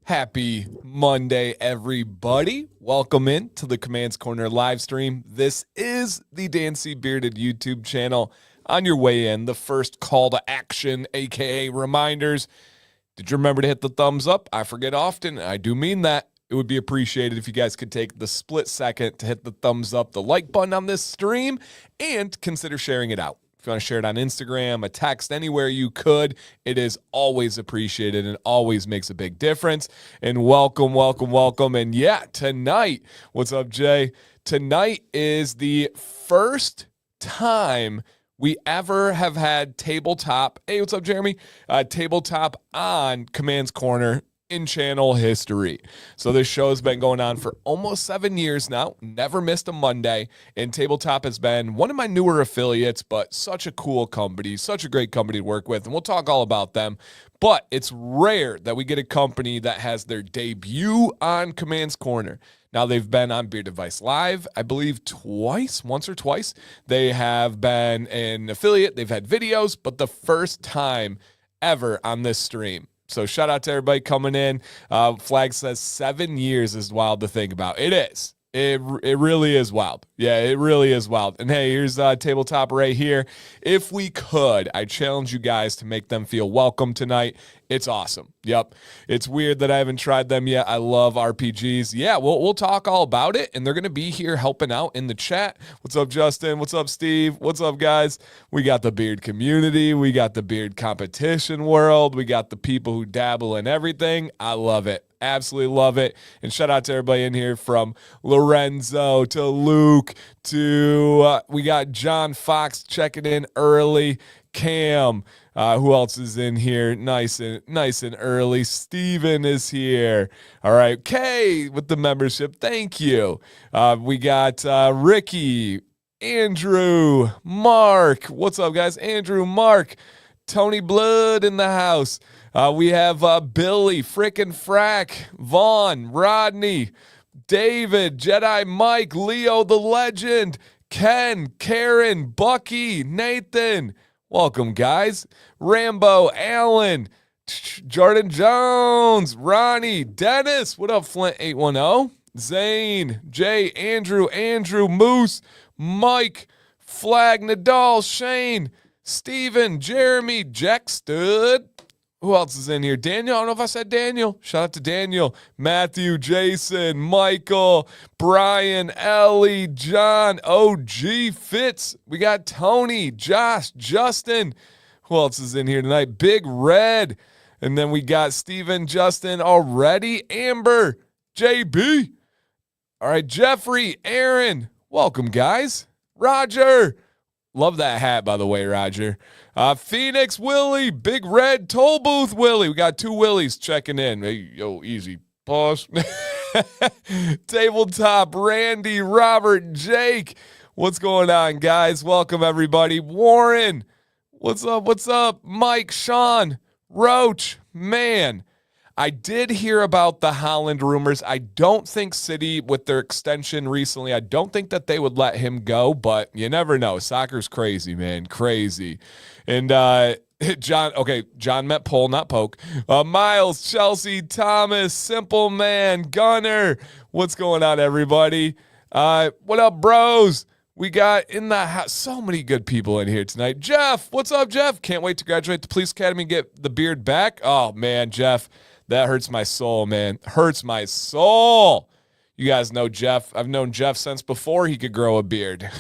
Happy Monday, everybody. Welcome in to the Commands Corner live stream. This is the Dancy Bearded YouTube channel. On your way in, the first call to action, aka reminders. Did you remember to hit the thumbs up? I forget often. I do mean that. It would be appreciated if you guys could take the split second to hit the thumbs up, the like button on this stream, and consider sharing it out. If you want to share it on Instagram, a text, anywhere you could, it is always appreciated and always makes a big difference. And welcome. And yeah, tonight, what's up, Jay? Tonight is the first time we ever have had Tabletop. Hey, what's up, Jeremy? Tabletop on Commands Corner in channel history. So this show has been going on for almost 7 years now, never missed a Monday, and Tabletop has been one of my newer affiliates, but such a cool company, such a great company to work with, and we'll talk all about them. But it's rare that we get a company that has their debut on Commands Corner. Now, they've been on Beard Advice Live, I believe once or twice. They have been an affiliate, they've had videos, but the first time ever on this stream. So shout out to everybody coming in. Flag says 7 years is wild to think about. It is. It really is wild. Yeah, it really is wild. And hey, here's Tabletop right here. If we could, I challenge you guys to make them feel welcome tonight. It's awesome. Yep. It's weird that I haven't tried them yet. I love RPGs. Yeah, we'll talk all about it, and they're going to be here helping out in the chat. What's up, Justin? What's up, Steve? What's up, guys? We got the beard community. We got the beard competition world. We got the people who dabble in everything. I love it. Absolutely love it. And shout out to everybody in here, from Lorenzo to Luke to we got John Fox checking in early. Cam, who else is in here? Nice and early. Steven is here. All right. Kay with the membership. Thank you. We got Ricky, Andrew, Mark. What's up, guys? Andrew, Mark, Tony Blood in the house. We have Billy, Frickin' Frack, Vaughn, Rodney, David, Jedi Mike, Leo the Legend, Ken, Karen, Bucky, Nathan. Welcome, guys. Rambo, Allen, Jordan Jones, Ronnie, Dennis. What up, Flint 810? Zane, Jay, Andrew, Moose, Mike, Flag, Nadal, Shane, Steven, Jeremy, Jack Stood. Who else is in here? Daniel. I don't know if I said Daniel. Shout out to Daniel. Matthew, Jason, Michael, Brian, Ellie, John, OG, Fitz. We got Tony, Josh, Justin. Who else is in here tonight? Big Red. And then we got Steven, Justin already. Amber, JB. All right, Jeffrey, Aaron. Welcome, guys. Roger. Love that hat, by the way, Roger. Phoenix, Willie, Big Red, Toll Booth, Willie. We got two Willies checking in. Hey, yo, easy. Pause. Tabletop, Randy, Robert, Jake. What's going on, guys? Welcome, everybody. Warren, what's up? Mike, Sean, Roach, man. I did hear about the Holland rumors. I don't think City, with their extension recently, I don't think that they would let him go, but you never know. Soccer's crazy, man. Crazy. And John meant Pole, not Poke. Miles, Chelsea, Thomas, Simple Man, Gunner. What's going on, everybody? What up, bros? We got in the house so many good people in here tonight. Jeff, what's up, Jeff? Can't wait to graduate the police academy and get the beard back. Oh, man, Jeff. That hurts my soul, man. Hurts my soul. You guys know Jeff. I've known Jeff since before he could grow a beard.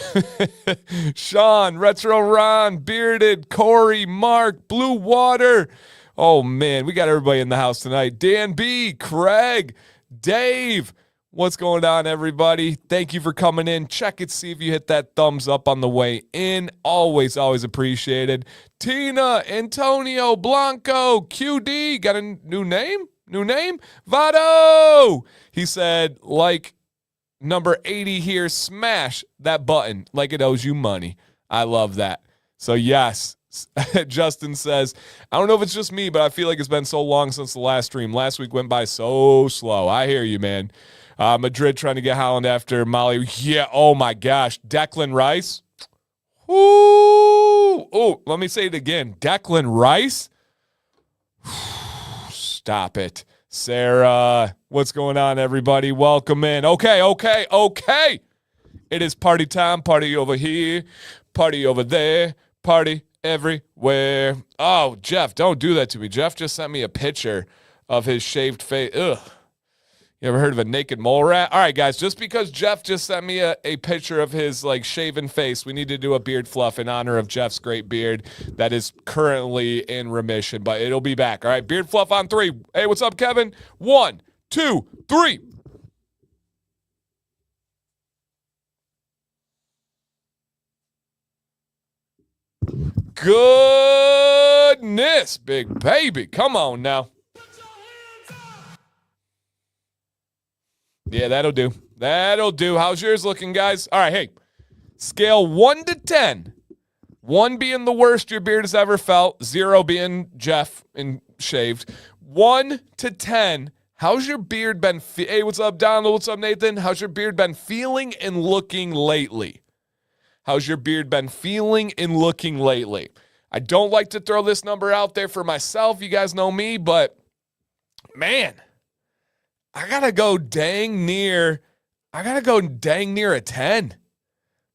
Sean, Retro Ron, Bearded, Corey, Mark, Blue Water. Oh, man, we got everybody in the house tonight. Dan B, Craig, Dave. What's going on, everybody? Thank you for coming in. Check it, see if you hit that thumbs up on the way in. Always appreciated. Tina, Antonio, Blanco, QD. Got a new name? Vado! He said, like number 80 here, smash that button like it owes you money. I love that. So, yes. Justin says, I don't know if it's just me, but I feel like it's been so long since the last stream. Last week went by so slow. I hear you, man. Madrid trying to get Holland after Molly. Yeah, oh my gosh. Declan Rice. Ooh. Oh, let me say it again. Declan Rice. Stop it. Sarah, what's going on, everybody? Welcome in. Okay. It is party time. Party over here, party over there, party everywhere. Oh, Jeff, don't do that to me. Jeff just sent me a picture of his shaved face. Ugh. You ever heard of a naked mole rat? All right, guys, just because Jeff just sent me a picture of his, shaven face, we need to do a beard fluff in honor of Jeff's great beard that is currently in remission, but it'll be back. All right, beard fluff on 3. Hey, what's up, Kevin? 1, 2, 3. Goodness, big baby. Come on now. Yeah, that'll do. That'll do. How's yours looking, guys? All right, hey, scale 1 to 10. 1 being the worst your beard has ever felt. 0 being Jeff and shaved. 1 to 10, how's your beard been? Hey, what's up, Donald? What's up, Nathan? How's your beard been feeling and looking lately? How's your beard been feeling and looking lately? I don't like to throw this number out there for myself. You guys know me, but man, I gotta go dang near a 10.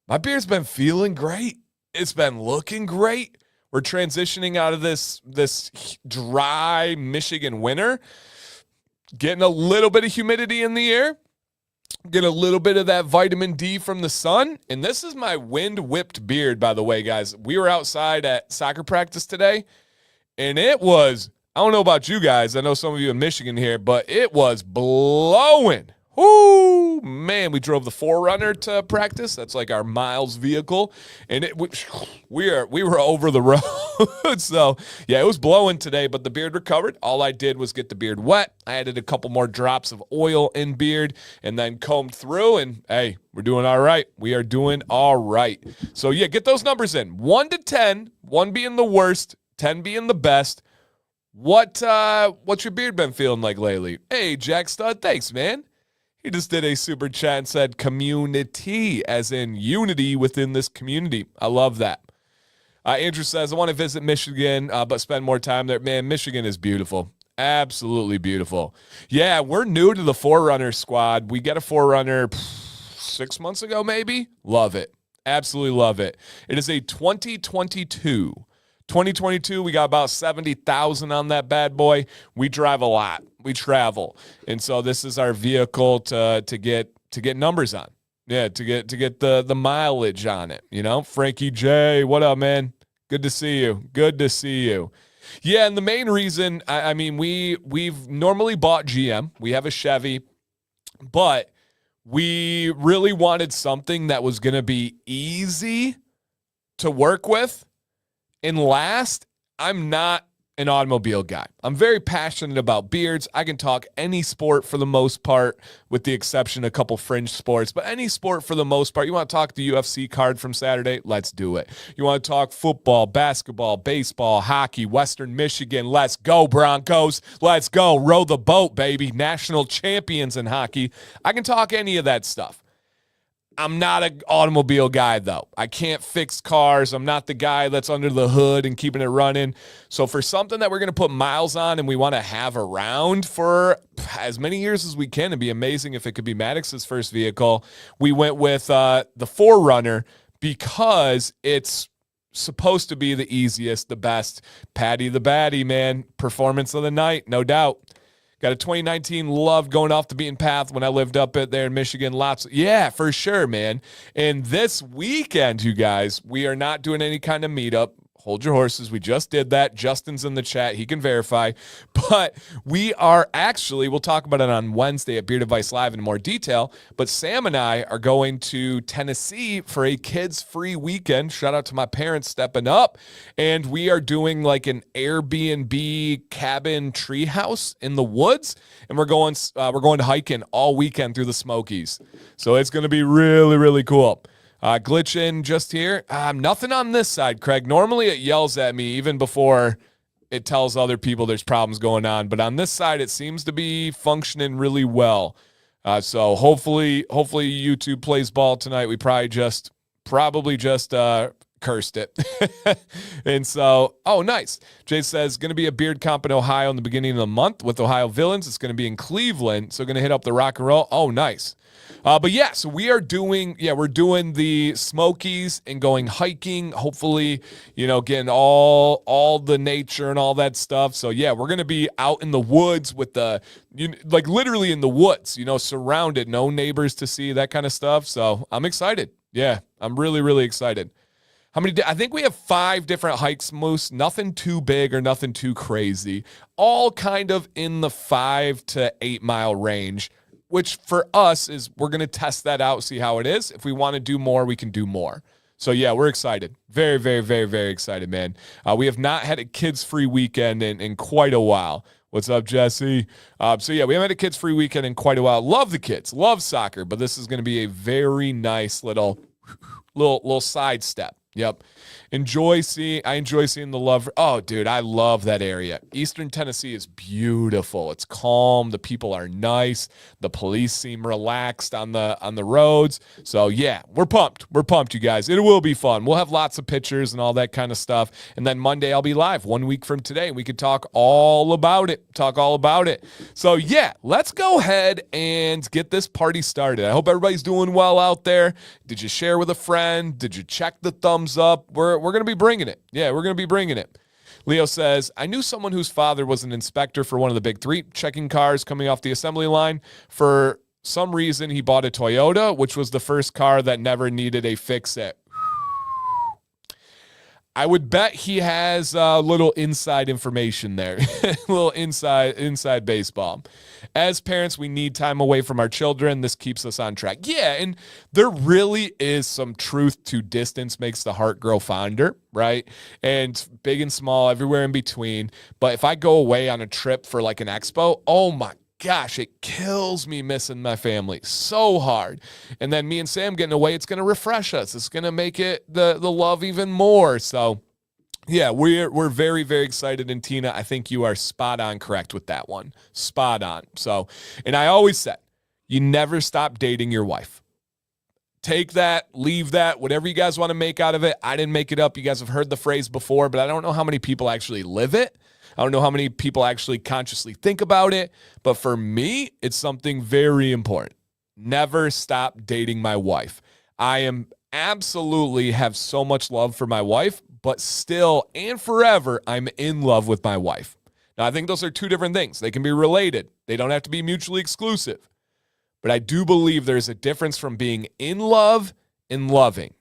My beard's been feeling great. It's been looking great. We're transitioning out of this dry Michigan winter, getting a little bit of humidity in the air. Get a little bit of that vitamin D from the sun. And this is my wind-whipped beard, by the way, guys. We were outside at soccer practice today, and it was, I don't know about you guys. I know some of you in Michigan here, but it was blowing. Whoo, man, we drove the 4Runner to practice. That's like our Miles vehicle. And we were over the road. So, yeah, it was blowing today, but the beard recovered. All I did was get the beard wet. I added a couple more drops of oil in beard and then combed through. And, hey, we're doing all right. We are doing all right. So, yeah, get those numbers in. 1 to 10, 1 being the worst, 10 being the best. What's your beard been feeling like lately? Hey, Jack Stud, thanks, man. He just did a super chat and said community, as in unity within this community. I love that. Andrew says, I want to visit Michigan, but spend more time there. Man, Michigan is beautiful. Absolutely beautiful. Yeah, we're new to the 4Runner squad. We got a 4Runner 6 months ago, maybe. Love it. Absolutely love it. It is a 2022. 2022, we got about 70,000 on that bad boy. We drive a lot. We travel. And so this is our vehicle to get numbers on. Yeah, to get the mileage on it, you know? Frankie J, what up, man? Good to see you. Good to see you. Yeah, and the main reason, I mean, we've normally bought GM. We have a Chevy, but we really wanted something that was going to be easy to work with. And last, I'm not an automobile guy. I'm very passionate about beards. I can talk any sport for the most part, with the exception of a couple fringe sports, but any sport for the most part. You want to talk the UFC card from Saturday? Let's do it. You want to talk football, basketball, baseball, hockey, Western Michigan? Let's go, Broncos. Let's go. Row the boat, baby. National champions in hockey. I can talk any of that stuff. I'm not an automobile guy, though. I can't fix cars. I'm not the guy that's under the hood and keeping it running. So for something that we're going to put miles on and we want to have around for as many years as we can, it'd be amazing if it could be Maddox's first vehicle, we went with the 4Runner because it's supposed to be the easiest, the best. Patty the Batty, man. Performance of the night, no doubt. Got a 2019, loved going off the beaten path when I lived up there in Michigan. Yeah, for sure, man. And this weekend, you guys, we are not doing any kind of meetup. Hold your horses. We just did that. Justin's in the chat. He can verify. But we are actually, we'll talk about it on Wednesday at Beard Advice Live in more detail. But Sam and I are going to Tennessee for a kids-free weekend. Shout out to my parents stepping up. And we are doing like an Airbnb cabin treehouse in the woods. And we're going hiking all weekend through the Smokies. So it's going to be really, really cool. Glitch in just here. Nothing on this side, Craig. Normally it yells at me even before it tells other people there's problems going on. But on this side, it seems to be functioning really well. So hopefully YouTube plays ball tonight. We probably just cursed it. And so, oh, nice. Jay says, going to be a beard comp in Ohio in the beginning of the month with Ohio Villains. It's going to be in Cleveland. So going to hit up the rock and roll. Oh, nice. But yeah, so we're doing the Smokies and going hiking, hopefully, getting all the nature and all that stuff. So yeah, we're going to be out in the woods with literally in the woods, surrounded, no neighbors to see, that kind of stuff. So I'm excited. Yeah, I'm really, really excited. I think we have 5 different hikes, Moose. Nothing too big or nothing too crazy. All kind of in the 5 to 8 mile range, which for us is we're going to test that out, see how it is. If we want to do more, we can do more. So yeah, we're excited. Very, very, very, very excited, man. We have not had a kids-free weekend in quite a while. What's up, Jesse? So yeah, we haven't had a kids-free weekend in quite a while. Love the kids, love soccer, but this is going to be a very nice little sidestep. Yep. I enjoy seeing the love. Oh, dude, I love that area. Eastern Tennessee is beautiful. It's calm. The people are nice. The police seem relaxed on the roads. So yeah, we're pumped. We're pumped, you guys. It will be fun. We'll have lots of pictures and all that kind of stuff. And then Monday I'll be live 1 week from today. We could talk all about it. So yeah, let's go ahead and get this party started. I hope everybody's doing well out there. Did you share with a friend? Did you check the thumbs up? We're going to be bringing it. Yeah, we're going to be bringing it. Leo says, I knew someone whose father was an inspector for one of the big 3, checking cars coming off the assembly line. For some reason, he bought a Toyota, which was the first car that never needed a fix-it. I would bet he has a little inside information there, a little inside baseball. As parents, we need time away from our children. This keeps us on track. Yeah, and there really is some truth to distance makes the heart grow fonder, right? And big and small, everywhere in between. But if I go away on a trip for like an expo, oh my gosh, it kills me missing my family so hard. And then me and Sam getting away, it's going to refresh us. It's going to make it the love even more. So yeah, we're very, very excited. And Tina, I think you are spot on correct with that one. Spot on. So, and I always said, you never stop dating your wife. Take that, leave that, whatever you guys want to make out of it. I didn't make it up. You guys have heard the phrase before, but I don't know how many people actually live it. I don't know how many people actually consciously think about it, but for me, it's something very important. Never stop dating my wife. I am absolutely have so much love for my wife, but still and forever, I'm in love with my wife. Now, I think those are 2 different things. They can be related. They don't have to be mutually exclusive. But I do believe there's a difference from being in love and loving.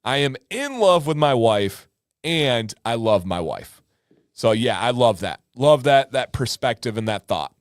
I am in love with my wife, and I love my wife. So yeah, I love that. Love that perspective and that thought.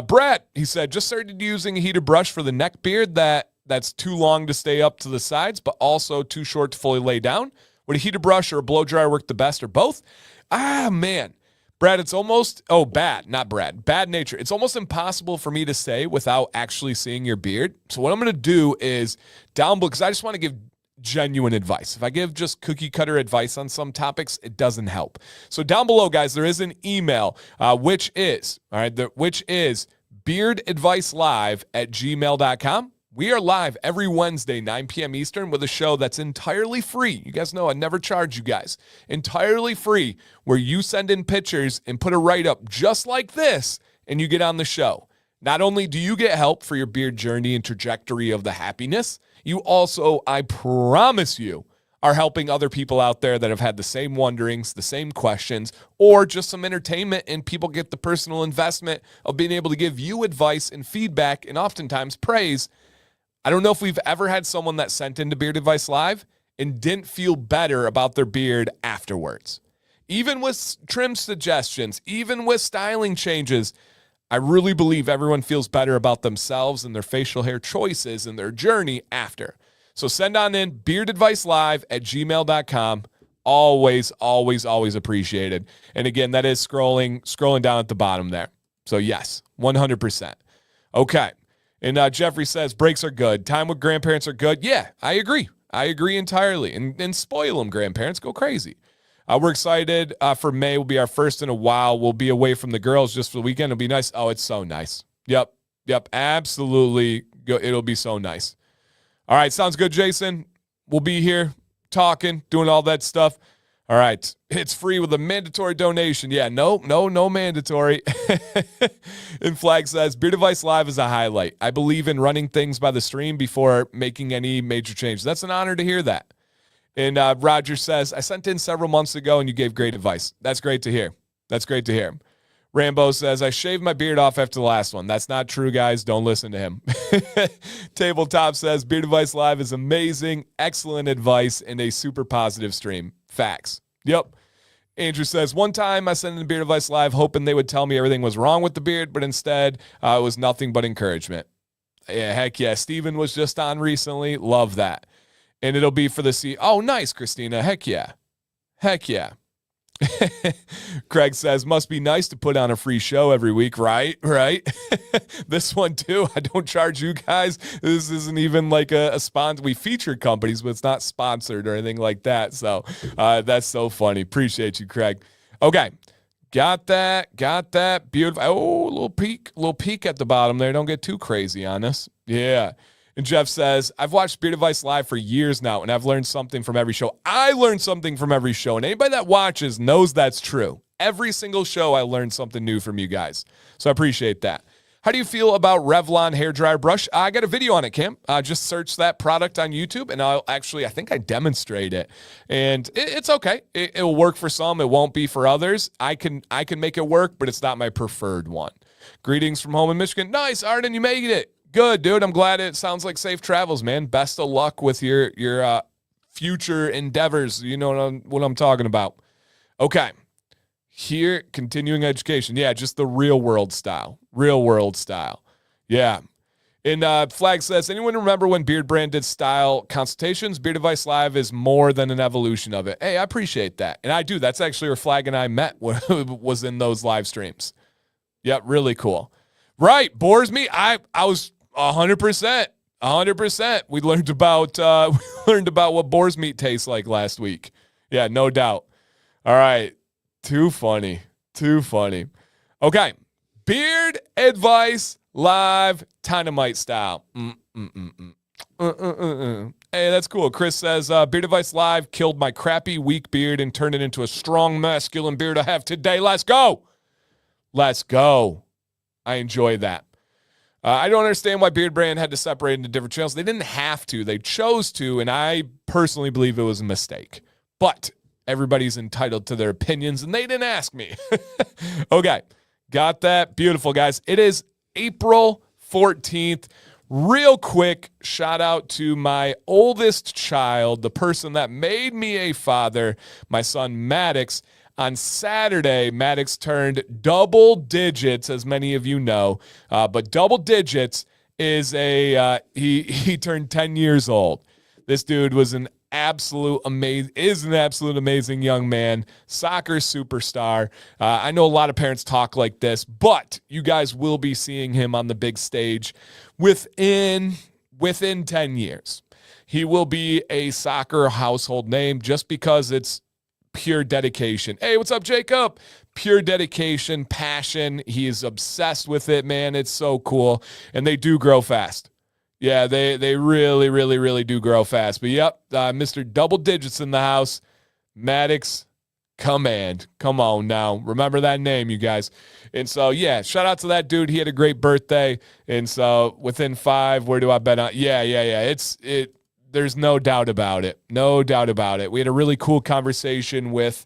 Brett, he said, just started using a heated brush for the neck beard that's too long to stay up to the sides, but also too short to fully lay down. Would a heated brush or a blow dryer work the best or both? Man. Brad, it's almost, bad nature. It's almost impossible for me to say without actually seeing your beard. So what I'm going to do is down below, because I just want to give genuine advice. If I give just cookie cutter advice on some topics, it doesn't help. So down below, guys, there is an email, which is beardadvicelive@gmail.com. We are live every Wednesday, 9 p.m. Eastern, with a show that's entirely free. You guys know I never charge you guys. Entirely free, where you send in pictures and put a write-up just like this, and you get on the show. Not only do you get help for your beard journey and trajectory of the happiness, you also, I promise you, are helping other people out there that have had the same wonderings, the same questions, or just some entertainment, and people get the personal investment of being able to give you advice and feedback and oftentimes praise. I don't know if we've ever had someone that sent into Beard Advice Live and didn't feel better about their beard afterwards. Even with trim suggestions, even with styling changes, I really believe everyone feels better about themselves and their facial hair choices and their journey after. So send on in beardadvicelive@gmail.com. Always, always, always appreciated. And again, that is scrolling down at the bottom there. So yes, 100%. Okay. And Jeffrey says, breaks are good. Time with grandparents are good. Yeah, I agree. I agree entirely. And spoil them, grandparents. Go crazy. We're excited for May. Will be our first in a while. We'll be away from the girls just for the weekend. It'll be nice. Oh, it's so nice. Yep. Absolutely. It'll be so nice. All right. Sounds good, Jason. We'll be here talking, doing all that stuff. All right. It's free with a mandatory donation. Yeah, no mandatory. And Flag says, Beer Device Live is a highlight. I believe in running things by the stream before making any major change. That's an honor to hear that. And Roger says, I sent in several months ago and you gave great advice. That's great to hear. That's great to hear. Rambo says, I shaved my beard off after the last one. That's not true, guys. Don't listen to him. Tabletop says, Beer Device Live is amazing, excellent advice, and a super positive stream. Facts. Yep. Andrew says, one time I sent in Beer Device Live hoping they would tell me everything was wrong with the beard, but instead it was nothing but encouragement. Yeah, heck yeah. Steven was just on recently. Love that. And it'll be for the Oh, nice, Christina. Heck yeah. Heck yeah. Craig says, must be nice to put on a free show every week, right? Right? This one, too. I don't charge you guys. This isn't even like a sponsor. We feature companies, but it's not sponsored or anything like that. So that's so funny. Appreciate you, Craig. Okay. Got that. Beautiful. Oh, a little peek at the bottom there. Don't get too crazy on us. Yeah. And Jeff says, I've watched Beer Device Live for years now, and I've learned something from every show. I learned something from every show, and anybody that watches knows that's true. Every single show, I learned something new from you guys. So I appreciate that. How do you feel about Revlon hairdryer brush? I got a video on it, Cam. Just search that product on YouTube, and I think I demonstrate it. And it's okay. It'll work for some. It won't be for others. I can make it work, but it's not my preferred one. Greetings from home in Michigan. Nice, Arden, you made it. Good, dude. I'm glad it sounds like safe travels, man. Best of luck with your future endeavors. You know what I'm talking about. Okay. Here, continuing education. Yeah, just the real world style. Real world style. Yeah. And Flag says, anyone remember when Beard Brand did style consultations? Beard Device Live is more than an evolution of it. Hey, I appreciate that. And I do. That's actually where Flag and I met, was in those live streams. Yeah, really cool. Right. Bores me. I was 100%. 100%. We learned about what boar's meat tastes like last week. Yeah, no doubt. All right. Too funny. Okay. Beard Advice Live Dynamite style. Hey, that's cool. Chris says, Beard Advice Live killed my crappy, weak beard and turned it into a strong, masculine beard I have today. Let's go. I enjoy that. I don't understand why Beard Brand had to separate into different channels. They didn't have to. They chose to, and I personally believe it was a mistake. But everybody's entitled to their opinions, and they didn't ask me. Okay, got that. Beautiful, guys. It is April 14th. Real quick, shout out to my oldest child, the person that made me a father, my son Maddox. On Saturday, Maddox turned double digits, as many of you know. But double digits is he turned 10 years old. This dude was an absolute amazing young man, soccer superstar. I know a lot of parents talk like this, but you guys will be seeing him on the big stage within 10 years. He will be a soccer household name just because it's pure dedication. Hey, what's up, Jacob? Pure dedication, passion. He is obsessed with it, man. It's so cool. And they do grow fast. Yeah, they really, really, really do grow fast. But yep, Mr. Double Digits in the house. Maddox Command. Come on now. Remember that name, you guys. And so, yeah, shout out to that dude. He had a great birthday. And so within 5, where do I bet on? Yeah. There's no doubt about it. No doubt about it. We had a really cool conversation with,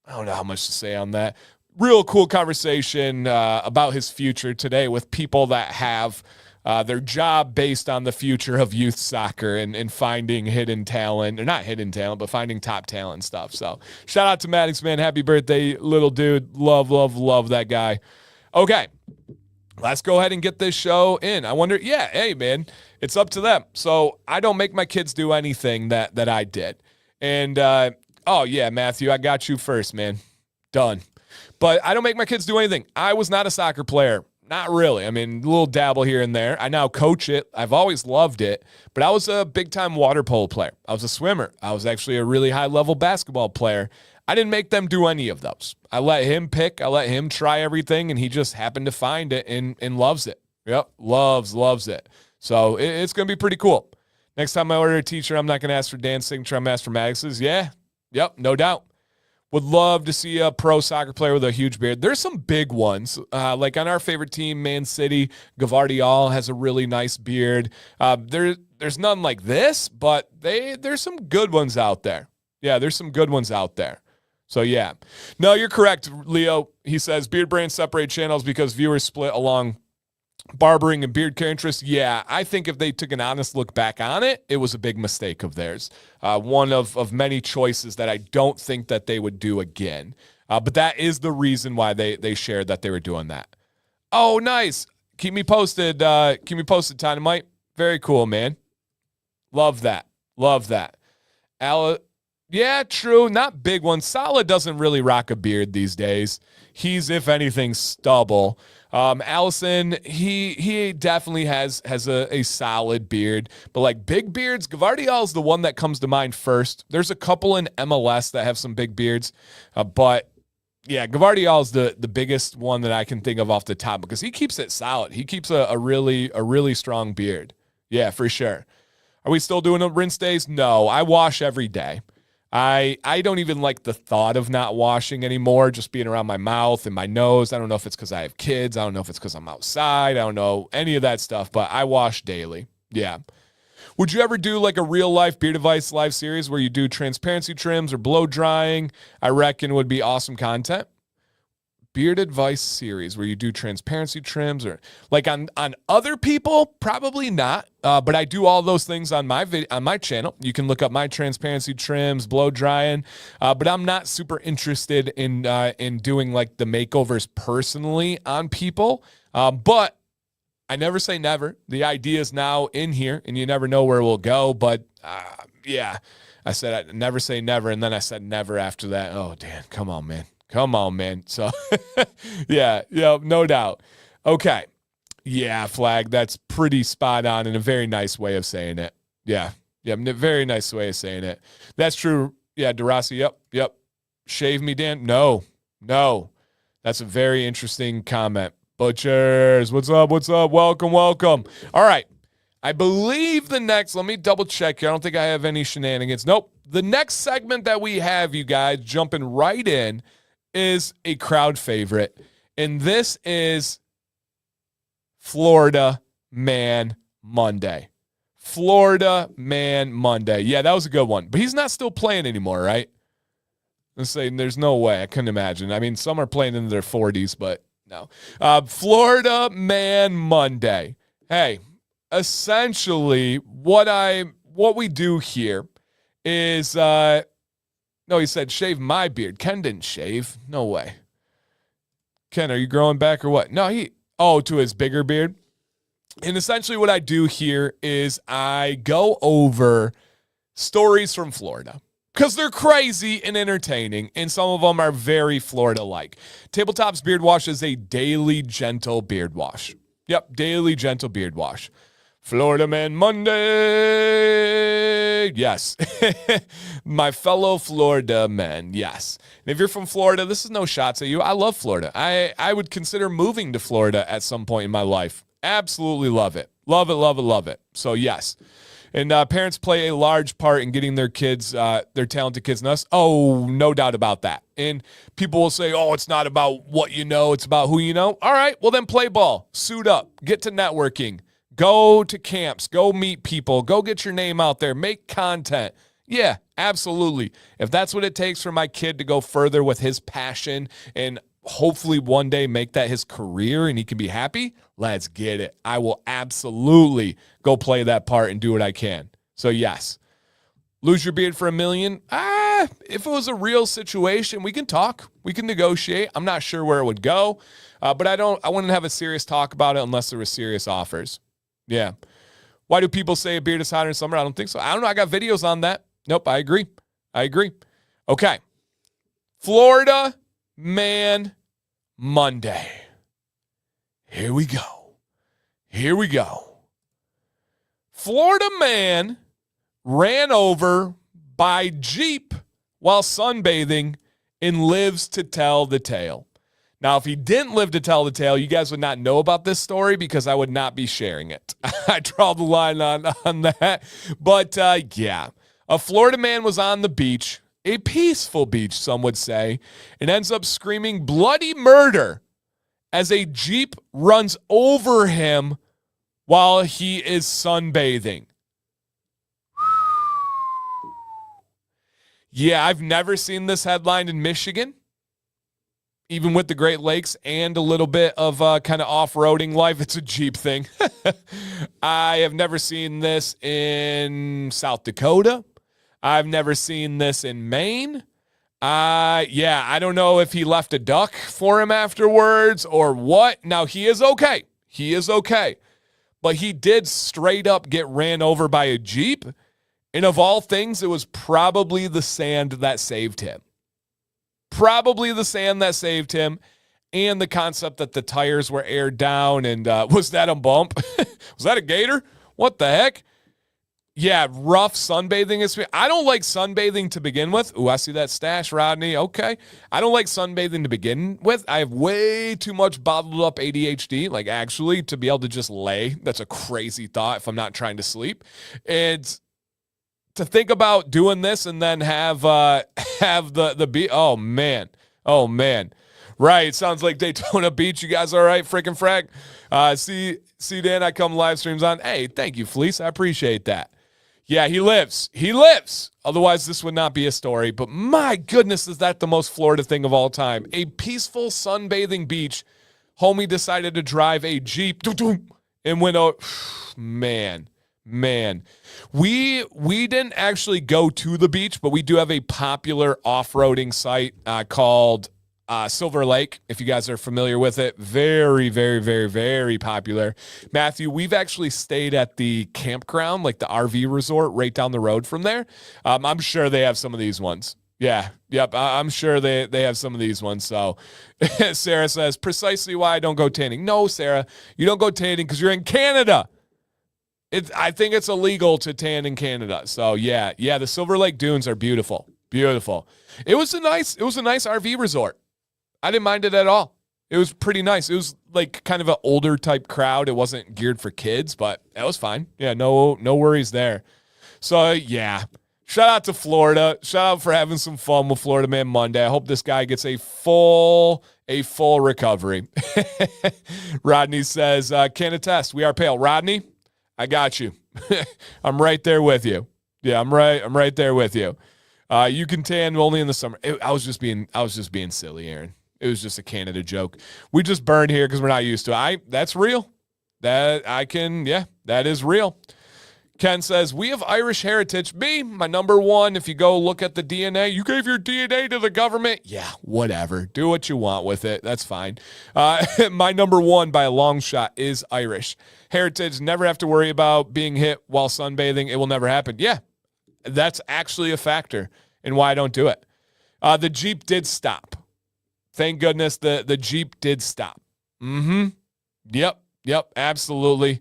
I don't know how much to say on that. Real cool conversation about his future today with people that have their job based on the future of youth soccer and finding hidden talent, or not hidden talent, but finding top talent and stuff. So shout out to Maddox, man. Happy birthday, little dude. Love that guy. Okay. Let's go ahead and get this show in. I wonder, yeah, hey, man, it's up to them. So I don't make my kids do anything that I did. And, oh, yeah, Matthew, I got you first, man. Done. But I don't make my kids do anything. I was not a soccer player. Not really. I mean, a little dabble here and there. I now coach it. I've always loved it. But I was a big-time water polo player. I was a swimmer. I was actually a really high-level basketball player. I didn't make them do any of those. I let him pick. I let him try everything, and he just happened to find it and loves it. Yep, loves it. So it's going to be pretty cool. Next time I order a t-shirt, I'm not going to ask for Dan's signature. I'm going to ask for Max's. Yeah. Yep. No doubt. Would love to see a pro soccer player with a huge beard. There's some big ones. Like on our favorite team, Man City, Gavardiol has a really nice beard. There's none like this, but there's some good ones out there. Yeah, there's some good ones out there. So, yeah. No, you're correct, Leo. He says beard brands separate channels because viewers split along barbering and beard care interests. Yeah, I think if they took an honest look back on it, it was a big mistake of theirs. One of many choices that I don't think that they would do again. But that is the reason why they shared that they were doing that. Oh, nice. Keep me posted. Dynamite. Very cool, man. Love that. Yeah, true. Not big one. Salah doesn't really rock a beard these days. He's, if anything, stubble. Allison, he definitely has a solid beard, but like big beards, Gavardiol is the one that comes to mind first. There's a couple in MLS that have some big beards, but yeah, Gavardiol is the biggest one that I can think of off the top because he keeps it solid. He keeps a really strong beard. Yeah, for sure. Are we still doing rinse days? No, I wash every day. I don't even like the thought of not washing anymore, just being around my mouth and my nose. I don't know if it's because I have kids. I don't know if it's because I'm outside. I don't know any of that stuff, but I wash daily. Yeah. Would you ever do like a real life beard advice live series where you do transparency trims or blow drying? I reckon would be awesome content. Beard advice series where you do transparency trims or like on other people, probably not. But I do all those things on my channel. You can look up my transparency trims, blow drying. But I'm not super interested in doing like the makeovers personally on people. But I never say never. The idea is now in here, and you never know where it will go. But yeah, I said I'd never say never, and then I said never after that. Oh, Dan, come on, man. So, yeah, no doubt. Okay. Yeah, Flag, that's pretty spot on and a very nice way of saying it. Yeah, very nice way of saying it. That's true. Yeah, DeRossi, yep. Shave me, Dan? No. That's a very interesting comment. Butchers, what's up? Welcome. All right. I believe the next, let me double check here. I don't think I have any shenanigans. Nope. The next segment that we have, you guys, jumping right in, is a crowd favorite, and this is Florida Man Monday. Yeah, that was a good one, but he's not still playing anymore, right? I'm saying there's no way. I couldn't imagine. I mean, some are playing in their 40s, but no. Florida Man Monday. Hey, essentially what we do here is no, he said, shave my beard. Ken didn't shave. No way. Ken, are you growing back or what? No, to his bigger beard. And essentially what I do here is I go over stories from Florida because they're crazy and entertaining, and some of them are very Florida-like. Tabletop's Beard Wash is a daily gentle beard wash. Yep, daily gentle beard wash. Florida Man Monday. Yes. My fellow Florida men. Yes. And if you're from Florida, this is no shots at you. I love Florida. I would consider moving to Florida at some point in my life. Absolutely love it. Love it. So, yes. And parents play a large part in getting their kids, their talented kids, and us. Oh, no doubt about that. And people will say, oh, it's not about what you know. It's about who you know. All right. Well, then play ball. Suit up. Get to networking. Go to camps, go meet people, go get your name out there, make content. Yeah, absolutely. If that's what it takes for my kid to go further with his passion and hopefully one day make that his career and he can be happy, let's get it. I will absolutely go play that part and do what I can. So yes, lose your beard for $1 million. If it was a real situation, we can talk, we can negotiate. I'm not sure where it would go, but I wouldn't have a serious talk about it unless there were serious offers. Yeah. Why do people say a beard is hotter in summer? I don't think so. I don't know. I got videos on that. Nope. I agree. Okay. Florida Man Monday. Here we go. Florida man ran over by Jeep while sunbathing and lives to tell the tale. Now, if he didn't live to tell the tale, you guys would not know about this story because I would not be sharing it. I draw the line on that. But yeah, a Florida man was on the beach, a peaceful beach, some would say, and ends up screaming bloody murder as a Jeep runs over him while he is sunbathing. Yeah, I've never seen this headline in Michigan, even with the Great Lakes and a little bit of kind of off-roading life. It's a Jeep thing. I have never seen this in South Dakota. I've never seen this in Maine. I don't know if he left a duck for him afterwards or what. Now, he is okay. He is okay. But he did straight up get ran over by a Jeep. And of all things, it was probably the sand that saved him. Probably the sand that saved him, and the concept that the tires were aired down. And was that a bump? Was that a gator? What the heck? Yeah, rough sunbathing experience. I don't like sunbathing to begin with. Ooh, I see that stash, Rodney. Okay. I don't like sunbathing to begin with. I have way too much bottled up ADHD, like actually, to be able to just lay. That's a crazy thought if I'm not trying to sleep. And to think about doing this and then have the beach. Oh man. Right. Sounds like Daytona Beach. You guys all right? Freaking frag. See Dan, I come live streams on. Hey, thank you, Fleece. I appreciate that. Yeah, he lives. He lives. Otherwise, this would not be a story. But my goodness, is that the most Florida thing of all time? A peaceful sunbathing beach. Homie decided to drive a Jeep and went out. Man. We didn't actually go to the beach, but we do have a popular off-roading site called Silver Lake, if you guys are familiar with it. Very, very, very, very popular. Matthew, we've actually stayed at the campground, like the RV resort right down the road from there. I'm sure they have some of these ones. Yeah, yep, I'm sure they have some of these ones. So Sarah says, precisely why I don't go tanning. No, Sarah, you don't go tanning because you're in Canada. I think it's illegal to tan in Canada. So yeah, the Silver Lake Dunes are beautiful. Beautiful. It was a nice RV resort. I didn't mind it at all. It was pretty nice. It was like kind of an older type crowd. It wasn't geared for kids, but that was fine. Yeah, no worries there. So yeah. Shout out to Florida. Shout out for having some fun with Florida Man Monday. I hope this guy gets a full recovery. Rodney says, can attest. We are pale. Rodney, I got you. I'm right there with you. Yeah, I'm right there with you. You can tan only in the summer. I was just being silly, Aaron. It was just a Canada joke. We just burned here because we're not used to it. That's real. That is real. Ken says, we have Irish heritage. Me, my number one, if you go look at the DNA, you gave your DNA to the government. Yeah, whatever. Do what you want with it. That's fine. My number one by a long shot is Irish. Heritage, never have to worry about being hit while sunbathing. It will never happen. Yeah, that's actually a factor in why I don't do it. The Jeep did stop. Thank goodness the Jeep did stop. Yep, absolutely.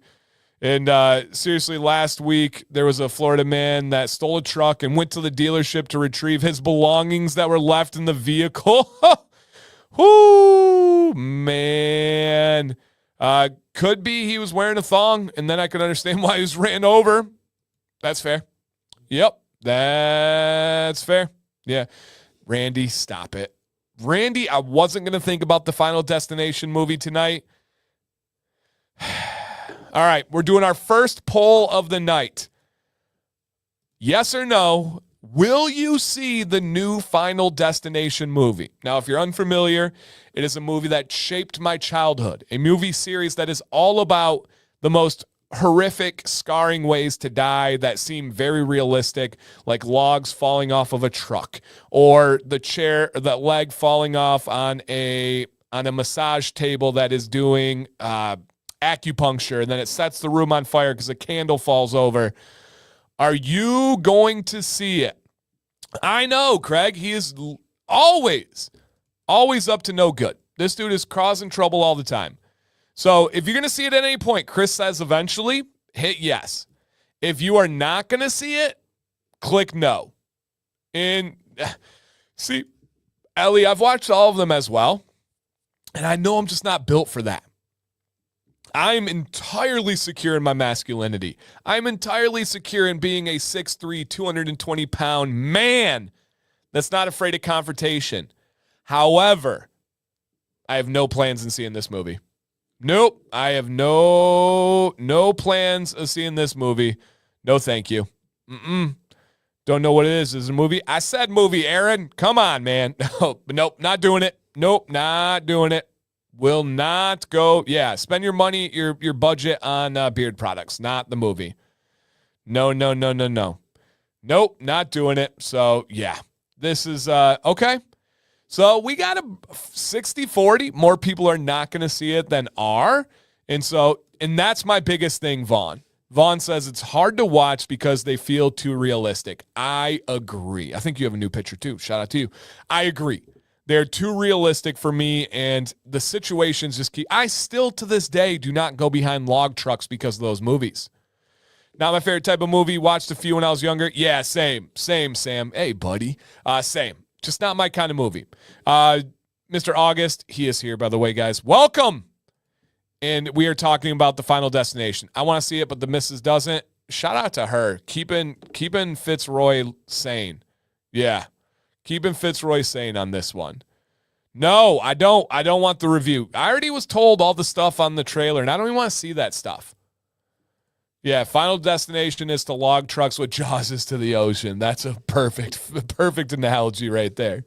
And seriously, last week, there was a Florida man that stole a truck and went to the dealership to retrieve his belongings that were left in the vehicle. Whoo, man. Could be he was wearing a thong, and then I could understand why he was ran over. That's fair. Yep, that's fair. Yeah. Randy, stop it. Randy, I wasn't going to think about the Final Destination movie tonight. All right, we're doing our first poll of the night. Yes or no, will you see the new Final Destination movie? Now, if you're unfamiliar, it is a movie that shaped my childhood, a movie series that is all about the most horrific, scarring ways to die that seem very realistic, like logs falling off of a truck or the leg falling off on a massage table that is doing acupuncture, and then it sets the room on fire because a candle falls over. Are you going to see it? I know, Craig. He is always up to no good. This dude is causing trouble all the time. So if you're going to see it at any point, Chris says eventually, hit yes. If you are not going to see it, click no. And see, Ellie, I've watched all of them as well. And I know I'm just not built for that. I'm entirely secure in my masculinity. I'm entirely secure in being a 6'3", 220-pound man that's not afraid of confrontation. However, I have no plans in seeing this movie. Nope. I have no plans of seeing this movie. No, thank you. Don't know what it is. Is it a movie? I said movie, Aaron. Come on, man. Nope, not doing it. Nope, not doing it. Will not go. Yeah, spend your money, your budget on beard products, not the movie. No. Nope, not doing it. So, yeah, this is okay. So we got a 60-40. More people are not going to see it than are. And that's my biggest thing, Vaughn. Vaughn says it's hard to watch because they feel too realistic. I agree. I think you have a new picture too. Shout out to you. I agree. They're too realistic for me, and the situations just keep... I still, to this day, do not go behind log trucks because of those movies. Not my favorite type of movie. Watched a few when I was younger. Yeah, same, Sam. Hey, buddy. Same. Just not my kind of movie. Mr. August, he is here, by the way, guys. Welcome! And we are talking about The Final Destination. I want to see it, but the missus doesn't. Shout out to her. Keeping Fitzroy sane. Yeah. Keeping Fitzroy sane on this one. No, I don't. I don't want the review. I already was told all the stuff on the trailer, and I don't even want to see that stuff. Yeah, Final Destination is to log trucks what Jaws is to the ocean. That's a perfect analogy right there.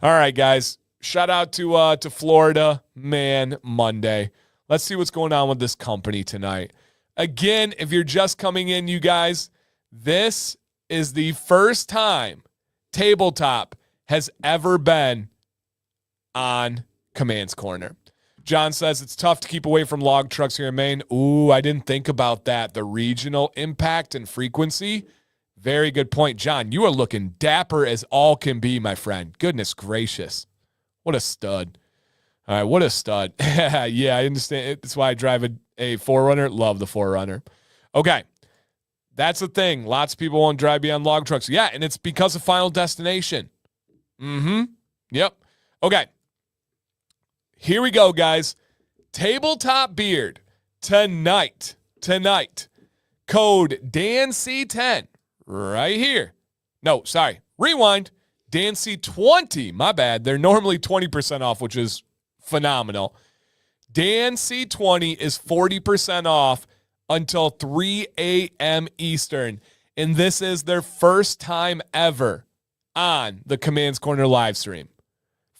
All right, guys. Shout out to Florida Man Monday. Let's see what's going on with this company tonight. Again, if you're just coming in, you guys, this is the first time Tabletop has ever been on Command's Corner. John says it's tough to keep away from log trucks here in Maine. Ooh, I didn't think about that. The regional impact and frequency. Very good point. John, you are looking dapper as all can be, my friend. Goodness gracious. What a stud. All right, what a stud. Yeah, I understand. That's why I drive a 4Runner. Love the 4Runner. Okay. That's the thing. Lots of people won't drive beyond log trucks. Yeah, and it's because of Final Destination. Yep. Okay. Here we go, guys. Tabletop Beard tonight. Code DANC10 right here. No, sorry. Rewind. DANC20. My bad. They're normally 20% off, which is phenomenal. DANC20 is 40% off until 3 a.m. Eastern. And this is their first time ever on the Command's Corner live stream.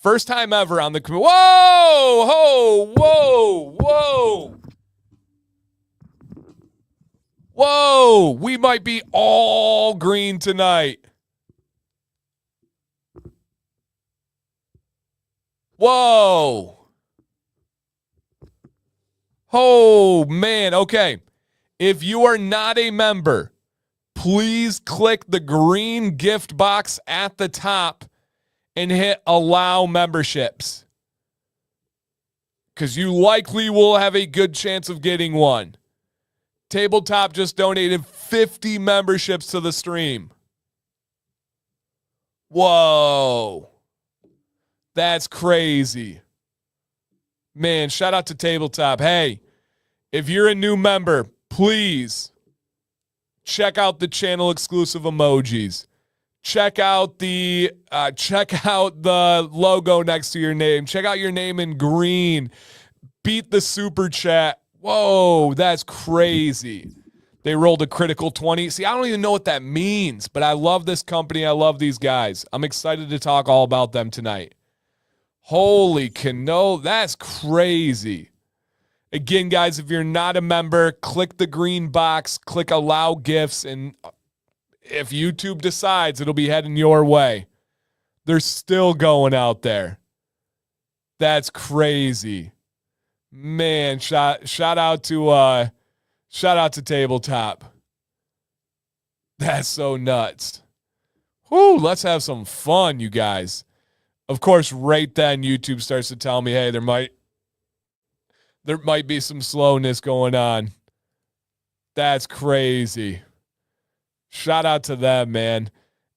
First time ever on the... Whoa! We might be all green tonight. Whoa! Oh, man. Okay. If you are not a member, please click the green gift box at the top and hit allow memberships, because you likely will have a good chance of getting one. Tabletop just donated 50 memberships to the stream. Whoa. That's crazy. Man, shout out to Tabletop. Hey, if you're a new member, please check out the channel exclusive emojis. Check out the logo next to your name. Check out your name in green. Beat the super chat. Whoa, that's crazy. They rolled a critical 20. See, I don't even know what that means, but I love this company. I love these guys. I'm excited to talk all about them tonight. Holy cano, that's crazy. Again, guys, if you're not a member, click the green box, click allow gifts, and if YouTube decides, it'll be heading your way. They're still going out there. That's crazy. Man, shout out to Tabletop. That's so nuts. Whoo, let's have some fun, you guys. Of course, right then YouTube starts to tell me, hey, there might be some slowness going on. That's crazy. Shout out to them, man.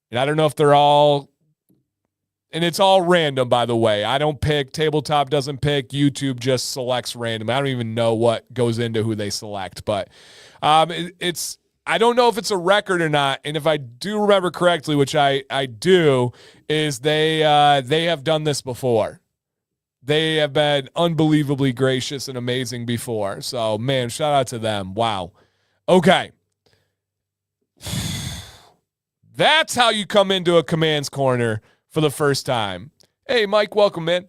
And I don't know if they're all And it's all random, by the way. I don't pick. Tabletop doesn't pick. YouTube just selects random. I don't even know what goes into who they select. But it's I don't know if it's a record or not. And if I do remember correctly, which I do, is they have done this before. They have been unbelievably gracious and amazing before. So, man, shout out to them. Wow. Okay. That's how you come into a Commands Corner for the first time. Hey, Mike, welcome in.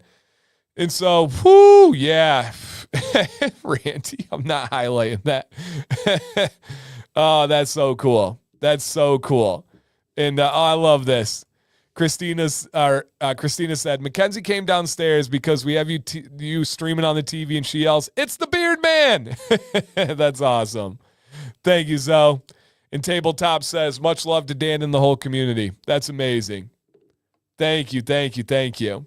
And so, whoo, yeah. Randy, I'm not highlighting that. Oh, that's so cool. That's so cool. And I love this. Christina said, Mackenzie came downstairs because we have you streaming on the TV, and she yells, "It's the Beard Man." That's awesome. Thank you, Zoe. And Tabletop says, much love to Dan and the whole community. That's amazing. Thank you, thank you, thank you.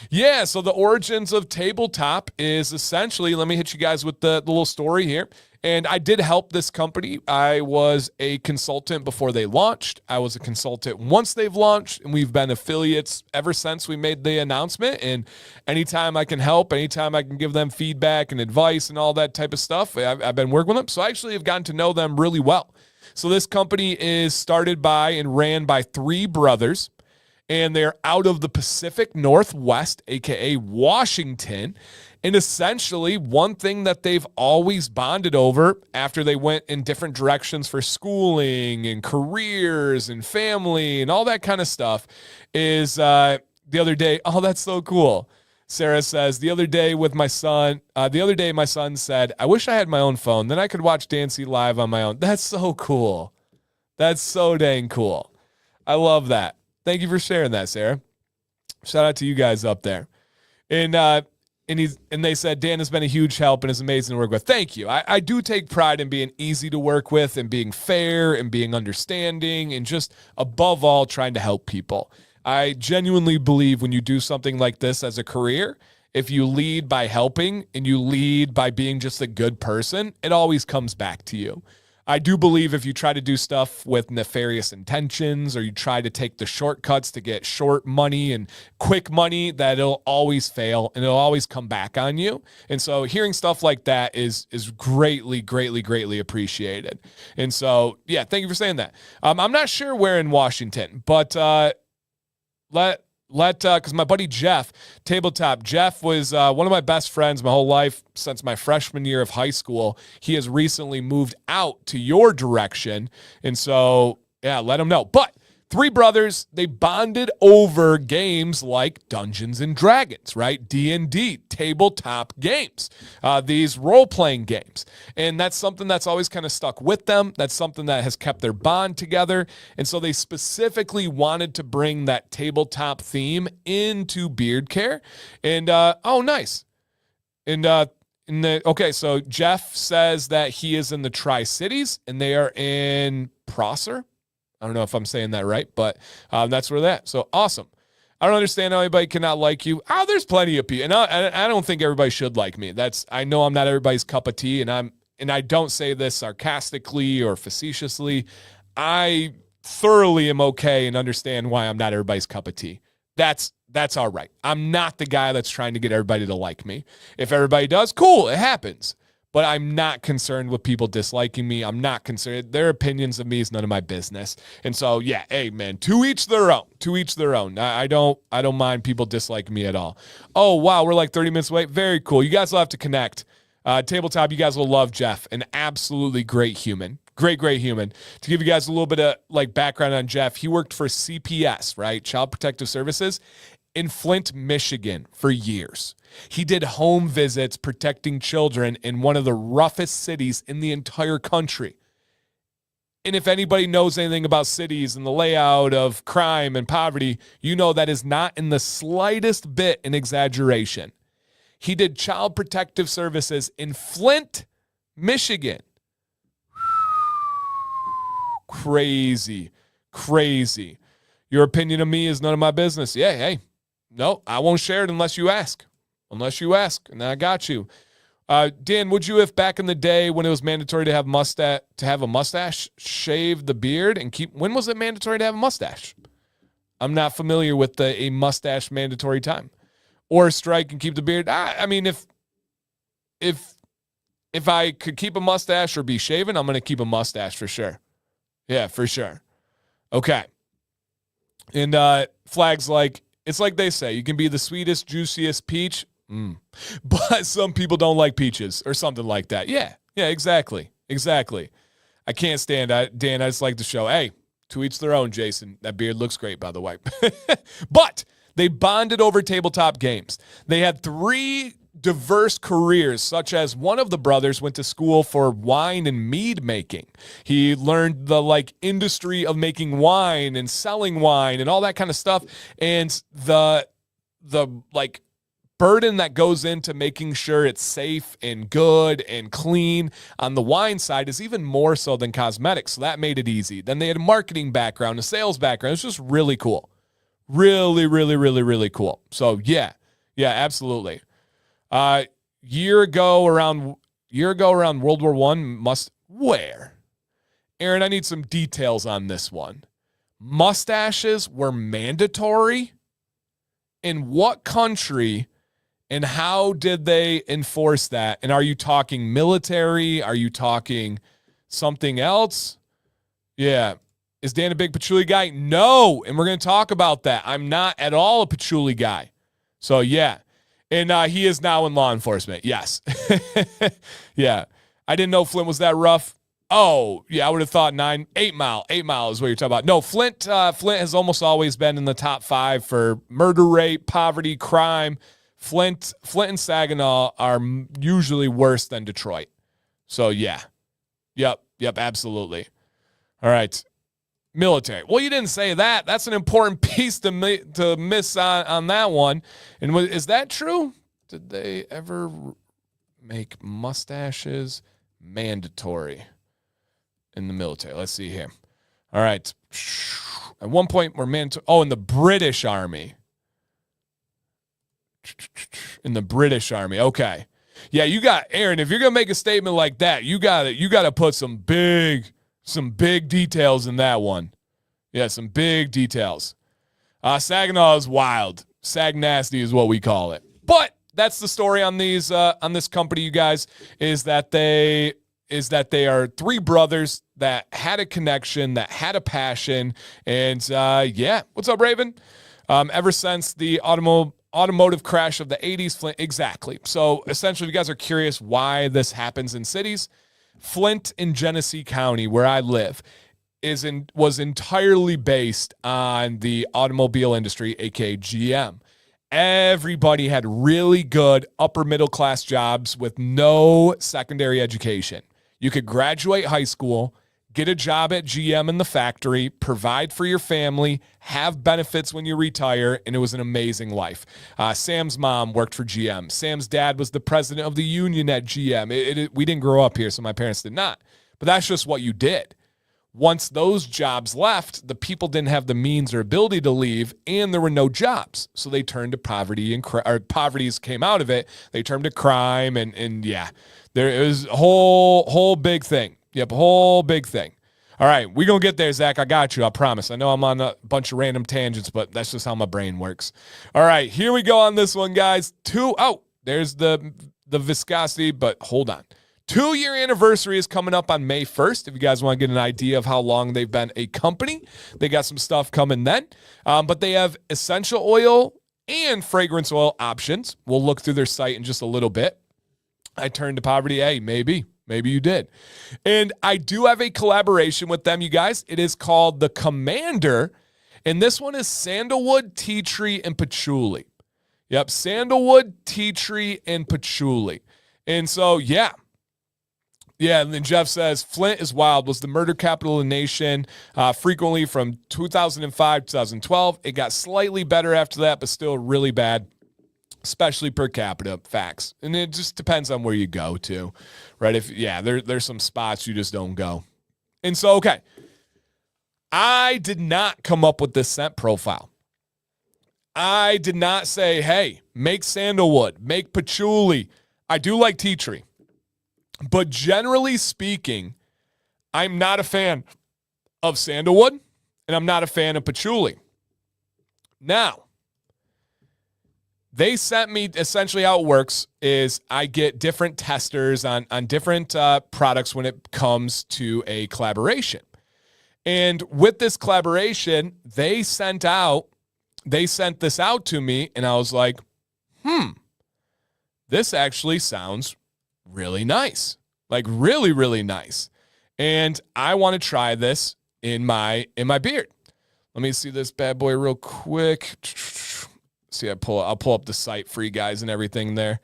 Yeah, so the origins of Tabletop is essentially, let me hit you guys with the little story here. And I did help this company. I was a consultant before they launched. I was a consultant once they've launched, and we've been affiliates ever since we made the announcement. And anytime I can help, anytime I can give them feedback and advice and all that type of stuff, I've been working with them. So I actually have gotten to know them really well. So this company is started by and ran by 3 brothers. And they're out of the Pacific Northwest, a.k.a. Washington. And essentially, one thing that they've always bonded over after they went in different directions for schooling and careers and family and all that kind of stuff is the other day, oh, that's so cool. Sarah says, the other day my son said, I wish I had my own phone. Then I could watch Dancy live on my own. That's so cool. That's so dang cool. I love that. Thank you for sharing that, Sarah. Shout out to you guys up there. And they said, Dan has been a huge help and is amazing to work with. Thank you. I do take pride in being easy to work with and being fair and being understanding and just above all trying to help people. I genuinely believe when you do something like this as a career, if you lead by helping and you lead by being just a good person, it always comes back to you. I do believe if you try to do stuff with nefarious intentions or you try to take the shortcuts to get short money and quick money, that it'll always fail and it'll always come back on you. And so hearing stuff like that is greatly, greatly, greatly appreciated. And so, yeah, thank you for saying that. I'm not sure where in Washington, but because my buddy Jeff, Tabletop, Jeff was one of my best friends my whole life since my freshman year of high school. He has recently moved out to your direction. And so, yeah, let him know. But 3 brothers, they bonded over games like Dungeons and Dragons, right? D&D, tabletop games, these role-playing games. And that's something that's always kind of stuck with them. That's something that has kept their bond together. And so they specifically wanted to bring that tabletop theme into beard care. And, oh, nice. And, okay, so Jeff says that he is in the Tri-Cities, and they are in Prosser. I don't know if I'm saying that right, but that's where they're at. So awesome. I don't understand how anybody cannot like you. Oh, there's plenty of people. And I don't think everybody should like me. I know I'm not everybody's cup of tea, and I don't say this sarcastically or facetiously. I thoroughly am okay and understand why I'm not everybody's cup of tea. That's all right. I'm not the guy that's trying to get everybody to like me. If everybody does, cool, it happens. But I'm not concerned with people disliking me. I'm not concerned. Their opinions of me is none of my business. And so, yeah, hey, man, to each their own. To each their own. I don't mind people disliking me at all. Oh, wow, we're like 30 minutes away. Very cool. You guys will have to connect. Tabletop, you guys will love Jeff. An absolutely great human. Great human. To give you guys a little bit of background on Jeff, he worked for CPS, right? Child Protective Services in Flint, Michigan for years. He did home visits protecting children in one of the roughest cities in the entire country. And if anybody knows anything about cities and the layout of crime and poverty, you know that is not in the slightest bit an exaggeration. He did Child Protective Services in Flint, Michigan. Crazy. Your opinion of me is none of my business. Yeah, hey. No, I won't share it unless you ask. And I got you. Dan, would you, if back in the day when it was mandatory to have a mustache, shave the beard and keep? When was it mandatory to have a mustache? I'm not familiar with a mustache mandatory time or strike and keep the beard. I mean, if I could keep a mustache or be shaven, I'm going to keep a mustache for sure. Yeah, for sure. Okay. And Flag's like, it's like they say, you can be the sweetest, juiciest peach, but some people don't like peaches or something like that. Yeah, exactly. I can't stand Dan. I just like to show, hey, to each their own, Jason. That beard looks great, by the way. But they bonded over tabletop games. They had 3 diverse careers, such as one of the brothers went to school for wine and mead making. He learned the industry of making wine and selling wine and all that kind of stuff. And the burden that goes into making sure it's safe and good and clean on the wine side is even more so than cosmetics. So that made it easy. Then they had a marketing background, a sales background. It's just really cool. Really, really, really, really cool. So yeah, absolutely. Year ago around World War I, where? Aaron, I need some details on this one. Mustaches were mandatory? In what country, and how did they enforce that? And are you talking military? Are you talking something else? Yeah. Is Dan a big patchouli guy? No. And we're going to talk about that. I'm not at all a patchouli guy. So yeah. And he is now in law enforcement. Yes. Yeah. I didn't know Flint was that rough. Oh, yeah, I would have thought 8 Mile. 8 Mile is what you're talking about. No, Flint has almost always been in the top 5 for murder rate, poverty, crime. Flint and Saginaw are usually worse than Detroit. So, yeah. Yep, absolutely. All right. Military. Well, you didn't say that. That's an important piece to miss on that one. And is that true? Did they ever make mustaches mandatory in the military? Let's see here. All right. At one point, we're mandatory. Oh, in the British Army. In the British Army. Okay. Yeah, you got Aaron. If you're gonna make a statement like that, you gotta put some big details in that one. Yeah, some big details. Saginaw is wild. Sag nasty is what we call it. But that's the story on these on this company, you guys, is that they are 3 brothers that had a connection, that had a passion, and yeah. What's up, Raven? Ever since the automotive crash of the 80s, Flint, exactly. So essentially, if you guys are curious why this happens in cities, Flint in Genesee County, where I live, was entirely based on the automobile industry, aka GM. Everybody had really good upper middle class jobs with no secondary education. You could graduate high school, get a job at GM in the factory, provide for your family, have benefits when you retire, and it was an amazing life. Sam's mom worked for GM. Sam's dad was the president of the union at GM. We didn't grow up here, so my parents did not. But that's just what you did. Once those jobs left, the people didn't have the means or ability to leave, and there were no jobs. So they turned to poverty, or poverty came out of it. They turned to crime, and yeah, there was a whole big thing. Yep, a whole big thing. All right, we're going to get there, Zach. I got you, I promise. I know I'm on a bunch of random tangents, but that's just how my brain works. All right, here we go on this one, guys. There's the viscosity, but hold on. 2-year anniversary is coming up on May 1st. If you guys want to get an idea of how long they've been a company, they got some stuff coming then. But they have essential oil and fragrance oil options. We'll look through their site in just a little bit. I turned to poverty. Hey, maybe you did. And I do have a collaboration with them, you guys. It is called The Commander. And this one is sandalwood, tea tree, and patchouli. Yep, sandalwood, tea tree, and patchouli. And so, yeah. Yeah, and then Jeff says, Flint is wild, was the murder capital of the nation frequently from 2005 to 2012. It got slightly better after that, but still really bad, especially per capita. Facts. And it just depends on where you go to, right? There's some spots you just don't go. And so, okay, I did not come up with this scent profile. I did not say, hey, make sandalwood, make patchouli. I do like tea tree. But generally speaking, I'm not a fan of sandalwood, and I'm not a fan of patchouli. Now, they sent me, essentially how it works is I get different testers on different products when it comes to a collaboration. And with this collaboration, they sent this out to me, and I was like, this actually sounds really nice. Like really, really nice. And I want to try this in my beard. Let me see this bad boy real quick. See, I'll pull up the site for you guys and everything there.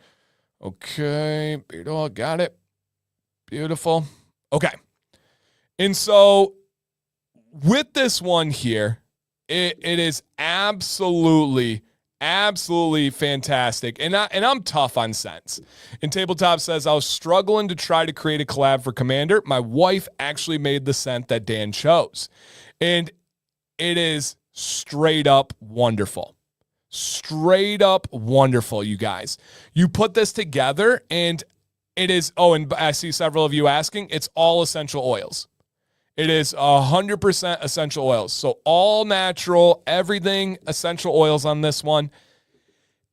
Okay, beard oil, got it. Beautiful. Okay. And so with this one here, it is absolutely fantastic. And I'm tough on scents. And Tabletop says, I was struggling to try to create a collab for Commander. My wife actually made the scent that Dan chose. And it is straight up wonderful. Straight up wonderful, you guys. You put this together and it is, and I see several of you asking, it's all essential oils. It is 100% essential oils. So all natural, everything essential oils on this one.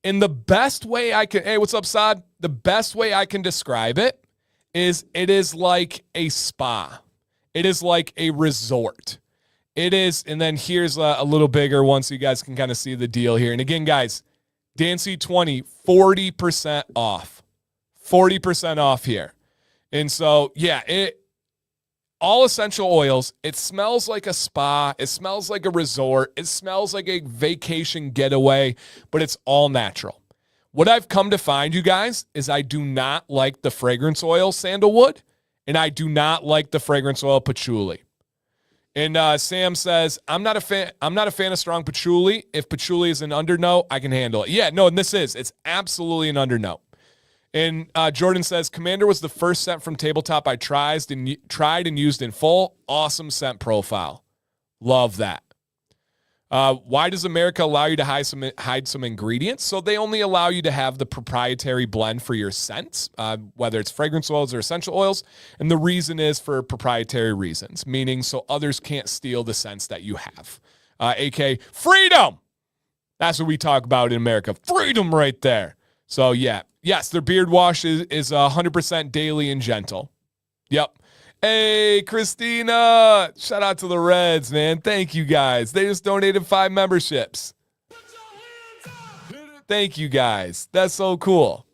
And the best way I can, hey, what's up, Saad? The best way I can describe it is like a spa. It is like a resort. It is, and then here's a little bigger one so you guys can kind of see the deal here. And again, guys, DanC20, 40% off. 40% off here. And so, yeah, all essential oils. It smells like a spa. It smells like a resort. It smells like a vacation getaway, but it's all natural. What I've come to find, you guys, is I do not like the fragrance oil sandalwood, and I do not like the fragrance oil patchouli. And Sam says, I'm not a fan of strong patchouli. If patchouli is an undernote, I can handle it. Yeah, no, and it's absolutely an undernote. And Jordan says, Commander was the first scent from Tabletop I tried and used in full. Awesome scent profile. Love that. Why does America allow you to hide some ingredients? So they only allow you to have the proprietary blend for your scents, whether it's fragrance oils or essential oils. And the reason is for proprietary reasons, meaning so others can't steal the scents that you have. AK freedom. That's what we talk about in America. Freedom right there. So yeah, yes, their beard wash is 100% daily and gentle. Yep. Hey, Christina. Shout out to the Reds, man. Thank you, guys. They just donated 5 memberships. Thank you, guys. That's so cool.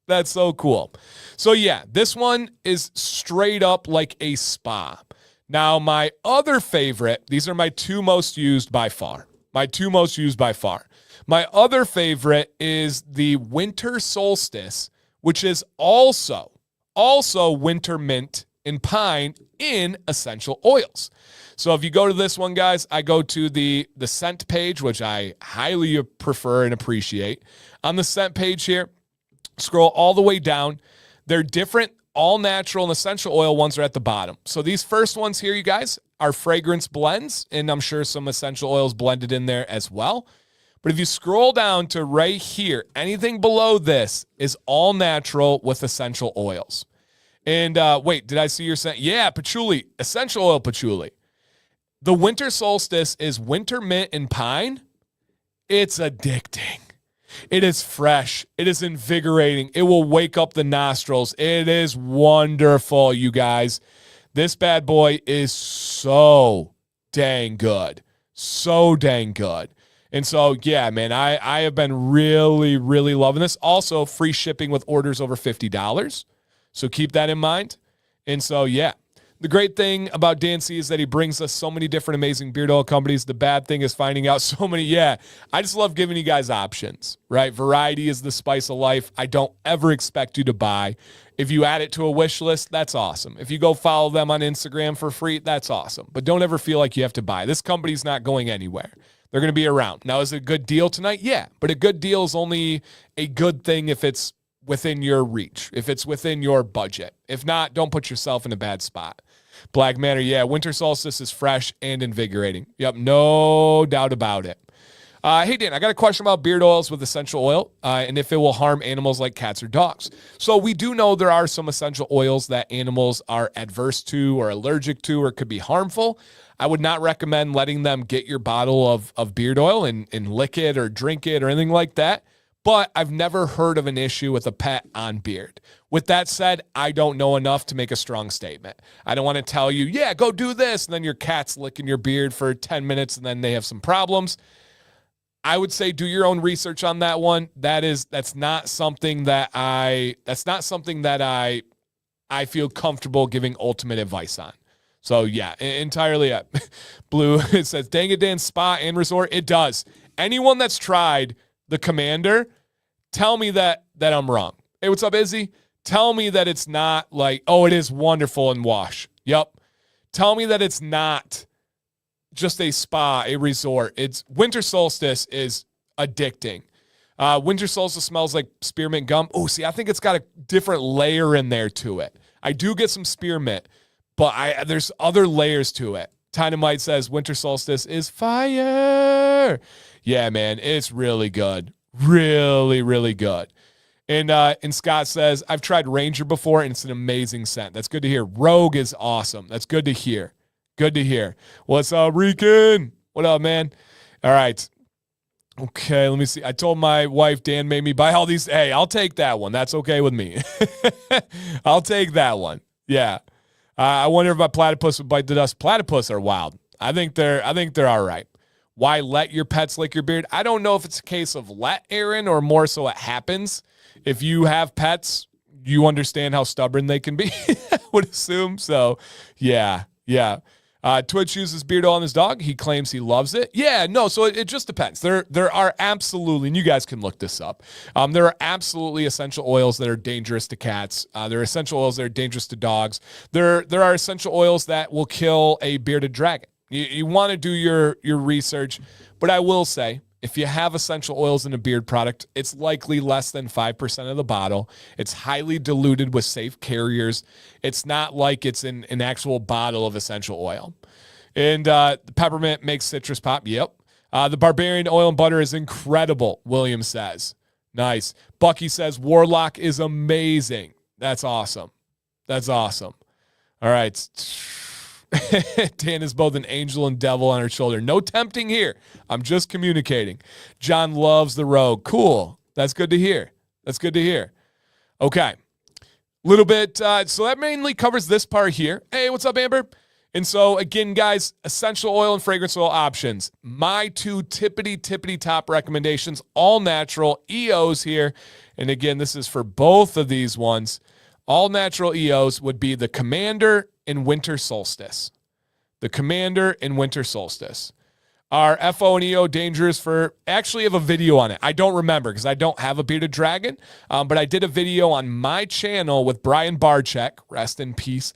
That's so cool. So, yeah, this one is straight up like a spa. Now, my other favorite, these are my 2 most used by far. My 2 most used by far. My other favorite is the Winter Solstice, which is also winter mint and pine in essential oils. So if you go to this one, guys, I go to the scent page, which I highly prefer and appreciate. On the scent page here, scroll all the way down. They're different, all natural and essential oil ones are at the bottom. So these first ones here, you guys, are fragrance blends, and I'm sure some essential oils blended in there as well. But if you scroll down to right here, anything below this is all natural with essential oils. And wait, did I see your scent? Yeah, patchouli, essential oil patchouli. The Winter Solstice is winter mint and pine. It's addicting. It is fresh. It is invigorating. It will wake up the nostrils. It is wonderful, you guys. This bad boy is so dang good. So dang good. And so, yeah, man, I have been really, really loving this. Also, free shipping with orders over $50. So keep that in mind. And so, yeah, the great thing about DanC is that he brings us so many different amazing beard oil companies. The bad thing is finding out so many. Yeah, I just love giving you guys options, right? Variety is the spice of life. I don't ever expect you to buy. If you add it to a wish list, that's awesome. If you go follow them on Instagram for free, that's awesome. But don't ever feel like you have to buy. This company's not going anywhere. They're going to be around. Now, is it a good deal tonight? Yeah, but a good deal is only a good thing if it's within your reach, if it's within your budget. If not, don't put yourself in a bad spot. Black Manor, yeah, Winter Solstice is fresh and invigorating. Yep, no doubt about it. Hey, Dan, I got a question about beard oils with essential oil and if it will harm animals like cats or dogs. So we do know there are some essential oils that animals are adverse to or allergic to or could be harmful. I would not recommend letting them get your bottle of beard oil and lick it or drink it or anything like that. But I've never heard of an issue with a pet on beard. With that said, I don't know enough to make a strong statement. I don't want to tell you, yeah, go do this, and then your cat's licking your beard for 10 minutes and then they have some problems. I would say do your own research on that one. That's not something that I feel comfortable giving ultimate advice on. So yeah, entirely up. Blue, it says, dang it, Dan, spa and resort. It does. Anyone that's tried the Commander, tell me that I'm wrong. Hey, what's up, Izzy? Tell me that it's not like, oh, it is wonderful and wash. Yep. Tell me that it's not just a spa, a resort. It's winter solstice is addicting. Winter solstice smells like spearmint gum. Oh, see, I think it's got a different layer in there to it. I do get some spearmint, but there's other layers to it. Dynamite says winter solstice is fire. Yeah, man, it's really good. Really, really good. And Scott says, I've tried Ranger before, and it's an amazing scent. That's good to hear. Rogue is awesome. That's good to hear. Good to hear. What's up, Rican? What up, man? All right. Okay, let me see. I told my wife, Dan made me buy all these. Hey, I'll take that one. That's okay with me. I'll take that one. Yeah. I wonder if my platypus would bite the dust. Platypus are wild. I think they're all right. Why let your pets lick your beard? I don't know if it's a case of let, Aaron, or more so it happens. If you have pets, you understand how stubborn they can be, I would assume. So, yeah. Twitch uses beard oil on his dog. He claims he loves it. Yeah, no, so it just depends. There are absolutely, and you guys can look this up, there are absolutely essential oils that are dangerous to cats. There are essential oils that are dangerous to dogs. There are essential oils that will kill a bearded dragon. You want to do your research, but I will say, if you have essential oils in a beard product, it's likely less than 5% of the bottle. It's highly diluted with safe carriers. It's not like it's in an actual bottle of essential oil. And the peppermint makes citrus pop. Yep. The Barbarian oil and butter is incredible, William says. Nice. Bucky says Warlock is amazing. That's awesome. All right. Dan is both an angel and devil on her shoulder. No tempting here. I'm just communicating. John loves the Rogue. Cool. That's good to hear. Okay. Little bit. So that mainly covers this part here. Hey, what's up, Amber? And so, again, guys, essential oil and fragrance oil options. My two tippity top recommendations, all natural EOs here. And again, this is for both of these ones. All natural EOs would be the Commander and Winter Solstice. Are FO and EO dangerous for, actually have a video on it. I don't remember because I don't have a bearded dragon, but I did a video on my channel with Brian Barczyk, rest in peace,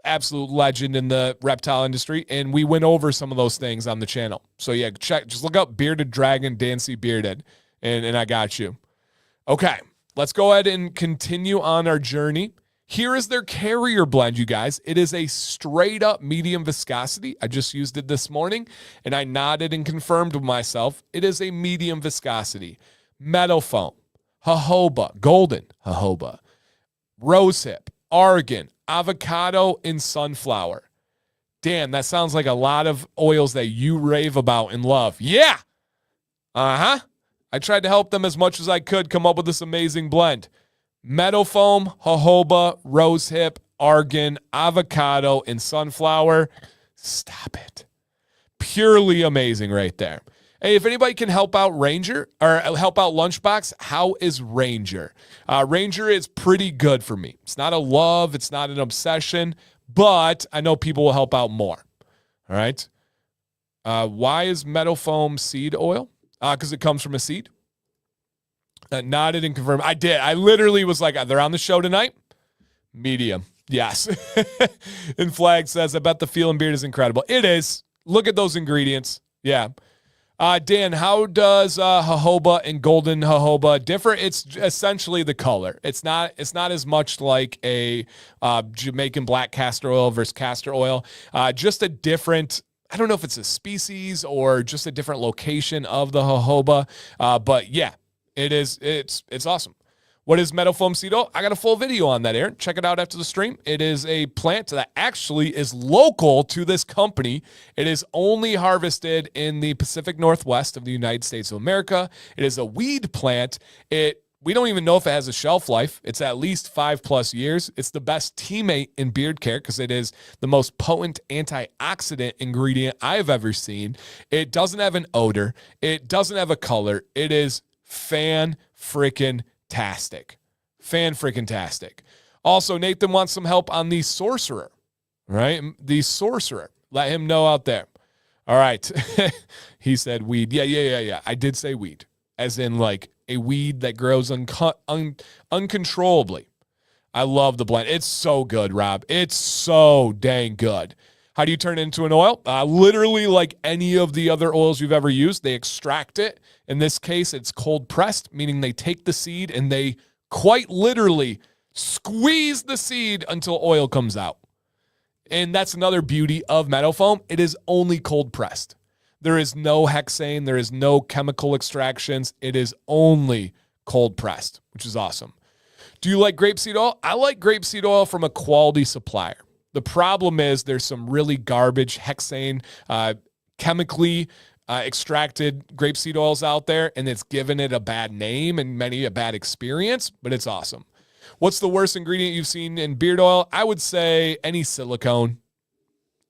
absolute legend in the reptile industry, and we went over some of those things on the channel. So yeah, just look up bearded dragon, Dancy Bearded, and I got you. Okay, let's go ahead and continue on our journey. Here is their carrier blend, you guys. It is a straight up medium viscosity. I just used it this morning, and I nodded and confirmed with myself. It is a medium viscosity. Meadow foam, jojoba, golden jojoba, rosehip, argan, avocado, and sunflower. Dan, that sounds like a lot of oils that you rave about and love. Yeah. I tried to help them as much as I could come up with this amazing blend. Meadow foam, jojoba, rosehip, argan, avocado, and sunflower. Stop it. Purely amazing right there. Hey, if anybody can help out Ranger or help out Lunchbox, how is Ranger? Ranger is pretty good for me. It's not a love. It's not an obsession, but I know people will help out more. All right. Why is meadow foam seed oil? Because it comes from a seed. Nodded and confirmed. I did. I literally was like, they're on the show tonight? Medium. Yes. And Flag says, I bet the feel and beard is incredible. It is. Look at those ingredients. Yeah. Dan, how does jojoba and golden jojoba differ? It's essentially the color. It's not as much like a Jamaican black castor oil versus castor oil. Just a different I don't know if it's a species or just a different location of the jojoba, but yeah, it's awesome. What is meadow foam seed oil? I got a full video on that, Aaron. Check it out after the stream. It is a plant that actually is local to this company. It is only harvested in the Pacific Northwest of the United States of America. It is a weed plant. We don't even know if it has a shelf life. It's at least 5+ years. It's the best teammate in beard care because it is the most potent antioxidant ingredient I've ever seen. It doesn't have an odor. It doesn't have a color. It is fan-freaking-tastic. Fan-freaking-tastic. Also, Nathan wants some help on the sorcerer, right? The sorcerer. Let him know out there. All right. He said weed. Yeah. I did say weed, as in like a weed that grows uncontrollably. I love the blend. It's so good, Rob. It's so dang good. How do you turn it into an oil? Literally like any of the other oils you've ever used. They extract it. In this case, it's cold pressed, meaning they take the seed and they quite literally squeeze the seed until oil comes out. And that's another beauty of meadow foam. It is only cold pressed. There is no hexane. There is no chemical extractions. It is only cold pressed, which is awesome. Do you like grapeseed oil? I like grapeseed oil from a quality supplier. The problem is there's some really garbage hexane, chemically extracted grapeseed oils out there, and it's given it a bad name and many a bad experience, but it's awesome. What's the worst ingredient you've seen in beard oil? I would say any silicone.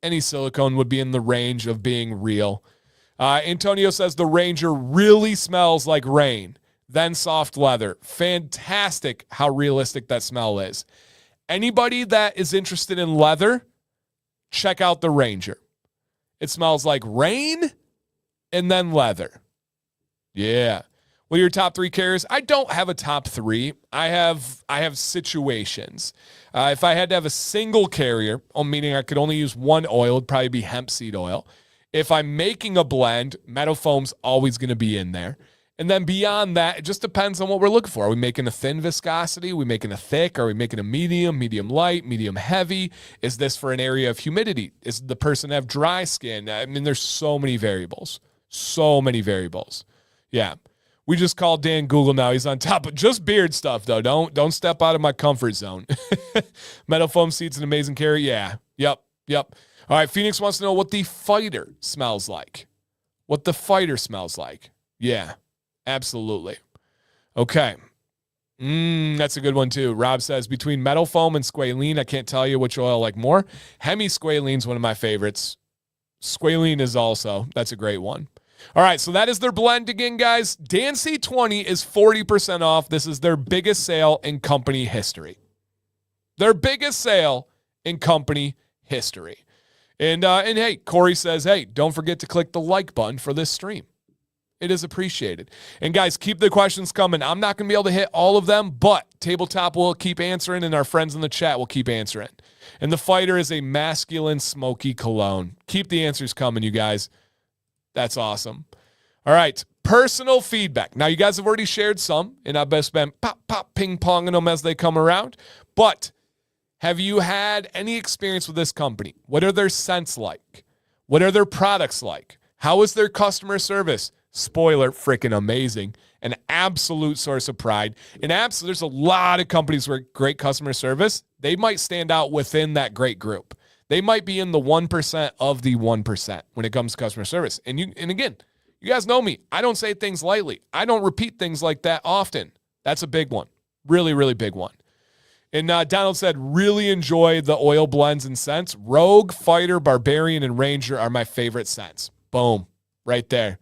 Any silicone would be in the range of being real. Antonio says the Ranger really smells like rain, then soft leather. Fantastic how realistic that smell is. Anybody that is interested in leather, check out the Ranger. It smells like rain and then leather. Yeah. What are your top 3 carriers? I don't have a top 3. I have situations. If I had to have a single carrier, meaning I could only use one oil, it'd probably be hemp seed oil. If I'm making a blend, meadow foam's always going to be in there. And then beyond that, it just depends on what we're looking for. Are we making a thin viscosity? Are we making a thick? Are we making a medium light, medium heavy? Is this for an area of humidity? Is the person have dry skin? I mean, there's so many variables. So many variables. Yeah. We just called Dan Google now. He's on top of just beard stuff, though. Don't step out of my comfort zone. Meadow foam seed's an amazing carrier. Yeah. Yep. All right, Phoenix wants to know what the fighter smells like. What the fighter smells like. Yeah, absolutely. Okay. That's a good one, too. Rob says, between meadow foam and squalene, I can't tell you which oil I like more. Hemi-squalene's one of my favorites. Squalene is also. That's a great one. All right, so that is their blend again, guys. Dancy 20 is 40% off. This is their biggest sale in company history. Their biggest sale in company history. And hey, Corey says, hey, don't forget to click the like button for this stream. It is appreciated. And guys, keep the questions coming. I'm not going to be able to hit all of them, but Tabletop will keep answering, and our friends in the chat will keep answering. And the fighter is a masculine, smoky cologne. Keep the answers coming, you guys. That's awesome. All right, personal feedback. Now, you guys have already shared some, and I've best been ping-ponging them as they come around. But have you had any experience with this company? What are their scents like? What are their products like? How is their customer service? Spoiler, freaking amazing. An absolute source of pride. There's a lot of companies with great customer service. They might stand out within that great group. They might be in the 1% of the 1% when it comes to customer service. And again, you guys know me. I don't say things lightly. I don't repeat things like that often. That's a big one. Really, really big one. And Donald said, really enjoy the oil blends and scents. Rogue, Fighter, Barbarian, and Ranger are my favorite scents. Boom. Right there.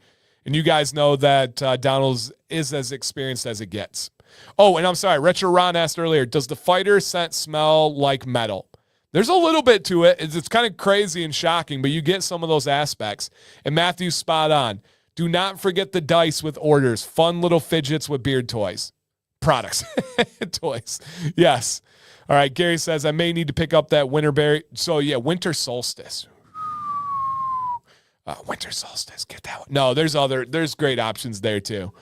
And you guys know that Donald is as experienced as it gets. Oh, and I'm sorry. Retro Ron asked earlier, does the Fighter scent smell like metal? There's a little bit to it. It's kind of crazy and shocking, but you get some of those aspects. And Matthew's spot on. Do not forget the dice with orders. Fun little fidgets with beard toys. Products. Toys. Yes. All right. Gary says, I may need to pick up that winterberry. So, yeah, winter solstice. Winter solstice. Get that one. No, there's great options there, too.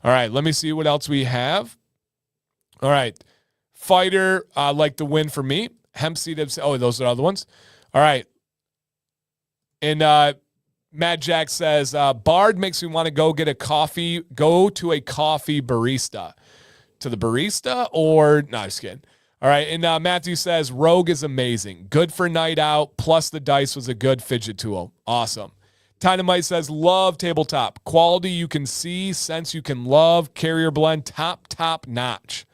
All right. Let me see what else we have. All right. Fighter, like the win for me. Hemp seed. Oh, those are other ones. All right. And Mad Jack says, Bard makes me want to go to a coffee barista. To the barista or, no, just kidding. All right, and Matthew says, Rogue is amazing. Good for night out, plus the dice was a good fidget tool. Awesome. Dynamite says, love tabletop. Quality you can see, sense you can love. Carrier blend, top notch.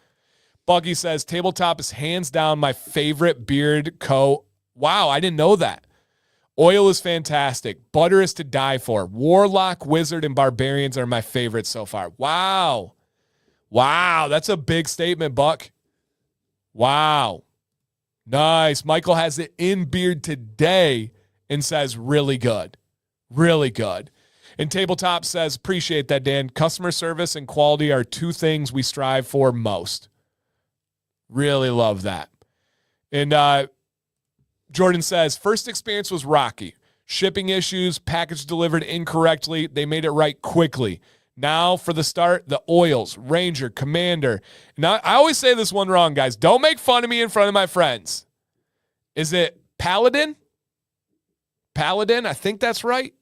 Buggy says, tabletop is hands down my favorite beard coat. Wow, I didn't know that. Oil is fantastic. Butter is to die for. Warlock, Wizard, and Barbarians are my favorites so far. Wow. Wow, that's a big statement, Buck. Wow. Nice. Michael has it in beard today and says, really good. Really good. And Tabletop says, appreciate that, Dan. Customer service and quality are two things we strive for most. Really love that. And Jordan says, first experience was rocky. Shipping issues, package delivered incorrectly. They made it right quickly. Now for the start, the oils, Ranger, Commander. Now, I always say this one wrong, guys. Don't make fun of me in front of my friends. Is it Paladin? Paladin? I think that's right.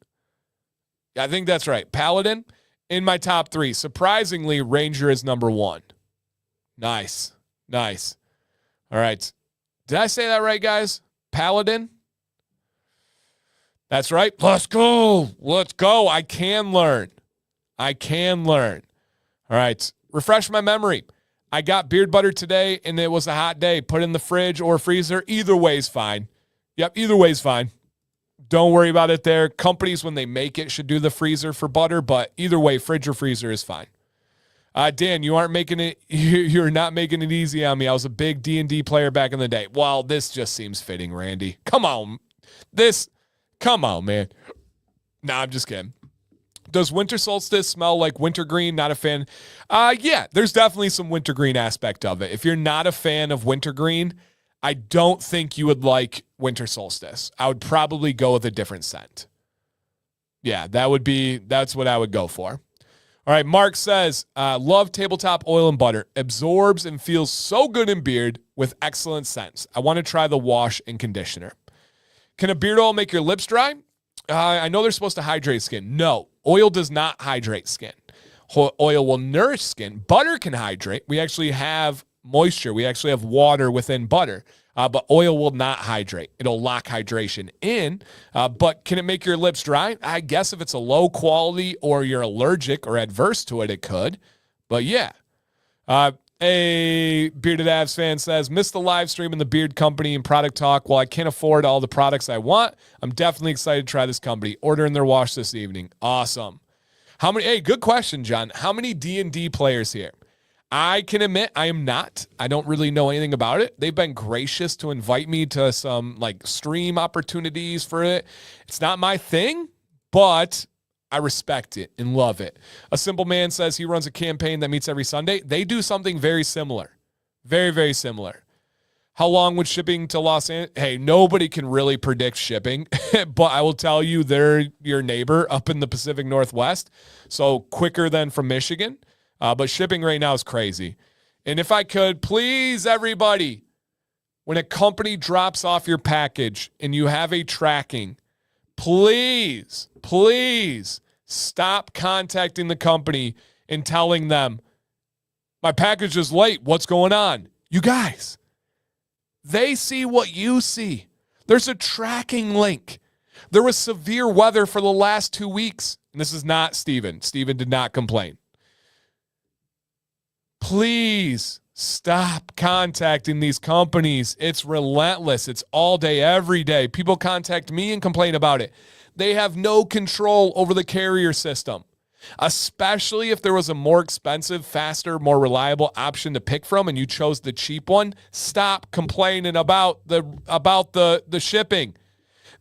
I think that's right. Paladin in my top 3. Surprisingly, Ranger is number 1. Nice. Nice. All right. Did I say that right, guys? Paladin? That's right. Let's go. Let's go. I can learn. All right. Refresh my memory. I got beard butter today, and it was a hot day. Put it in the fridge or freezer. Either way is fine. Yep, either way is fine. Don't worry about it there. Companies, when they make it, should do the freezer for butter, but either way, fridge or freezer is fine. Dan, you're not making it easy on me. I was a big D&D player back in the day. Well, this just seems fitting, Randy. Come on, man. Nah, I'm just kidding. Does winter solstice smell like wintergreen? Not a fan. Yeah, there's definitely some wintergreen aspect of it. If you're not a fan of wintergreen, I don't think you would like winter solstice. I would probably go with a different scent. Yeah, that's what I would go for. All right, Mark says, love tabletop oil and butter. Absorbs and feels so good in beard with excellent scents. I want to try the wash and conditioner. Can a beard oil make your lips dry? I know they're supposed to hydrate skin. No, oil does not hydrate skin. Oil will nourish skin. Butter can hydrate. We actually have moisture. We actually have water within butter. But oil will not hydrate. It'll lock hydration in. But can it make your lips dry? I guess if it's a low quality or you're allergic or adverse to it, it could. But yeah. A Bearded Avs fan says, missed the live stream in the Beard Company and Product Talk. While I can't afford all the products I want, I'm definitely excited to try this company. Ordering their wash this evening. Awesome. Good question, John. How many D&D players here? I can admit I am not. I don't really know anything about it. They've been gracious to invite me to some stream opportunities for it. It's not my thing, but I respect it and love it. A Simple Man says he runs a campaign that meets every Sunday. They do something very similar. Very, very similar. How long would shipping to Los Angeles? Hey, nobody can really predict shipping, but I will tell you they're your neighbor up in the Pacific Northwest, so quicker than from Michigan. But shipping right now is crazy. And if I could, please, everybody, when a company drops off your package and you have a tracking, please stop contacting the company and telling them, my package is late. What's going on? You guys, they see what you see. There's a tracking link. There was severe weather for the last 2 weeks. And this is not Steven. Steven did not complain. Please stop contacting these companies. It's relentless. It's all day, every day. People contact me and complain about it. They have no control over the carrier system, especially if there was a more expensive, faster, more reliable option to pick from and you chose the cheap one. Stop complaining about the shipping.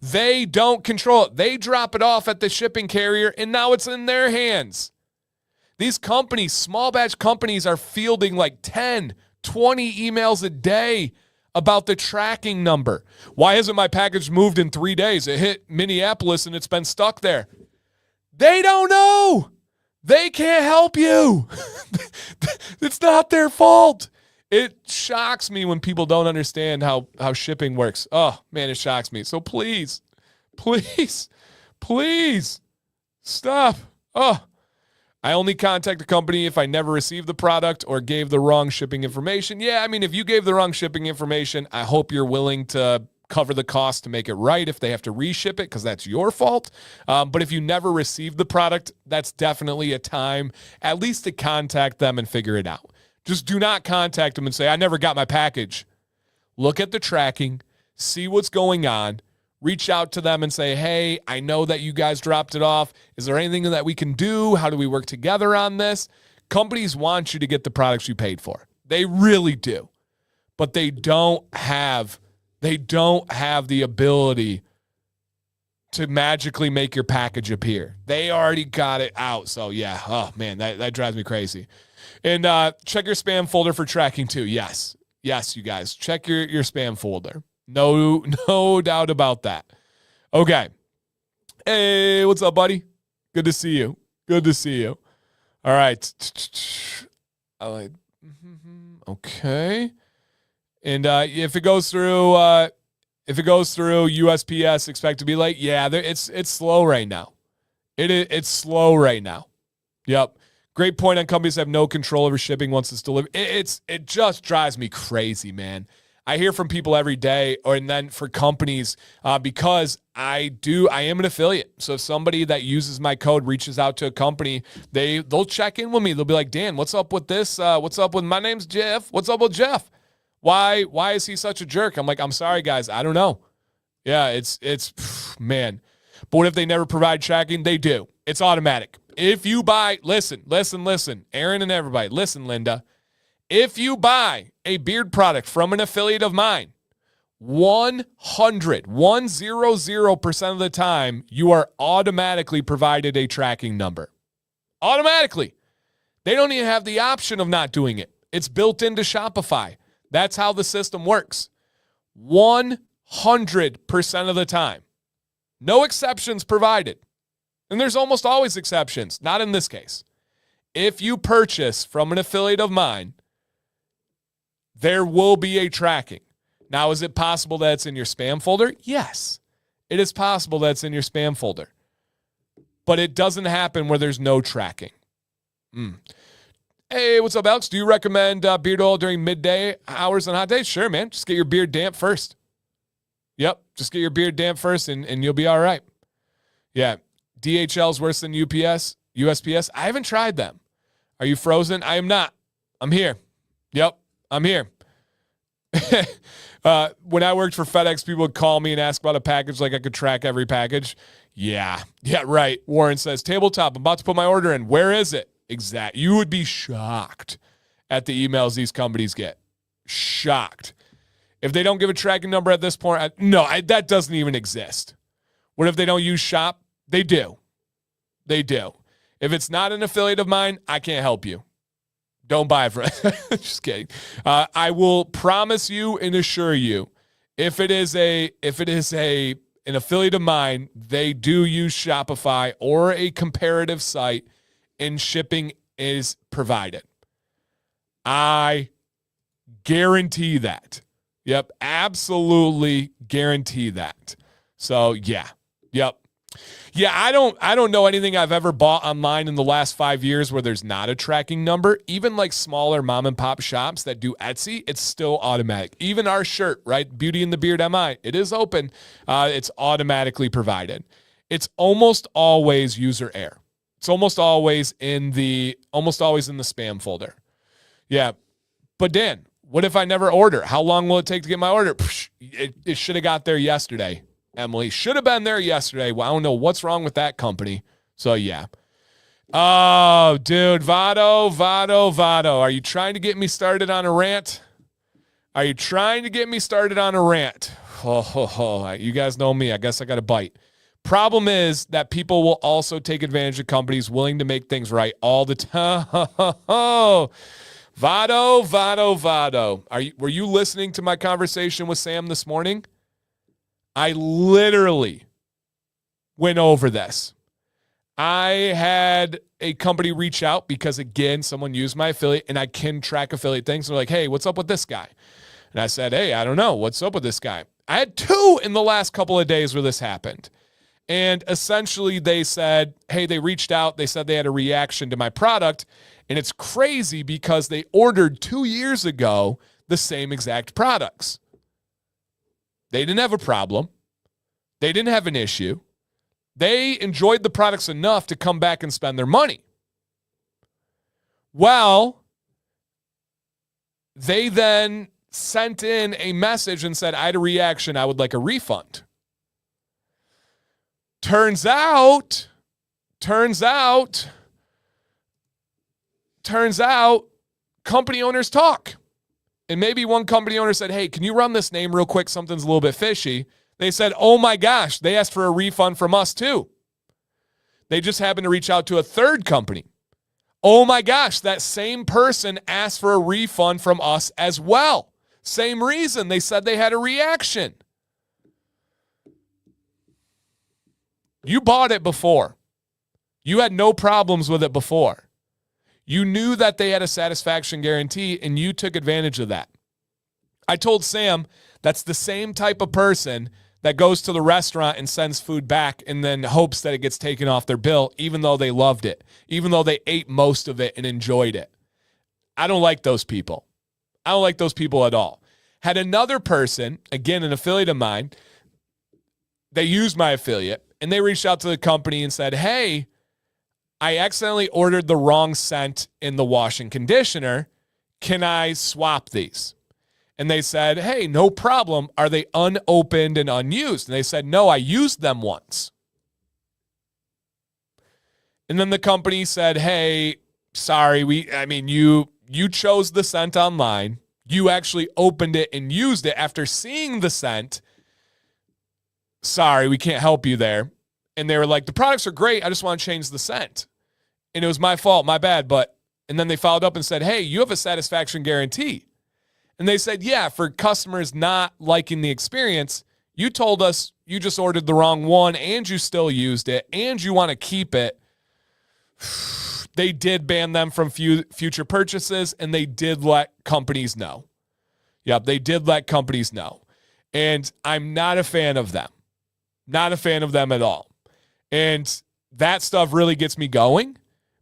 They don't control it. They drop it off at the shipping carrier and now it's in their hands. These companies, small batch companies, are fielding 10, 20 emails a day about the tracking number. Why hasn't my package moved in 3 days? It hit Minneapolis and it's been stuck there. They don't know. They can't help you. It's not their fault. It shocks me when people don't understand how shipping works. Oh, man, it shocks me. So please Please, please stop. Oh, I only contact the company if I never received the product or gave the wrong shipping information. Yeah, I mean, if you gave the wrong shipping information, I hope you're willing to cover the cost to make it right if they have to reship it, because that's your fault. But if you never received the product, that's definitely a time at least to contact them and figure it out. Just do not contact them and say, I never got my package. Look at the tracking, see what's going on, reach out to them and say, hey, I know that you guys dropped it off. Is there anything that we can do? How do we work together on this? Companies want you to get the products you paid for. They really do. But they don't have the ability to magically make your package appear. They already got it out. So yeah, oh man, that drives me crazy. And check your spam folder for tracking too. Yes, you guys, check your spam folder. No doubt about that. Okay. Hey, what's up, buddy? Good to see you. All right. Okay. And if it goes through USPS, expect to be late. Yeah, it's slow right now. It's slow right now. Yep. Great point on companies that have no control over shipping once it's delivered. It just drives me crazy, man. I hear from people every day, and then for companies, because I am an affiliate. So if somebody that uses my code reaches out to a company, they'll check in with me. They'll be like, Dan, what's up with this? What's up with my name's Jeff? What's up with Jeff? Why is he such a jerk? I'm like, I'm sorry, guys. I don't know. Yeah, it's man. But what if they never provide tracking? They do. It's automatic. If you buy, listen, Aaron and everybody, listen, Linda. If you buy a beard product from an affiliate of mine, 100% of the time, you are automatically provided a tracking number. Automatically. They don't even have the option of not doing it. It's built into Shopify. That's how the system works. 100% of the time. No exceptions provided. And there's almost always exceptions. Not in this case. If you purchase from an affiliate of mine, there will be a tracking. Now, is it possible that it's in your spam folder? Yes. It is possible that it's in your spam folder. But it doesn't happen where there's no tracking. Hey, what's up, Alex? Do you recommend beard oil during midday hours on hot days? Sure, man. Just get your beard damp first. Yep. Just get your beard damp first and you'll be all right. Yeah. DHL's worse than USPS. I haven't tried them. Are you frozen? I am not. I'm here. Yep. I'm here. When I worked for FedEx, people would call me and ask about a package like I could track every package. Yeah, right. Warren says, Tabletop, I'm about to put my order in. Where is it? Exact. You would be shocked at the emails these companies get. Shocked. If they don't give a tracking number at this point, that doesn't even exist. What if they don't use Shop? They do. If it's not an affiliate of mine, I can't help you. Don't buy it for just kidding. I will promise you and assure you, if it is an affiliate of mine, they do use Shopify or a comparative site, and shipping is provided. I guarantee that. Yep, absolutely guarantee that. So yeah. Yep. Yeah, I don't know anything I've ever bought online in the last 5 years where there's not a tracking number. Even like smaller mom and pop shops that do Etsy, it's still automatic. Even our shirt, right? Beauty and the Beard MI, it is open. It's automatically provided. It's almost always user error. It's almost always in the spam folder. Yeah. But Dan, what if I never order? How long will it take to get my order? It should have got there yesterday. Emily should have been there yesterday. Well, I don't know what's wrong with that company. So, yeah. Oh, dude. Vado. Are you trying to get me started on a rant? Oh, you guys know me. I guess I got a bite. Problem is that people will also take advantage of companies willing to make things right all the time. Vado. Were you listening to my conversation with Sam this morning? I literally went over this. I had a company reach out because, again, someone used my affiliate, and I can track affiliate things. They're like, hey, what's up with this guy? And I said, hey, I don't know. What's up with this guy? I had 2 in the last couple of days where this happened. And essentially they said, hey, they reached out. They said they had a reaction to my product. And it's crazy because they ordered 2 years ago the same exact products. They didn't have a problem. They didn't have an issue. They enjoyed the products enough to come back and spend their money. Well, they then sent in a message and said, I had a reaction. I would like a refund. Turns out, company owners talk. And maybe one company owner said, hey, can you run this name real quick? Something's a little bit fishy. They said, oh my gosh, they asked for a refund from us too. They just happened to reach out to a third company. Oh my gosh, that same person asked for a refund from us as well. Same reason. They said they had a reaction. You bought it before. You had no problems with it before. You knew that they had a satisfaction guarantee, and you took advantage of that. I told Sam that's the same type of person that goes to the restaurant and sends food back and then hopes that it gets taken off their bill, even though they loved it, even though they ate most of it and enjoyed it. I don't like those people. I don't like those people at all. Had another person, again, an affiliate of mine, they used my affiliate, and they reached out to the company and said, hey, I accidentally ordered the wrong scent in the washing conditioner. Can I swap these? And they said, hey, no problem. Are they unopened and unused? And they said, no, I used them once. And then the company said, hey, sorry, you chose the scent online. You actually opened it and used it after seeing the scent. Sorry, we can't help you there. And they were like, the products are great. I just want to change the scent. And it was my fault, my bad. And then they followed up and said, hey, you have a satisfaction guarantee. And they said, yeah, for customers not liking the experience, you told us you just ordered the wrong one and you still used it and you want to keep it. They did ban them from future purchases, and they did let companies know. Yep, they did let companies know. And I'm not a fan of them. Not a fan of them at all. And that stuff really gets me going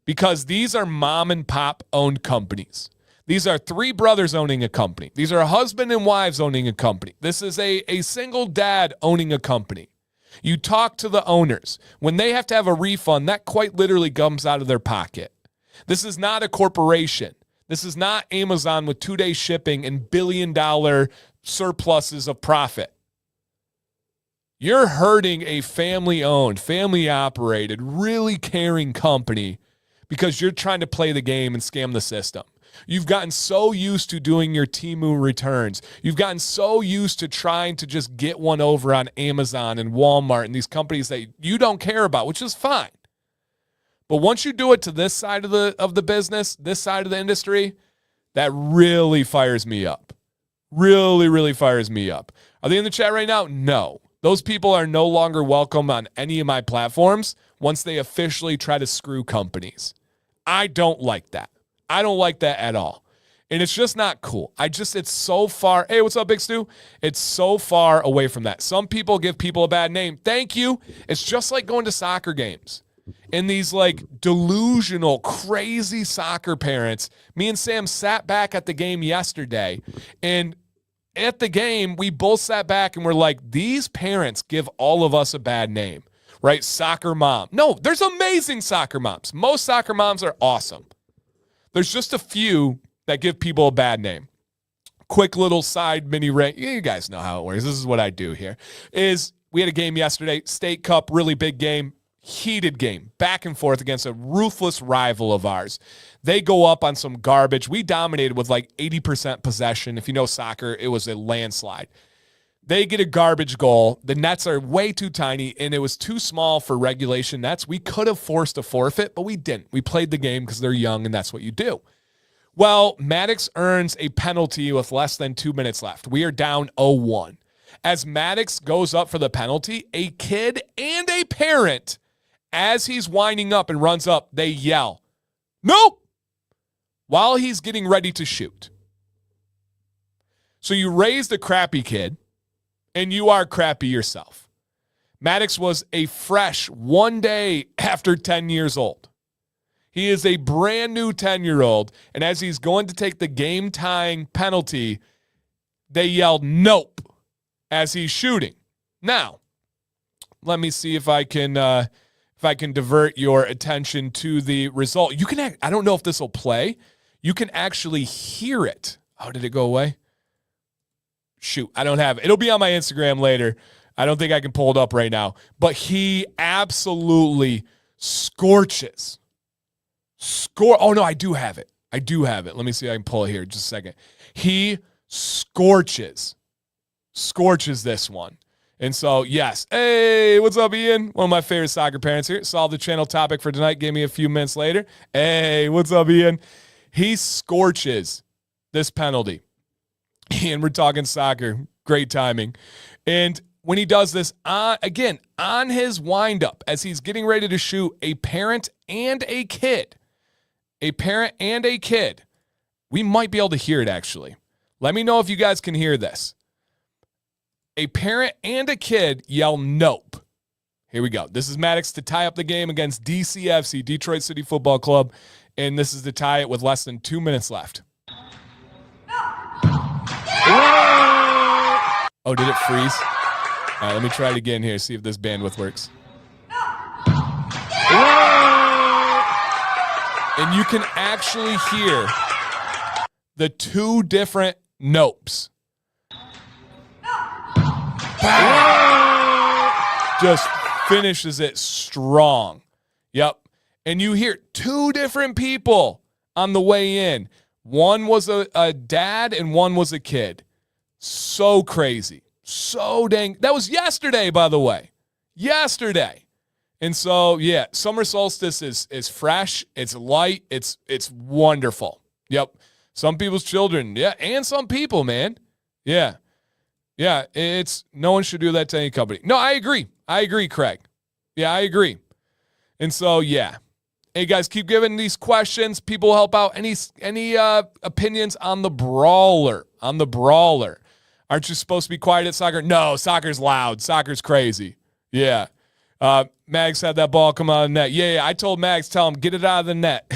because these are mom and pop owned companies. These are three brothers owning a company. These are husband and wives owning a company. This is a single dad owning a company. You talk to the owners. When they have to have a refund, that quite literally comes out of their pocket. This is not a corporation. This is not Amazon with 2-day shipping and billion-dollar surpluses of profit. You're hurting a family-owned, family-operated, really caring company because you're trying to play the game and scam the system. You've gotten so used to doing your Temu returns. You've gotten so used to trying to just get one over on Amazon and Walmart and these companies that you don't care about, which is fine. But once you do it to this side of the business, this side of the industry, that really fires me up. Really, really fires me up. Are they in the chat right now? No. Those people are no longer welcome on any of my platforms once they officially try to screw companies. I don't like that. I don't like that at all. And it's just not cool. It's so far. Hey, what's up, Big Stu? It's so far away from that. Some people give people a bad name. Thank you. It's just like going to soccer games. And these like delusional, crazy soccer parents. Me and Sam sat back at the game yesterday. And at the game, we both sat back and were like, these parents give all of us a bad name, right? Soccer mom. No, there's amazing soccer moms. Most soccer moms are awesome. There's just a few that give people a bad name. Quick little side mini rant. You guys know how it works. This is what I do here. We had a game yesterday, State Cup, really big game, heated game, back and forth against a ruthless rival of ours. They go up on some garbage. We dominated with like 80% possession. If you know soccer, it was a landslide. They get a garbage goal. The nets are way too tiny, and it was too small for regulation nets. We could have forced a forfeit, but we didn't. We played the game because they're young, and that's what you do. Well, Maddox earns a penalty with less than 2 minutes left. We are down 0-1. As Maddox goes up for the penalty, a kid and a parent, as he's winding up and runs up, they yell, "Nope!" while he's getting ready to shoot. So you raised a crappy kid, and you are crappy yourself. Maddox was a fresh 1 day after 10 years old. He is a brand new 10-year-old, and as he's going to take the game-tying penalty, they yelled nope as he's shooting. Now, let me see if I can divert your attention to the result. You can I don't know if this will play. You can actually hear it. Oh, did it go away? Shoot, I don't have it. It'll be on my Instagram later. I don't think I can pull it up right now. But he absolutely scorches. Oh, no, I do have it. Let me see if I can pull it here. Just a second. He scorches this one. And so, yes. Hey, what's up, Ian? One of my favorite soccer parents here. Saw the channel topic for tonight. Gave me a few minutes later. Hey, what's up, Ian? He scorches this penalty. And we're talking soccer. Great timing. And when he does this, again, on his windup, as he's getting ready to shoot, a parent and a kid, we might be able to hear it, actually. Let me know if you guys can hear this. A parent and a kid yell nope. Here we go. This is Maddox to tie up the game against DCFC, Detroit City Football Club, and this is to tie it with less than 2 minutes left. Oh, did it freeze? All right, let me try it again here, see if this bandwidth works. And you can actually hear the two different nopes. Just finishes it strong. Yep. And you hear two different people on the way in. One was a dad and one was a kid. So crazy. So dang. That was yesterday, by the way. Yesterday. And so, yeah, summer solstice is fresh. It's light. It's wonderful. Yep. Some people's children. Yeah. And some people, man. Yeah. Yeah. No one should do that to any company. No, I agree. Craig. Yeah, I agree. And so, yeah. Hey, guys, keep giving these questions. People help out. Any opinions on the brawler? Aren't you supposed to be quiet at soccer? No, soccer's loud. Soccer's crazy. Yeah. Mags had that ball come out of the net. Yeah, I told Mags, tell him, get it out of the net.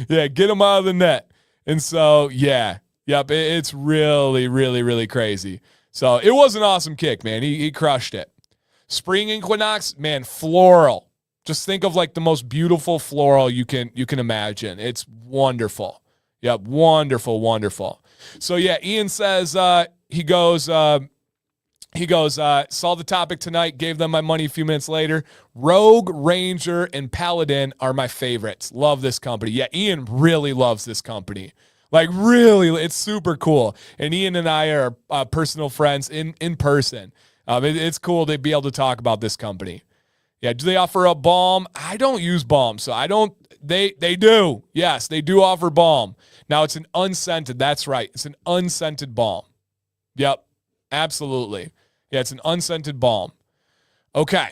Yeah, get him out of the net. And so, yeah. Yep, it's really, really, really crazy. So it was an awesome kick, man. He crushed it. Spring equinox, man, floral. Just think of like the most beautiful floral you can imagine. It's wonderful. Yep, wonderful. So yeah, Ian says he goes, saw the topic tonight, gave them my money a few minutes later. Rogue, Ranger, and Paladin are my favorites. Love this company. Yeah, Ian really loves this company. Like really, it's super cool. And Ian and I are personal friends in person. It's cool to be able to talk about this company. Yeah, do they offer a balm? I don't use balm, so I don't. They do. Yes, they do offer balm. Now it's an unscented. That's right. It's an unscented balm. Yep, absolutely. Yeah, it's an unscented balm. Okay.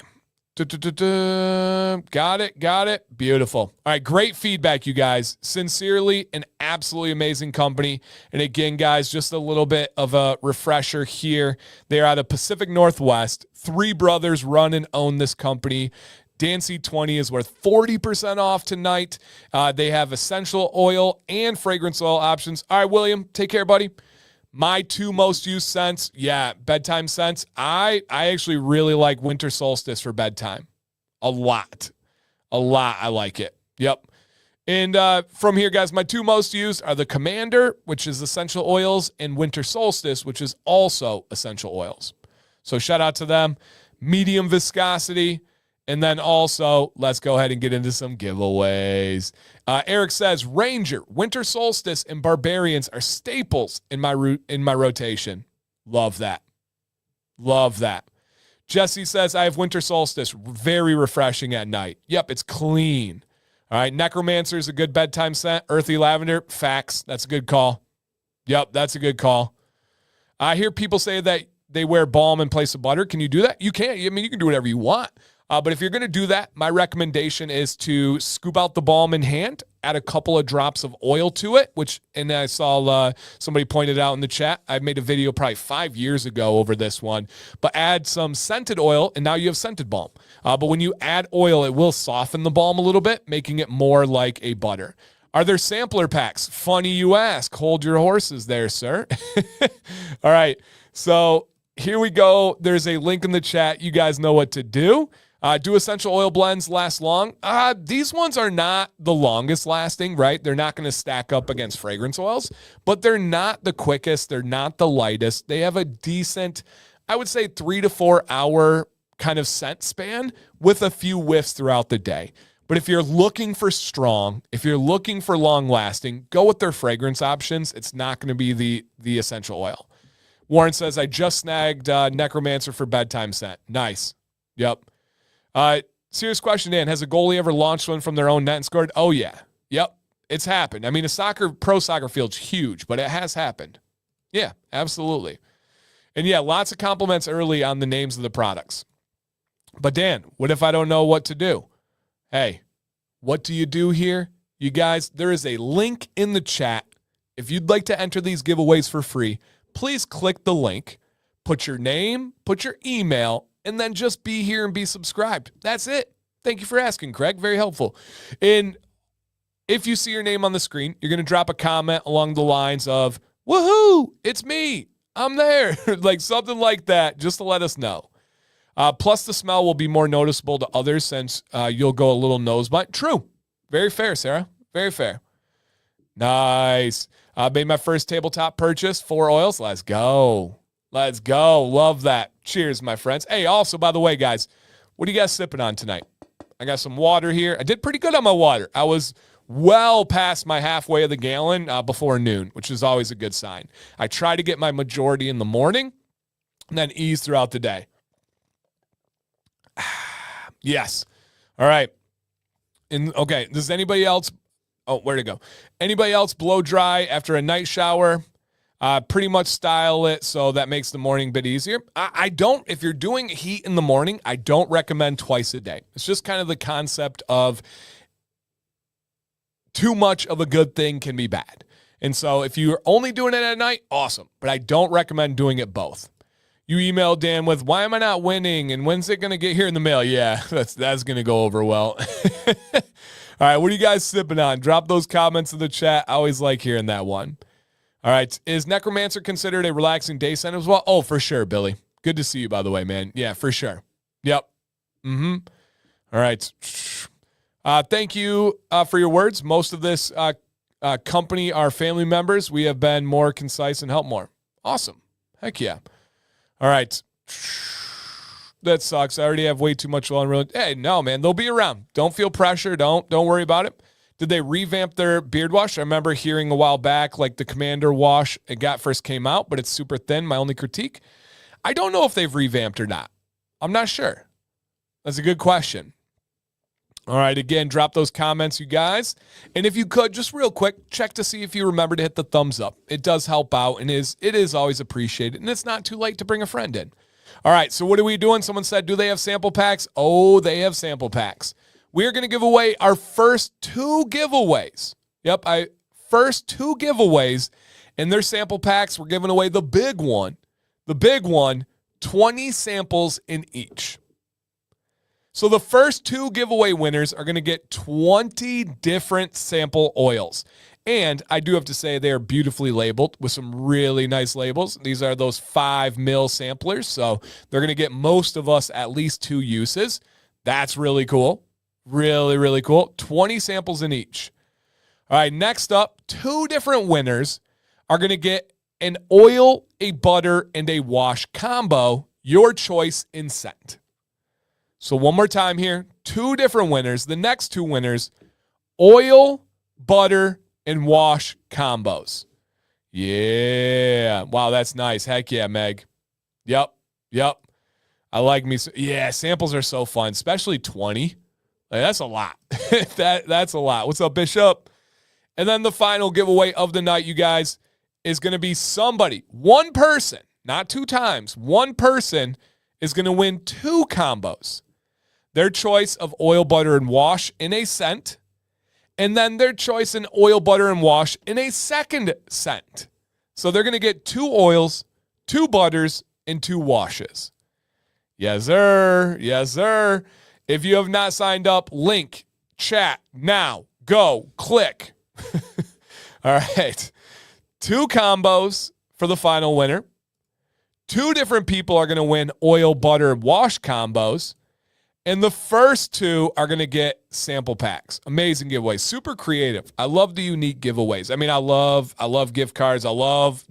Got it. Beautiful. All right, great feedback, you guys. Sincerely, an absolutely amazing company. And again, guys, just a little bit of a refresher here. They're out of Pacific Northwest. 3 brothers run and own this company. Dancy 20 is worth 40% off tonight. They have essential oil and fragrance oil options. All right, William, take care, buddy. My 2 most used scents, bedtime scents. I actually really like Winter Solstice for bedtime. A lot. I like it. Yep. And from here, guys, my 2 most used are the Commander, which is essential oils, and Winter Solstice, which is also essential oils. So shout out to them. Medium viscosity. And then also, let's go ahead and get into some giveaways. Eric says, Ranger, Winter Solstice, and Barbarians are staples in my rotation. Love that. Jesse says, I have Winter Solstice. Very refreshing at night. Yep, it's clean. All right, Necromancer is a good bedtime scent. Earthy Lavender, facts. That's a good call. Yep, that's a good call. I hear people say that they wear balm in place of butter. Can you do that? You can. I mean, you can do whatever you want. But if you're going to do that, my recommendation is to scoop out the balm in hand add a couple of drops of oil to it, and I saw somebody pointed out in the chat. I made a video probably 5 years ago over this one, but add some scented oil, and now you have scented balm. But when you add oil, it will soften the balm a little bit, making it more like a butter. Are there sampler packs? Funny you ask. Hold your horses there, sir. All right, so here we go. There's a link in the chat. You guys know what to do. Do essential oil blends last long? These ones are not the longest lasting, right? They're not going to stack up against fragrance oils, but they're not the quickest. They're not the lightest. They have a decent, I would say 3 to 4 hour kind of scent span with a few whiffs throughout the day. But if you're looking for strong, if you're looking for long lasting, go with their fragrance options. It's not going to be the essential oil. Warren says, I just snagged Necromancer for bedtime scent. Nice. Yep. Serious question, Dan. Has a goalie ever launched one from their own net and scored? Oh, yeah. Yep. It's happened. I mean, pro soccer field's huge, but it has happened. Yeah, absolutely. And yeah, lots of compliments early on the names of the products. But Dan, what if I don't know what to do? Hey, what do you do here? You guys, there is a link in the chat. If you'd like to enter these giveaways for free, please click the link, put your name, put your email, and then just be here and be subscribed. That's it. Thank you for asking, Craig. Very helpful. And if you see your name on the screen, you're going to drop a comment along the lines of, woohoo, it's me. I'm there. Like something like that, just to let us know. Plus, the smell will be more noticeable to others since you'll go a little nose blind. True. Very fair, Sarah. Very fair. Nice. Made my first tabletop purchase, 4 oils. Let's go. Let's go. Love that. Cheers, my friends. Hey, also, by the way, guys, what are you guys sipping on tonight? I got some water here. I did pretty good on my water. I was well past my halfway of the gallon before noon, which is always a good sign. I try to get my majority in the morning and then ease throughout the day. Yes. All right. Okay, does anybody else... Oh, where'd it go? Anybody else blow dry after a night shower? Pretty much style it so that makes the morning a bit easier. I don't, if you're doing heat in the morning, I don't recommend twice a day. It's just kind of the concept of too much of a good thing can be bad. And so if you're only doing it at night, awesome. But I don't recommend doing it both. You email Dan with, why am I not winning? And when's it going to get here in the mail? Yeah, that's going to go over well. All right, what are you guys sipping on? Drop those comments in the chat. I always like hearing that one. All right, is Necromancer considered a relaxing day scent as well? Oh, for sure, Billy. Good to see you, by the way, man. Yeah, for sure. Yep. Mm-hmm. All right. Thank you for your words. Most of this company are family members. We have been more concise and help more. Awesome. Heck yeah. All right. That sucks. I already have way too much on. Hey, no, man. They'll be around. Don't feel pressure. Don't worry about it. Did they revamp their beard wash? I remember hearing a while back, like the Commander wash, it first came out, but it's super thin. My only critique. I don't know if they've revamped or not. I'm not sure. That's a good question. All right, again, drop those comments, you guys. And if you could, just real quick, check to see if you remember to hit the thumbs up. It does help out, and it is always appreciated, and it's not too late to bring a friend in. All right, so what are we doing? Someone said, do they have sample packs? Oh, they have sample packs. We're going to give away our first 2 giveaways. Yep, first 2 giveaways, and their sample packs. We're giving away the big one. The big one, 20 samples in each. So the first 2 giveaway winners are going to get 20 different sample oils. And I do have to say they are beautifully labeled with some really nice labels. These are those 5 ml samplers. So they're going to get most of us at least 2 uses. That's really cool. Really, really cool. 20 samples in each. All right, next up, 2 different winners are going to get an oil, a butter, and a wash combo. Your choice in scent. So one more time here, 2 different winners. The next 2 winners, oil, butter, and wash combos. Yeah. Wow, that's nice. Heck yeah, Meg. Yep. I like me. Yeah, samples are so fun, especially 20. Like, that's a lot. That's a lot. What's up, Bishop? And then the final giveaway of the night, you guys, is going to be somebody, one person, not 2 times, one person is going to win 2 combos. Their choice of oil, butter, and wash in a scent. and then their choice in oil, butter, and wash in a second scent. So they're going to get 2 oils, 2 butters, and 2 washes. Yes, sir. Yes, sir. If you have not signed up, link, chat, now, go, click. All right. 2 combos for the final winner. 2 different people are going to win oil, butter, wash combos. And the first 2 are going to get sample packs. Amazing giveaways. Super creative. I love the unique giveaways. I mean, I love gift cards.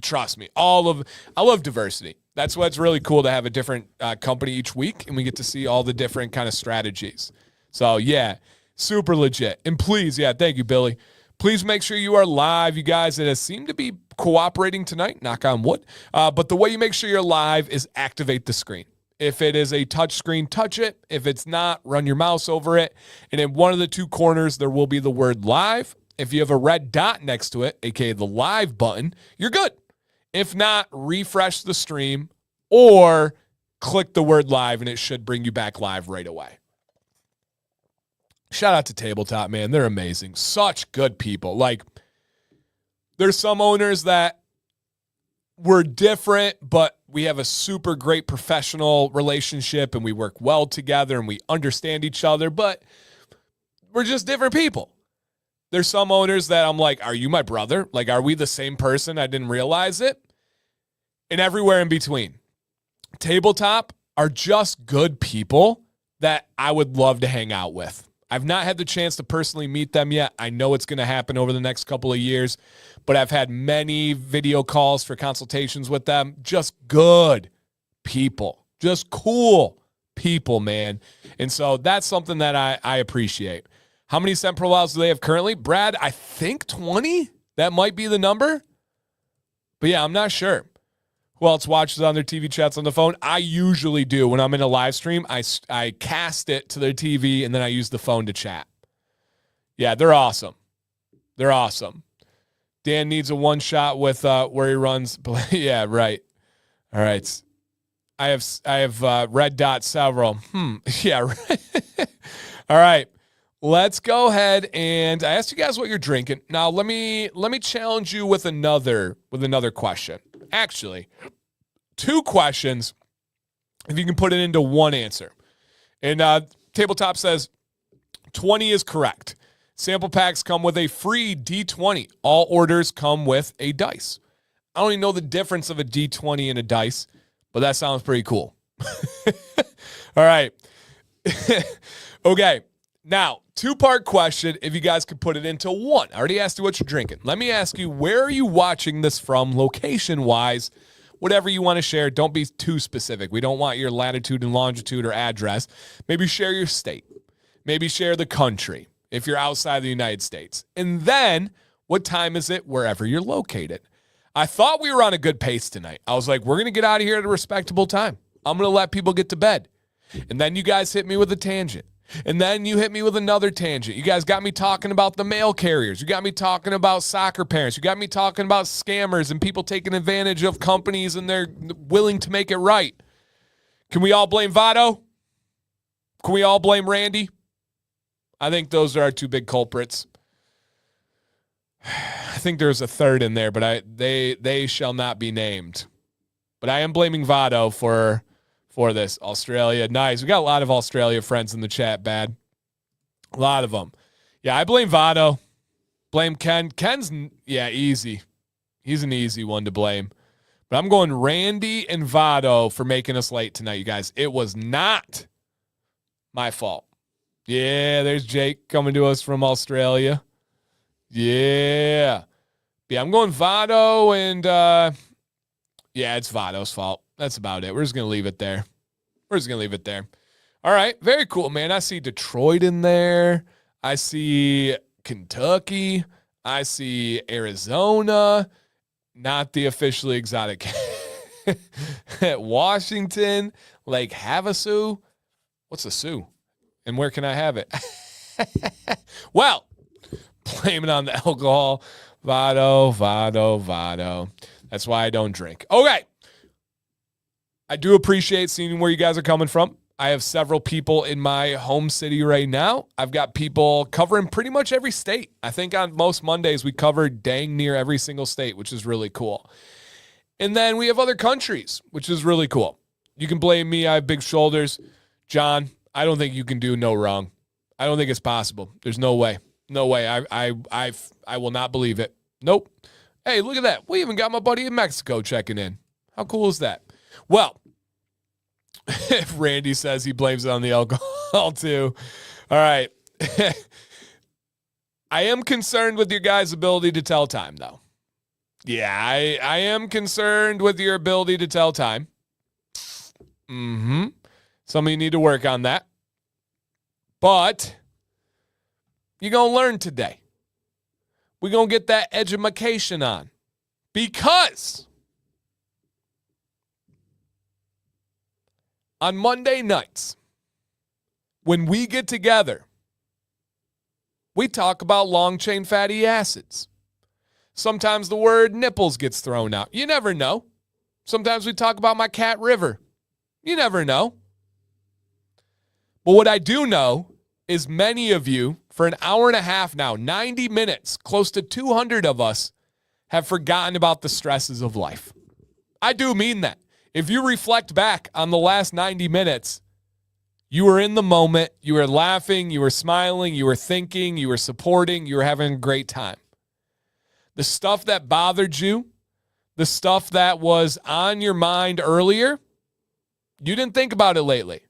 Trust me, I love diversity. That's why it's really cool to have a different company each week, and we get to see all the different kind of strategies. So, yeah, super legit. And please, thank you, Billy. Please make sure you are live, you guys. It has seemed to be cooperating tonight, knock on wood. But the way you make sure you're live is activate the screen. If it is a touch screen, touch it. If it's not, run your mouse over it. And in one of the 2 corners, there will be the word live. If you have a red dot next to it, aka the live button, you're good. If not, refresh the stream or click the word live, and it should bring you back live right away. Shout out to Tabletop, man. They're amazing. Such good people. Like, there's some owners that we're different, but we have a super great professional relationship, and we work well together, and we understand each other, but we're just different people. There's some owners that I'm like, are you my brother? Like, are we the same person? I didn't realize it. And everywhere in between. Tabletop are just good people that I would love to hang out with. I've not had the chance to personally meet them yet. I know it's going to happen over the next couple of years, but I've had many video calls for consultations with them. Just good people. Just cool people, man. And so that's something that I appreciate. How many scent profiles do they have currently? Brad, I think 20? That might be the number. But yeah, I'm not sure. Who else watches on their TV chats on the phone? I usually do. When I'm in a live stream, I cast it to their TV, and then I use the phone to chat. Yeah, they're awesome. They're awesome. Dan needs a one-shot with where he runs. Yeah, right. All right. I have red dots several. Yeah, right. All right. Let's go ahead, and I asked you guys what you're drinking. Now let me challenge you with another question. Actually, 2 questions, if you can put it into one answer. And Tabletop says 20 is correct. Sample packs come with a free D20. All orders come with a dice. I don't even know the difference of a D20 and a dice, but that sounds pretty cool. All right. Okay. Now, 2-part question, if you guys could put it into one. I already asked you what you're drinking. Let me ask you, where are you watching this from location-wise? Whatever you want to share, don't be too specific. We don't want your latitude and longitude or address. Maybe share your state. Maybe share the country if you're outside the United States. And then, what time is it wherever you're located? I thought we were on a good pace tonight. I was like, we're going to get out of here at a respectable time. I'm going to let people get to bed. And then you guys hit me with a tangent. And then you hit me with another tangent. You guys got me talking about the mail carriers. You got me talking about soccer parents. You got me talking about scammers and people taking advantage of companies, and they're willing to make it right. Can we all blame Votto? Can we all blame Randy? I think those are our 2 big culprits. I think there's a third in there, but they shall not be named. But I am blaming Votto for this. Australia. Nice. We got a lot of Australia friends in the chat, Bad. A lot of them. Yeah, I blame Votto. Blame Ken. Ken's, easy. He's an easy one to blame. But I'm going Randy and Votto for making us late tonight, you guys. It was not my fault. Yeah, there's Jake coming to us from Australia. Yeah. Yeah, I'm going Votto, and it's Votto's fault. That's about it. We're just going to leave it there. All right. Very cool, man. I see Detroit in there. I see Kentucky. I see Arizona. Not the officially exotic. Washington. Lake Havasu. What's a Sioux? And where can I have it? Well, blame it on the alcohol. Votto. That's why I don't drink. Okay. I do appreciate seeing where you guys are coming from. I have several people in my home city right now. I've got people covering pretty much every state. I think on most Mondays we cover dang near every single state, which is really cool. And then we have other countries, which is really cool. You can blame me. I have big shoulders. John, I don't think you can do no wrong. I don't think it's possible. There's no way. No way. I will not believe it. Nope. Hey, look at that. We even got my buddy in Mexico checking in. How cool is that? Well, if Randy says he blames it on the alcohol too. All right. I am concerned with your guys' ability to tell time, though. Yeah, I am concerned with your ability to tell time. Some of you need to work on that. But you're going to learn today. We're going to get that edumacation on. Because on Monday nights, when we get together, we talk about long-chain fatty acids. Sometimes the word nipples gets thrown out. You never know. Sometimes we talk about my cat River. You never know. But what I do know is many of you, for an hour and a half now, 90 minutes, close to 200 of us, have forgotten about the stresses of life. I do mean that. If you reflect back on the last 90 minutes, you were in the moment, you were laughing, you were smiling, you were thinking, you were supporting, you were having a great time. The stuff that bothered you, the stuff that was on your mind earlier, you didn't think about it lately.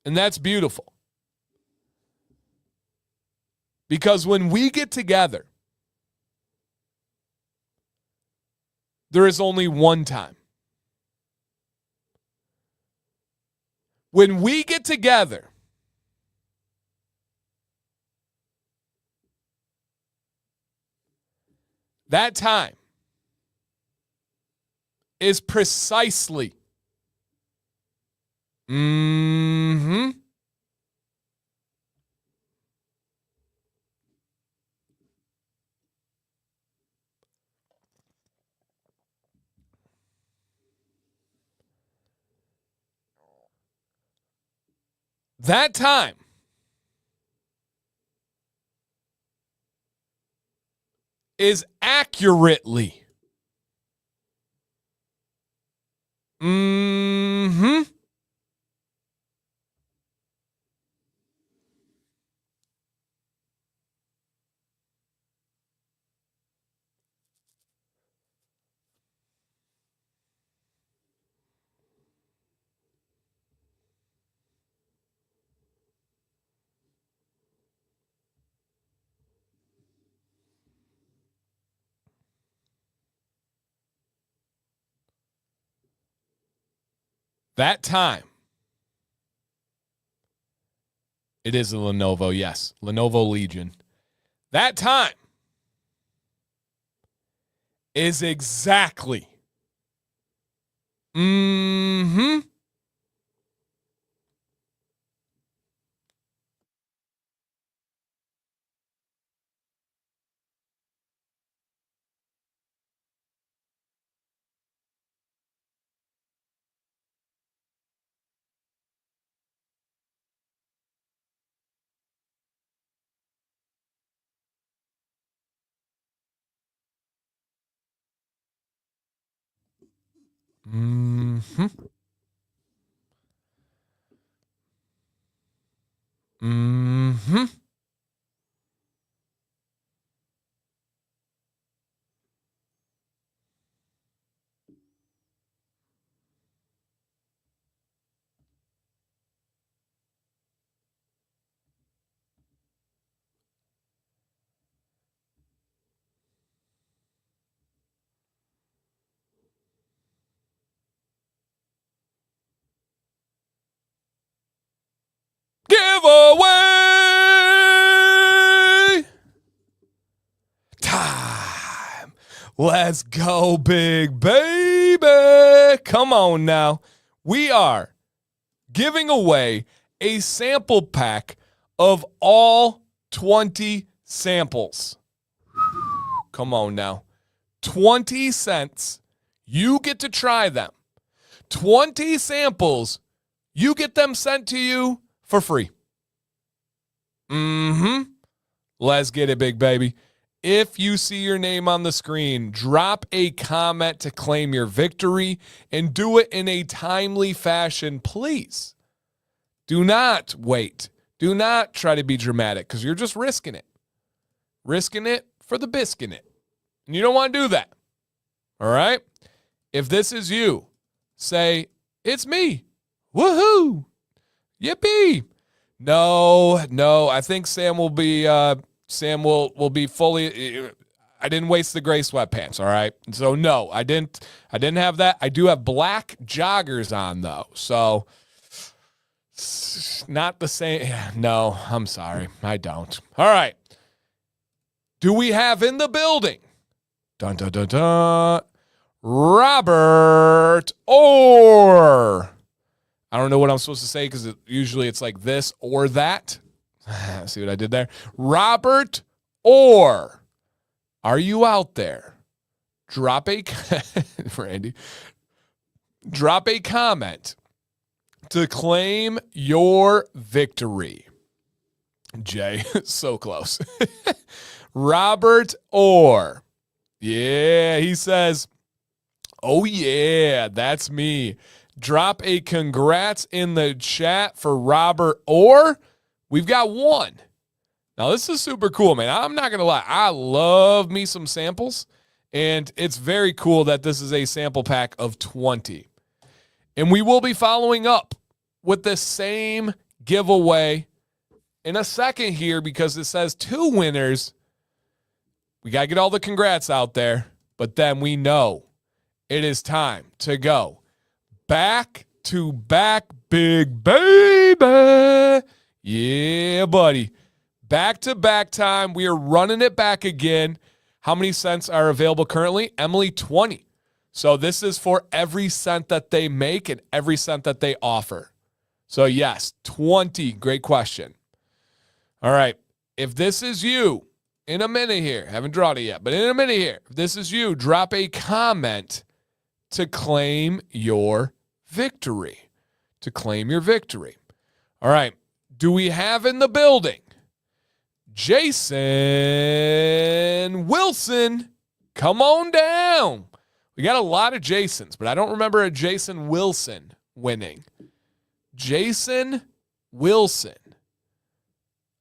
And that's beautiful. Because when we get together, there is only one time. When we get together, that time is precisely that time is accurately that time. It is a Lenovo, yes. Lenovo Legion. That time is exactly giveaway time. Let's go, big baby. Come on now. We are giving away a sample pack of all 20 samples. Come on now. 20 cents. You get to try them. 20 samples. You get them sent to you for free. Let's get it, big baby. If you see your name on the screen, drop a comment to claim your victory and do it in a timely fashion, please. Do not wait. Do not try to be dramatic because you're just risking it. Risking it for the biscuit. And you don't want to do that. All right? If this is you, say, it's me. Woohoo. Yippee. No. I think Sam will be fully. I didn't waste the gray sweatpants, all right? So no, I didn't have that. I do have black joggers on though. So not the same. No, I'm sorry. I don't. All right. Do we have in the building? Dun dun dun dun. Robert Orr. I don't know what I'm supposed to say because usually it's like this or that. See what I did there? Robert Orr. Are you out there? Drop a Randy. Drop a comment to claim your victory. Jay, so close. Robert Orr. Yeah, he says, oh yeah, that's me. Drop a congrats in the chat for Robert Orr. We've got one. Now, this is super cool, man. I'm not going to lie. I love me some samples, and it's very cool that this is a sample pack of 20. And we will be following up with the same giveaway in a second here because it says 2 winners. We got to get all the congrats out there, but then we know it is time to go back to back, big baby. Yeah, buddy. Back to back time. We are running it back again. How many cents are available currently? Emily, 20. So this is for every cent that they make and every cent that they offer. So yes, 20. Great question. All right. If this is you, in a minute here, haven't drawn it yet, but in a minute here, if this is you, drop a comment to claim your victory. To claim your victory. All right. Do we have in the building Jason Wilson? Come on down. We got a lot of Jasons, but I don't remember a Jason Wilson winning. Jason Wilson.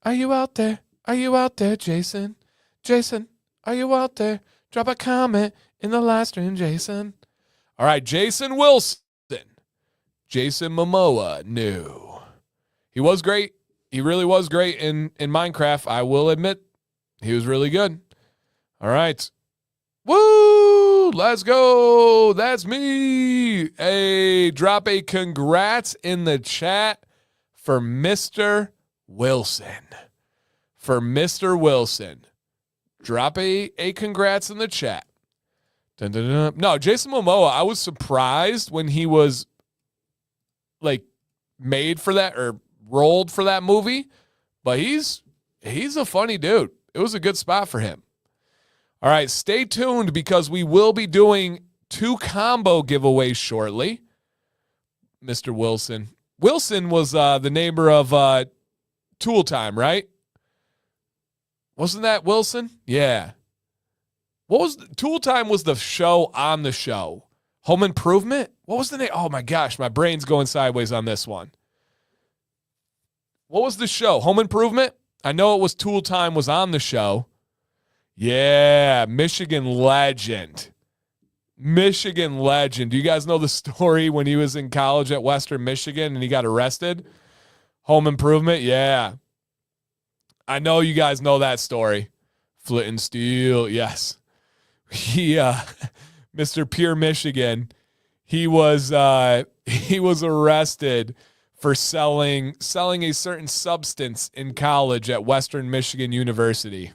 Are you out there? Are you out there, Jason? Jason, are you out there? Drop a comment in the live stream, Jason. All right, Jason Wilson. Jason Momoa, no. He was great. He really was great in Minecraft. I will admit he was really good. All right. Woo! Let's go. That's me. Hey, drop a congrats in the chat for Mr. Wilson. For Mr. Wilson. Drop a congrats in the chat. Dun, dun, dun. No, Jason Momoa, I was surprised when he was like made for that or rolled for that movie, but he's a funny dude. It was a good spot for him. All right, stay tuned because we will be doing 2 combo giveaways shortly. Mr. Wilson. Wilson was the neighbor of Tool Time, right? Wasn't that Wilson? Yeah. What was Tool Time was the show on the show. Home Improvement? What was the name? Oh my gosh, my brain's going sideways on this one. What was the show? Home Improvement? I know it was Tool Time was on the show. Yeah, Michigan legend. Michigan legend. Do you guys know the story when he was in college at Western Michigan and he got arrested? Home Improvement? Yeah. I know you guys know that story. Flint and Steel, yes. He, Mr. Pure Michigan, he was arrested for selling a certain substance in college at Western Michigan University.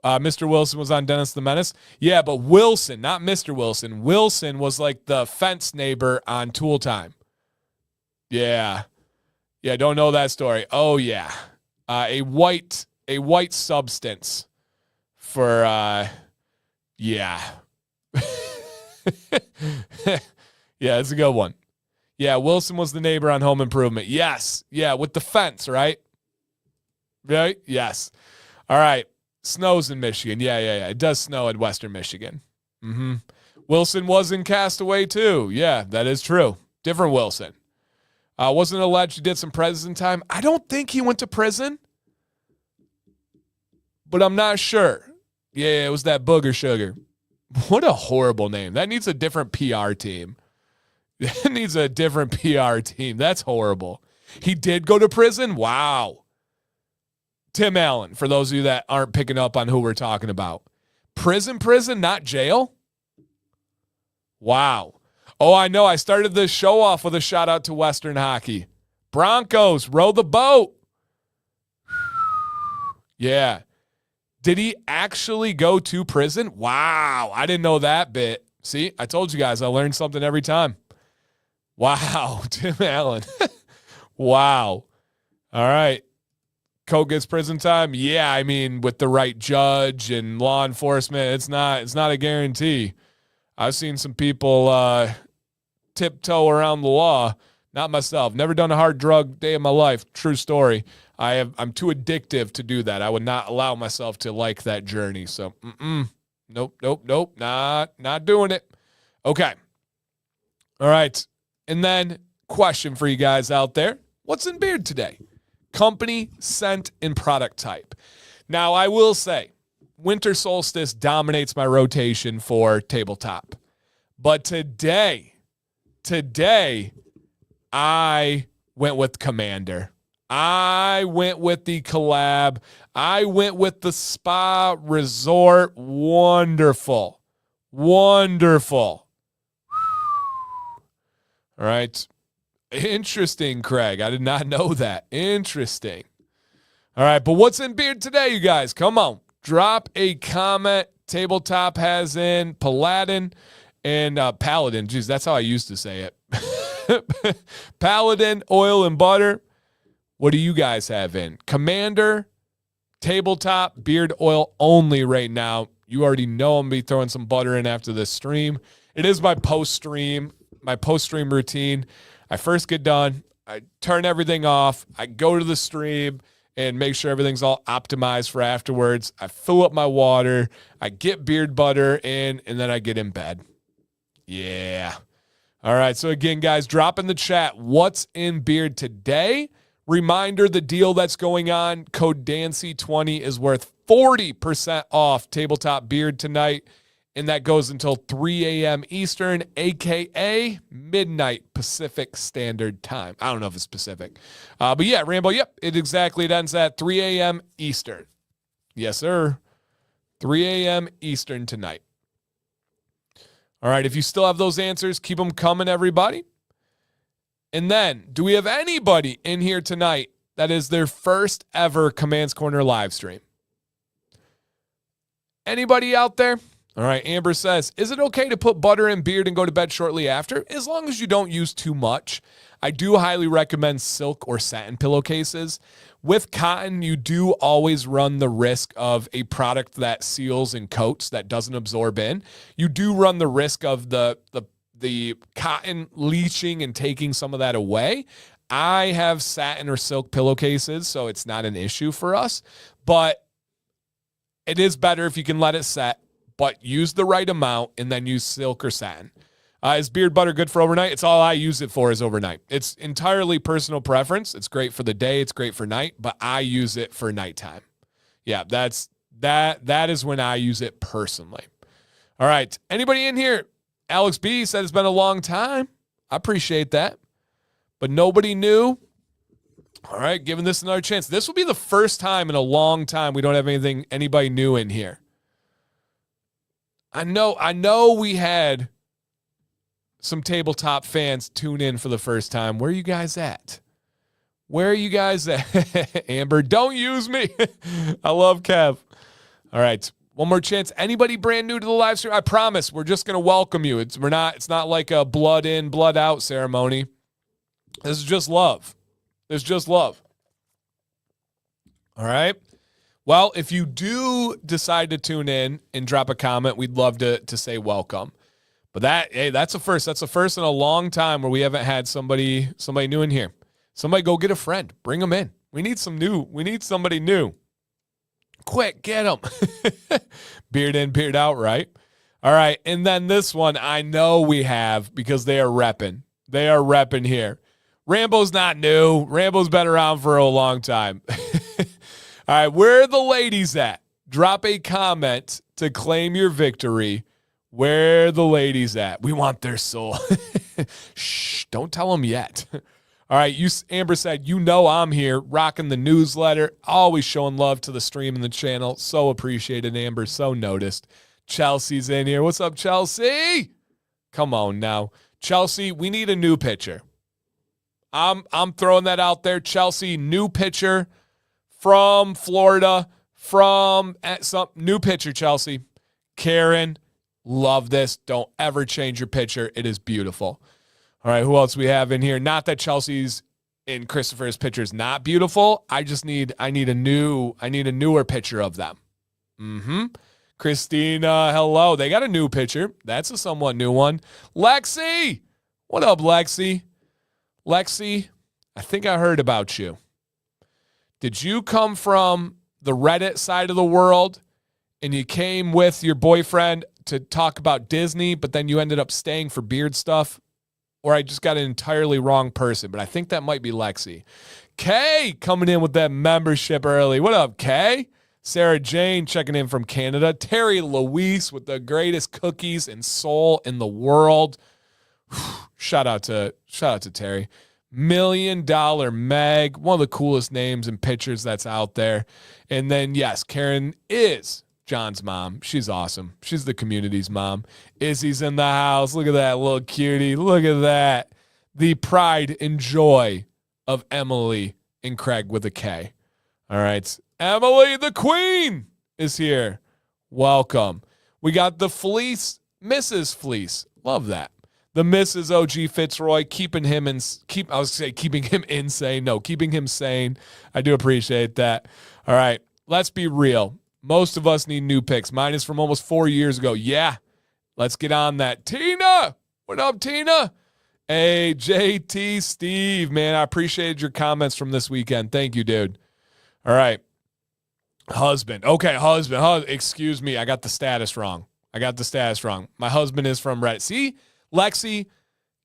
Mr. Wilson was on Dennis the Menace. Yeah, but Wilson, not Mr. Wilson. Wilson was like the fence neighbor on Tool Time. Yeah. Yeah, don't know that story. Oh, yeah. A white substance for, yeah. Yeah, it's a good one. Yeah, Wilson was the neighbor on Home Improvement. Yes. Yeah, with the fence, right? Right? Yes. All right. Snows in Michigan. Yeah. It does snow in Western Michigan. Mm-hmm. Wilson was in Castaway, too. Yeah, that is true. Different Wilson. Wasn't alleged he did some prison time. I don't think he went to prison, but I'm not sure. Yeah, it was that Booger Sugar. What a horrible name. That needs a different PR team. That needs a different PR team. That's horrible. He did go to prison? Wow. Tim Allen, for those of you that aren't picking up on who we're talking about. Prison, not jail? Wow. Oh, I know. I started this show off with a shout out to Western hockey. Broncos, row the boat. Yeah. Did he actually go to prison? Wow. I didn't know that bit. See, I told you guys I learned something every time. Wow. Tim Allen. Wow. All right. Coke gets prison time. Yeah, I mean, with the right judge and law enforcement, it's not a guarantee. I've seen some people tiptoe around the law. Not myself. Never done a hard drug day in my life. True story. I'm too addictive to do that. I would not allow myself to like that journey. So, nope. Not doing it. Okay. All right. And then question for you guys out there. What's in beard today? Company, scent, and product type. Now, I will say, winter solstice dominates my rotation for tabletop. But today, I went with Commander. I went with the collab. I went with the spa resort. Wonderful. All right. Interesting, Craig. I did not know that. Interesting. All right, but what's in beard today, you guys? Come on. Drop a comment. Tabletop has in Paladin and Paladin. Jeez, that's how I used to say it. Paladin, oil, and butter. What do you guys have in? Commander, Tabletop, beard oil only right now. You already know I'm going to be throwing some butter in after this stream. It is my post-stream routine. I first get done. I turn everything off. I go to the stream and make sure everything's all optimized for afterwards. I fill up my water. I get beard butter in, and then I get in bed. Yeah. All right. So again, guys, drop in the chat what's in beard today. Reminder, the deal that's going on, code DANCY20 is worth 40% off Tabletop Beard tonight. And that goes until 3 a.m. Eastern, a.k.a. midnight Pacific Standard Time. I don't know if it's Pacific. But yeah, Rambo, yep, it ends at 3 a.m. Eastern. Yes, sir. 3 a.m. Eastern tonight. All right, if you still have those answers, keep them coming, everybody. And then, do we have anybody in here tonight that is their first ever Commands Corner live stream? Anybody out there? All right, Amber says, is it okay to put butter in beard and go to bed shortly after? As long as you don't use too much. I do highly recommend silk or satin pillowcases. With cotton, you do always run the risk of a product that seals and coats that doesn't absorb in. You do run the risk of the cotton leaching and taking some of that away. I have satin or silk pillowcases, so it's not an issue for us. But it is better if you can let it set. But use the right amount and then use silk or satin. Is beard butter good for overnight? It's all I use it for is overnight. It's entirely personal preference. It's great for the day. It's great for night, but I use it for nighttime. Yeah, that is when I use it personally. All right. Anybody in here? Alex B said it's been a long time. I appreciate that. But nobody knew. All right, giving this another chance. This will be the first time in a long time we don't have anybody new in here. I know we had some tabletop fans tune in for the first time. Where are you guys at? Amber, don't use me. I love Kev. All right. One more chance. Anybody brand new to the live stream? I promise we're just going to welcome you. It's not like a blood in, blood out ceremony. This is just love. There's just love. All right. Well, if you do decide to tune in and drop a comment, we'd love to say welcome. But that's a first. That's a first in a long time where we haven't had somebody new in here. Somebody go get a friend. Bring them in. We need somebody new. Quick, get them. Beard in, beard out, right? All right, and then this one I know we have because they are repping. They are repping here. Rambo's not new. Rambo's been around for a long time. All right, where are the ladies at? Drop a comment to claim your victory. Where are the ladies at? We want their soul. Shh, don't tell them yet. All right, Amber said, I'm here, rocking the newsletter, always showing love to the stream and the channel. So appreciated, Amber, so noticed. Chelsea's in here. What's up, Chelsea? Come on now. Chelsea, we need a new pitcher. I'm throwing that out there. Chelsea, new pitcher from Florida, some new pitcher, Chelsea. Karen, love this. Don't ever change your pitcher. It is beautiful. All right, who else we have in here? Not that Chelsea's in Christopher's pitcher is not beautiful. I need a newer pitcher of them. Christina, hello. They got a new pitcher. That's a somewhat new one. Lexi, what up, Lexi? Lexi, I think I heard about you. Did you come from the Reddit side of the world and you came with your boyfriend to talk about Disney, but then you ended up staying for beard stuff? Or I just got an entirely wrong person, but I think that might be Lexi. Kay coming in with that membership early. What up, Kay? Sarah Jane checking in from Canada. Terry Louise with the greatest cookies and soul in the world. Shout out to Terry. $1 Million Meg, one of the coolest names and pictures that's out there. And then, yes, Karen is John's mom. She's awesome. She's the community's mom. Izzy's in the house. Look at that little cutie. Look at that. The pride and joy of Emily and Craig with a K. All right. Emily, the queen, is here. Welcome. We got the Fleece, Mrs. Fleece. Love that. The Mrs. OG Fitzroy, keeping him insane. No, keeping him sane. I do appreciate that. All right. Let's be real. Most of us need new picks. Mine is from almost 4 years ago. Yeah. Let's get on that. Tina. What up, Tina? Hey, JT Steve, man, I appreciated your comments from this weekend. Thank you, dude. All right. Husband. Okay, husband. Excuse me. I got the status wrong. My husband is from Reddit. See, Lexi,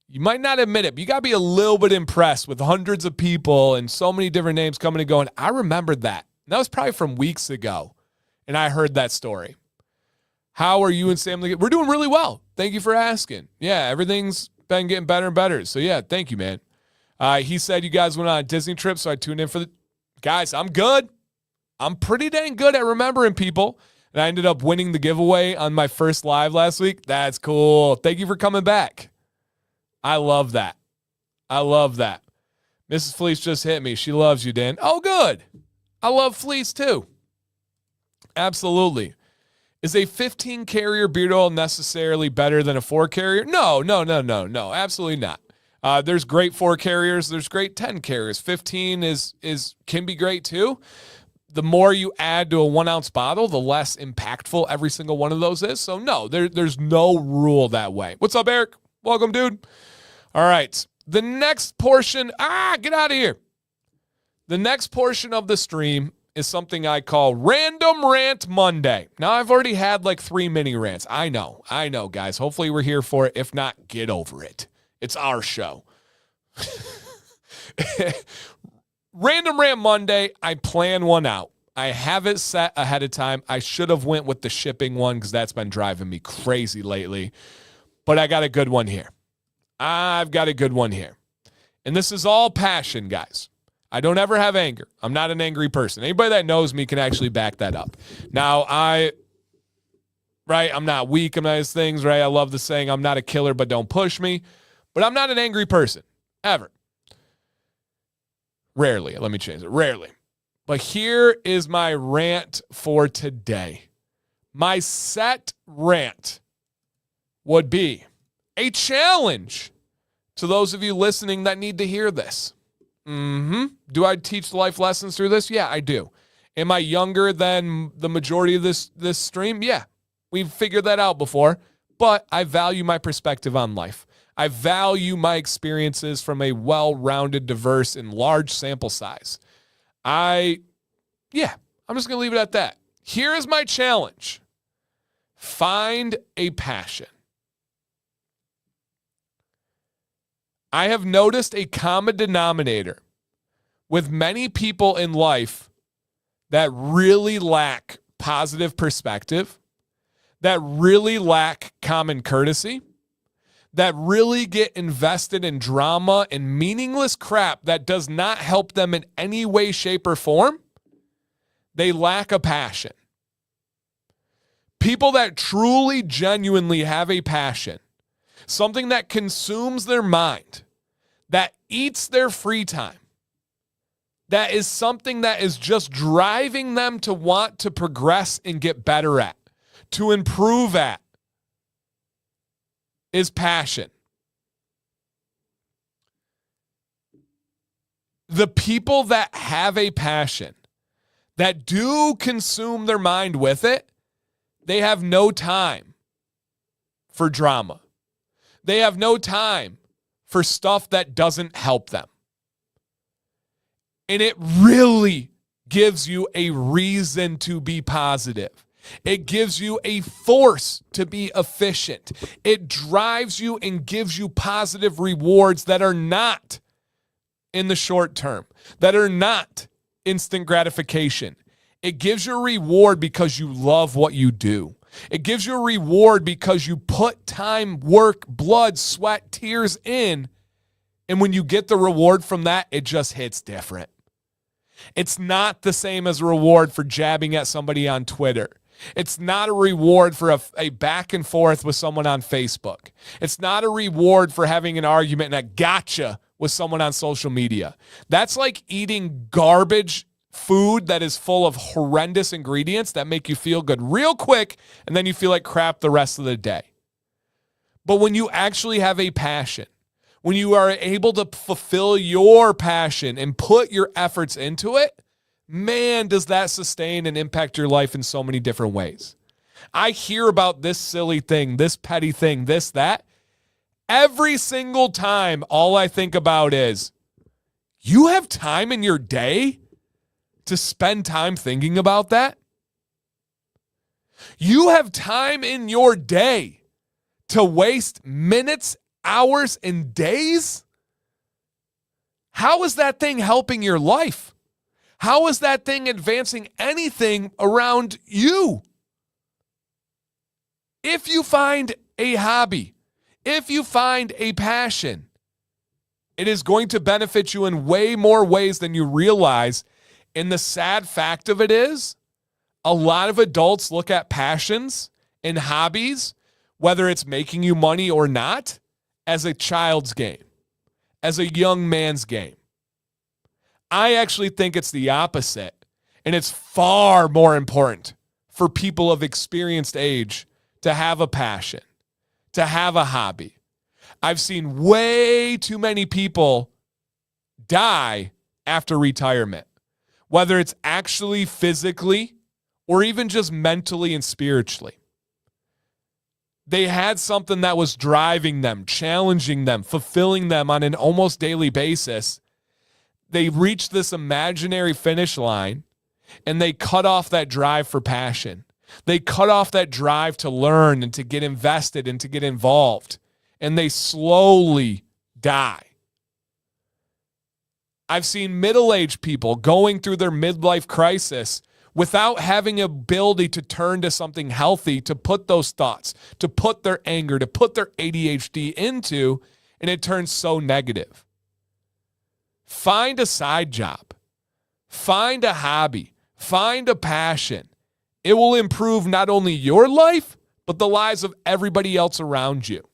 you might not admit it, but you got to be a little bit impressed with hundreds of people and so many different names coming and going. I remembered that. And that was probably from weeks ago. And I heard that story. How are you and Sam? We're doing really well. Thank you for asking. Yeah, everything's been getting better and better. So, yeah, thank you, man. He said you guys went on a Disney trip, so I tuned in for the... Guys, I'm good. I'm pretty dang good at remembering people. And I ended up winning the giveaway on my first live last week. That's cool. Thank you for coming back. I love that. Mrs. Fleece just hit me. She loves you, Dan. Oh, good. I love Fleece, too. Absolutely. Is a 15 carrier beard oil necessarily better than a 4 carrier? No. Absolutely not. There's great 4 carriers. There's great 10 carriers. 15 can be great too. The more you add to a 1 ounce bottle, the less impactful every single one of those is. So no, there's no rule that way. What's up, Eric? Welcome, dude. All right. The next portion, get out of here. The next portion of the stream is something I call Random Rant Monday. Now, I've already had like 3 mini rants. I know, guys. Hopefully we're here for it. If not, get over it. It's our show. Random Rant Monday, I plan one out. I have it set ahead of time. I should have went with the shipping one because that's been driving me crazy lately. But I got a good one here. I've got a good one here. And this is all passion, guys. I don't ever have anger. I'm not an angry person. Anybody that knows me can actually back that up. Now, I'm not weak. I'm not these things, right? I love the saying, I'm not a killer, but don't push me. But I'm not an angry person, ever. Rarely. Let me change it. Rarely. But here is my rant for today. My set rant would be a challenge to those of you listening that need to hear this. Do I teach life lessons through this? Yeah, I do. Am I younger than the majority of this stream? Yeah. We've figured that out before. but I value my perspective on life. I value my experiences from a well-rounded, diverse, and large sample size. I'm just going to leave it at that. Here is my challenge. Find a passion. I have noticed a common denominator with many people in life that really lack positive perspective, that really lack common courtesy, that really get invested in drama and meaningless crap that does not help them in any way, shape, or form. They lack a passion. People that truly, genuinely have a passion, something that consumes their mind, that eats their free time, that is something that is just driving them to want to progress and get better at, to improve at, is passion. The people that have a passion, that do consume their mind with it, they have no time for drama. They have no time for stuff that doesn't help them. And it really gives you a reason to be positive. It gives you a force to be efficient. It drives you and gives you positive rewards that are not in the short term, that are not instant gratification. It gives you a reward because you love what you do. It gives you a reward because you put time, work, blood, sweat, tears in. And when you get the reward from that, it just hits different. It's not the same as a reward for jabbing at somebody on Twitter. It's not a reward for a back and forth with someone on Facebook. It's not a reward for having an argument and a gotcha with someone on social media. That's like eating garbage food that is full of horrendous ingredients that make you feel good real quick, and then you feel like crap the rest of the day. But when you actually have a passion, when you are able to fulfill your passion and put your efforts into it, man, does that sustain and impact your life in so many different ways. I hear about this silly thing, this petty thing, this, that. Every single time, all I think about is, you have time in your day to spend time thinking about that? You have time in your day to waste minutes, hours, and days? How is that thing helping your life? How is that thing advancing anything around you? If you find a hobby, if you find a passion, it is going to benefit you in way more ways than you realize. And the sad fact of it is, a lot of adults look at passions and hobbies, whether it's making you money or not, as a child's game, as a young man's game. I actually think it's the opposite, and it's far more important for people of experienced age to have a passion, to have a hobby. I've seen way too many people die after retirement, whether it's actually physically or even just mentally and spiritually. They had something that was driving them, challenging them, fulfilling them on an almost daily basis. They reached this imaginary finish line, and they cut off that drive for passion. They cut off that drive to learn and to get invested and to get involved, and they slowly die. I've seen middle-aged people going through their midlife crisis without having ability to turn to something healthy, to put those thoughts, to put their anger, to put their ADHD into, and it turns so negative. Find a side job. Find a hobby. Find a passion. It will improve not only your life, but the lives of everybody else around you.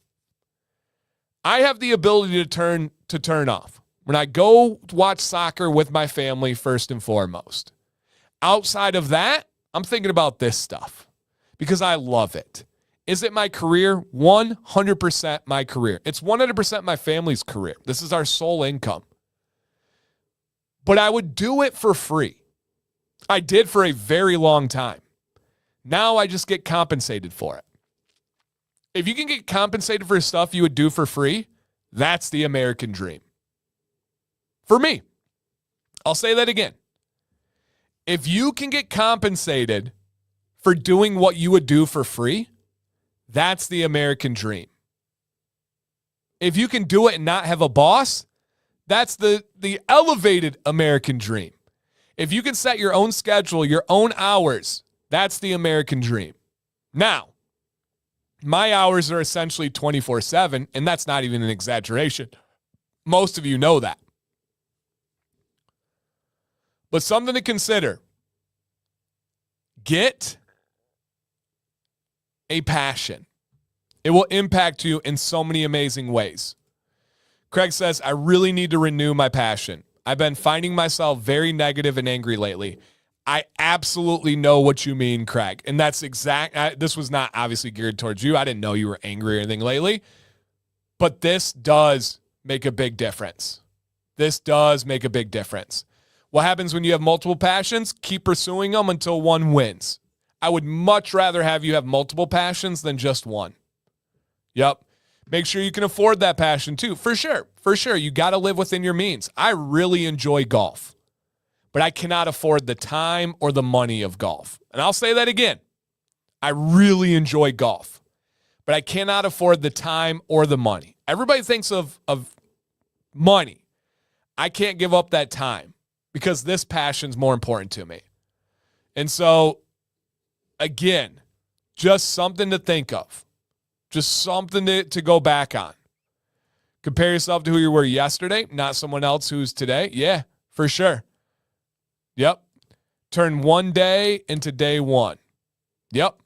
I have the ability to turn off. When I go watch soccer with my family, first and foremost. Outside of that, I'm thinking about this stuff because I love it. Is it my career? 100% my career. It's 100% my family's career. This is our sole income. But I would do it for free. I did for a very long time. Now I just get compensated for it. If you can get compensated for stuff you would do for free, that's the American dream. For me, I'll say that again. If you can get compensated for doing what you would do for free, that's the American dream. If you can do it and not have a boss, that's the elevated American dream. If you can set your own schedule, your own hours, that's the American dream. Now, my hours are essentially 24/7, and that's not even an exaggeration. Most of you know that. But something to consider. Get a passion. It will impact you in so many amazing ways. Craig says, I really need to renew my passion. I've been finding myself very negative and angry lately. I absolutely know what you mean, Craig. And that's this was not obviously geared towards you. I didn't know you were angry or anything lately. But this does make a big difference. This does make a big difference. What happens when you have multiple passions? Keep pursuing them until one wins. I would much rather have you have multiple passions than just one. Yep. Make sure you can afford that passion too. For sure. For sure. You got to live within your means. I really enjoy golf, but I cannot afford the time or the money of golf. And I'll say that again. I really enjoy golf, but I cannot afford the time or the money. Everybody thinks of money. I can't give up that time because this passion's more important to me. And so, again, just something to think of. Just something to go back on. Compare yourself to who you were yesterday, not someone else who's today. Yeah, for sure. Yep. Turn one day into day one. Yep.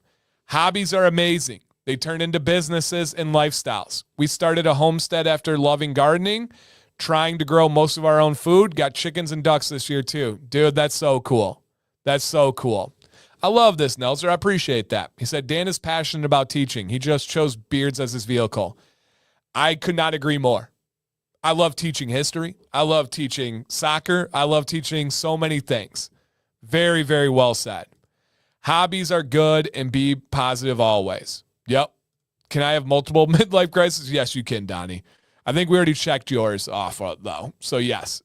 Hobbies are amazing. They turn into businesses and lifestyles. We started a homestead after loving gardening, trying to grow most of our own food. Got chickens and ducks this year too. Dude, that's so cool. That's so cool. I love this, Nelson. I appreciate that. He said, Dan is passionate about teaching. He just chose beards as his vehicle. I could not agree more. I love teaching history. I love teaching soccer. I love teaching so many things. Very, very well said. Hobbies are good and be positive always. Yep. Can I have multiple midlife crises? Yes, you can, Donnie. I think we already checked yours off, though. So, yes.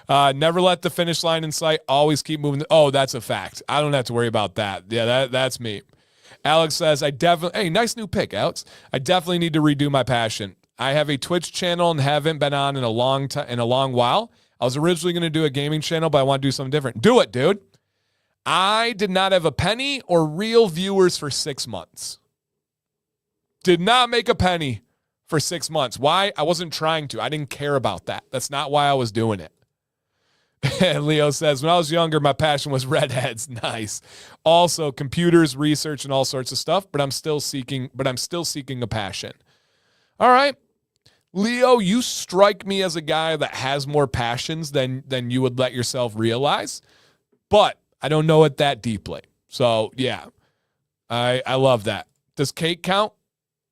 Never let the finish line in sight. Always keep moving. Oh, that's a fact. I don't have to worry about that. Yeah, that's me. Alex says, hey, nice new pick, Alex. I definitely need to redo my passion. I have a Twitch channel and haven't been on in a long while. I was originally going to do a gaming channel, but I want to do something different. Do it, dude. I did not have a penny or real viewers for 6 months. Did not make a penny for 6 months. Why? I wasn't trying to. I didn't care about that. That's not why I was doing it. Leo says, when I was younger, my passion was redheads. Nice. Also, computers, research, and all sorts of stuff, but I'm still seeking a passion. All right. Leo, you strike me as a guy that has more passions than you would let yourself realize, but I don't know it that deeply. So, yeah, I love that. Does cake count?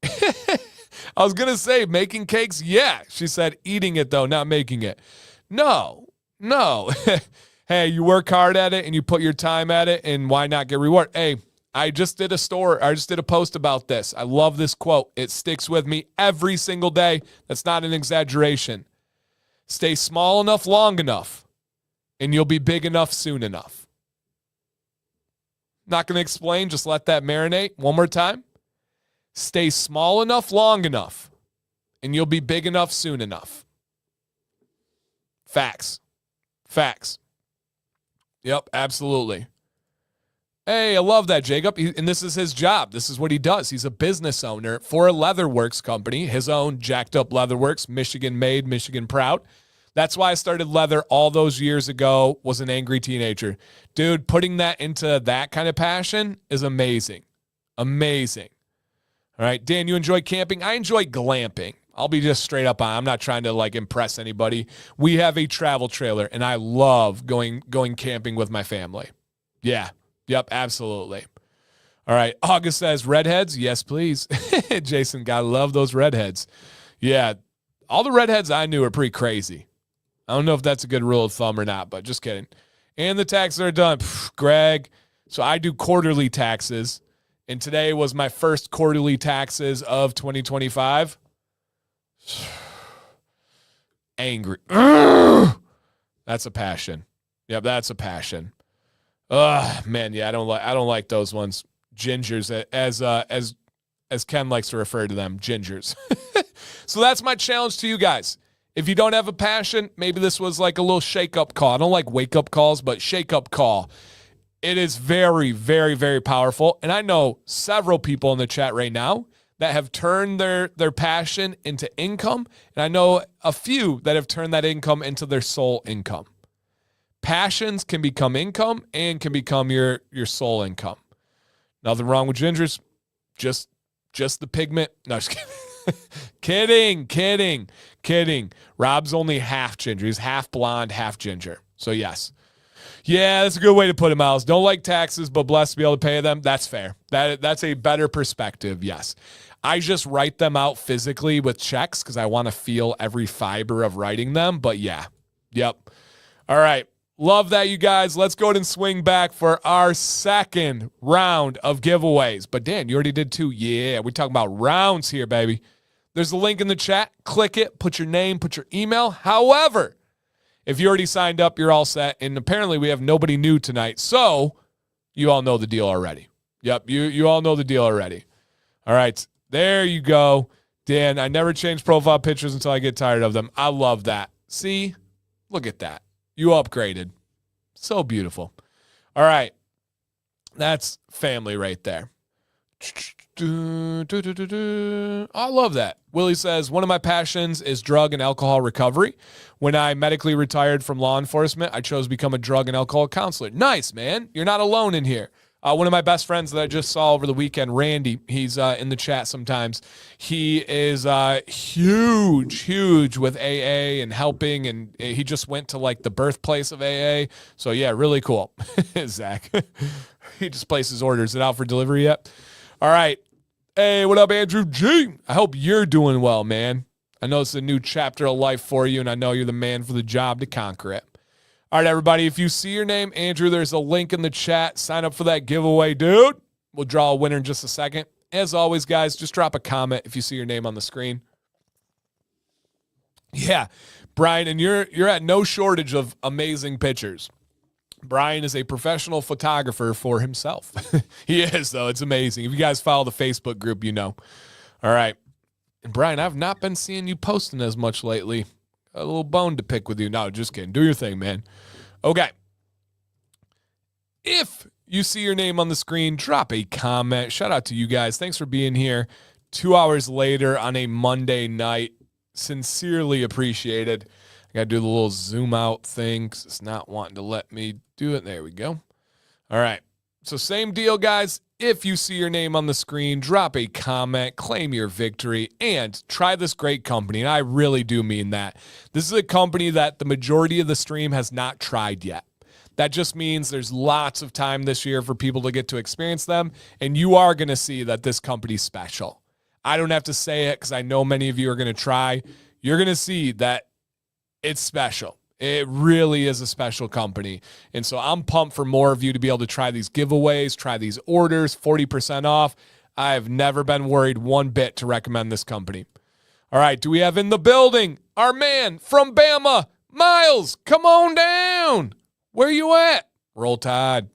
I was going to say making cakes. Yeah. She said eating it, though, not making it. No. Hey, you work hard at it and you put your time at it, and why not get reward? Hey, I just did a post about this. I love this quote. It sticks with me every single day. That's not an exaggeration. Stay small enough long enough, and you'll be big enough soon enough. Not going to explain. Just let that marinate one more time. Stay small enough long enough, and you'll be big enough soon enough. Facts. Yep, absolutely. Hey, I love that, Jacob. And this is his job. This is what he does. He's a business owner for a leatherworks company, his own jacked up leatherworks, Michigan made, Michigan proud. That's why I started leather all those years ago, was an angry teenager. Dude, putting that into that kind of passion is amazing. Amazing. All right, Dan, you enjoy camping? I enjoy glamping. I'll be just straight up on. I'm not trying to impress anybody. We have a travel trailer, and I love going camping with my family. Yeah. Yep, absolutely. All right. August says, redheads? Yes, please. Jason, gotta love those redheads. Yeah. All the redheads I knew are pretty crazy. I don't know if that's a good rule of thumb or not, but just kidding. And the taxes are done. Greg. So I do quarterly taxes, and today was my first quarterly taxes of 2025. Angry. That's a passion. Yep, that's a passion. Man, yeah, I don't like those ones. Gingers, as Ken likes to refer to them, gingers. So that's my challenge to you guys. If you don't have a passion, maybe this was like a little shake-up call. I don't like wake-up calls, but shake-up call. It is very, very, very powerful. And I know several people in the chat right now that have turned their passion into income. And I know a few that have turned that income into their sole income. Passions can become income and can become your sole income. Nothing wrong with gingers. Just the pigment. No, just kidding. kidding. Rob's only half ginger. He's half blonde, half ginger. So yes. Yeah, that's a good way to put it, Miles. Don't like taxes, but blessed to be able to pay them. That's fair. That's a better perspective, yes. I just write them out physically with checks because I want to feel every fiber of writing them. But yeah. Yep. All right. Love that, you guys. Let's go ahead and swing back for our second round of giveaways. But Dan, you already did 2. Yeah, we're talking about rounds here, baby. There's a link in the chat. Click it. Put your name. Put your email. However, if you already signed up, you're all set. And apparently we have nobody new tonight. So you all know the deal already. Yep, you all know the deal already. All right, there you go. Dan, I never change profile pictures until I get tired of them. I love that. See? Look at that. You upgraded. So beautiful. All right. That's family right there. I love that. Willie says, one of my passions is drug and alcohol recovery. When I medically retired from law enforcement, I chose to become a drug and alcohol counselor. Nice, man. You're not alone in here. One of my best friends that I just saw over the weekend, Randy, he's in the chat sometimes. He is huge with AA and helping, and he just went to like the birthplace of AA. So yeah, really cool. Zach, he just places orders. Is it out for delivery yet? All right. Hey, what up, Andrew G? I hope you're doing well, man. I know it's a new chapter of life for you, and I know you're the man for the job to conquer it. All right, everybody, if you see your name, Andrew, there's a link in the chat. Sign up for that giveaway, dude. We'll draw a winner in just a second. As always, guys, just drop a comment if you see your name on the screen. Yeah, Brian, and you're at no shortage of amazing pictures. Brian is a professional photographer for himself. He is, though. It's amazing. If you guys follow the Facebook group, you know. All right. And Brian, I've not been seeing you posting as much lately. A little bone to pick with you. No, just kidding. Do your thing, man. Okay. If you see your name on the screen, drop a comment. Shout out to you guys. Thanks for being here 2 hours later on a Monday night. Sincerely appreciated. I got to do the little zoom out thing because it's not wanting to let me do it. There we go. All right. So same deal, guys. If you see your name on the screen, drop a comment, claim your victory, and try this great company. And I really do mean that. This is a company that the majority of the stream has not tried yet. That just means there's lots of time this year for people to get to experience them. And you are going to see that this company's special. I don't have to say it because I know many of you are going to try. You're going to see that it's special. It really is a special company. And so I'm pumped for more of you to be able to try these giveaways, try these orders, 40% off. I've never been worried one bit to recommend this company. All right, do we have in the building our man from Bama, Miles? Come on down. Where you at? Roll Tide.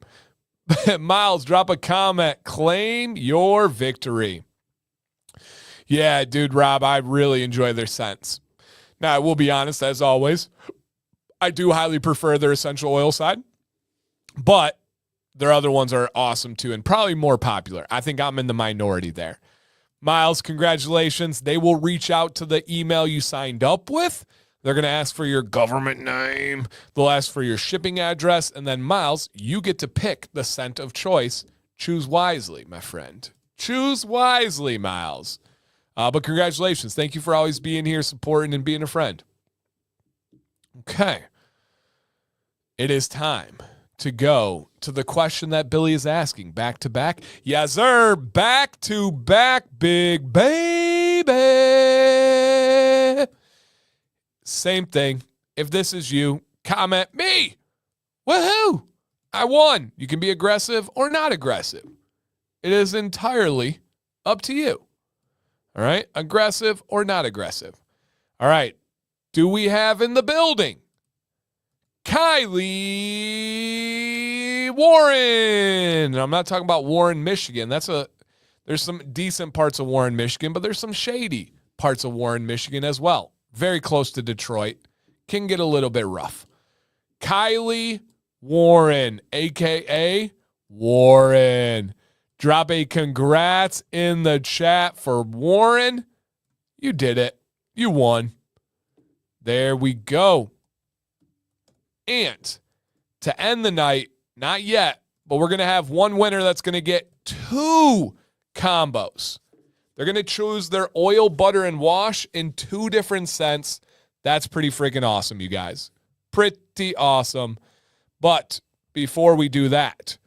Miles, drop a comment. Claim your victory. Yeah, dude, Rob, I really enjoy their scents. Now, I will be honest, as always, I do highly prefer their essential oil side, but their other ones are awesome too and probably more popular. I think I'm in the minority there. Miles, congratulations. They will reach out to the email you signed up with. They're going to ask for your government name. They'll ask for your shipping address. And then, Miles, you get to pick the scent of choice. Choose wisely, my friend. Choose wisely, Miles. But congratulations. Thank you for always being here, supporting, and being a friend. Okay. It is time to go to the question that Billy is asking. Back to back. Yes, sir. Back to back, big baby. Same thing. If this is you, comment me. Woohoo. I won. You can be aggressive or not aggressive. It is entirely up to you. All right? Aggressive or not aggressive. All right. Do we have in the building Kylie Warren? I'm not talking about Warren, Michigan. There's some decent parts of Warren, Michigan, but there's some shady parts of Warren, Michigan as well. Very close to Detroit. Can get a little bit rough. Kylie Warren, a.k.a. Warren. Drop a congrats in the chat for Warren. You did it. You won. There we go. And to end the night, not yet, but we're going to have one winner that's going to get 2 combos. They're going to choose their oil, butter, and wash in 2 different scents. That's pretty freaking awesome, you guys. Pretty awesome. But before we do that,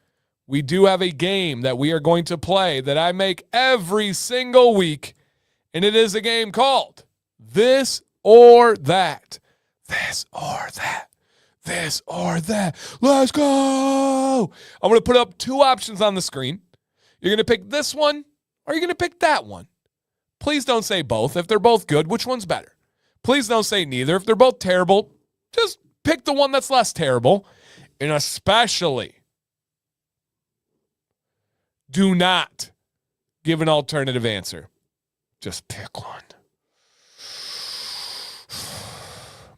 we do have a game that we are going to play that I make every single week, and it is a game called This or That. This or that. This or that. Let's go. I'm going to put up 2 options on the screen. You're going to pick this one or you're going to pick that one. Please don't say both. If they're both good, which one's better? Please don't say neither. If they're both terrible, just pick the one that's less terrible. And especially, do not give an alternative answer. Just pick one.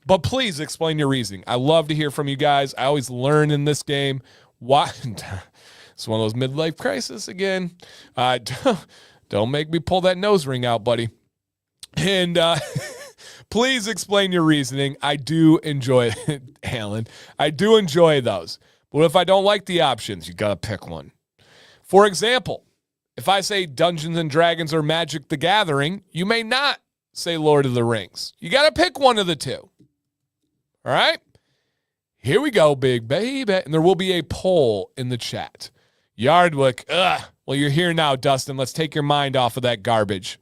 But please explain your reasoning. I love to hear from you guys. I always learn in this game. Why? It's one of those midlife crises again. Don't make me pull that nose ring out, buddy. And please explain your reasoning. I do enjoy it, Alan. I do enjoy those. But if I don't like the options, you got to pick one. For example, if I say Dungeons and Dragons or Magic the Gathering, you may not say Lord of the Rings. You got to pick one of the 2. All right? Here we go, big baby. And there will be a poll in the chat. Yardwick, well, you're here now, Dustin. Let's take your mind off of that garbage.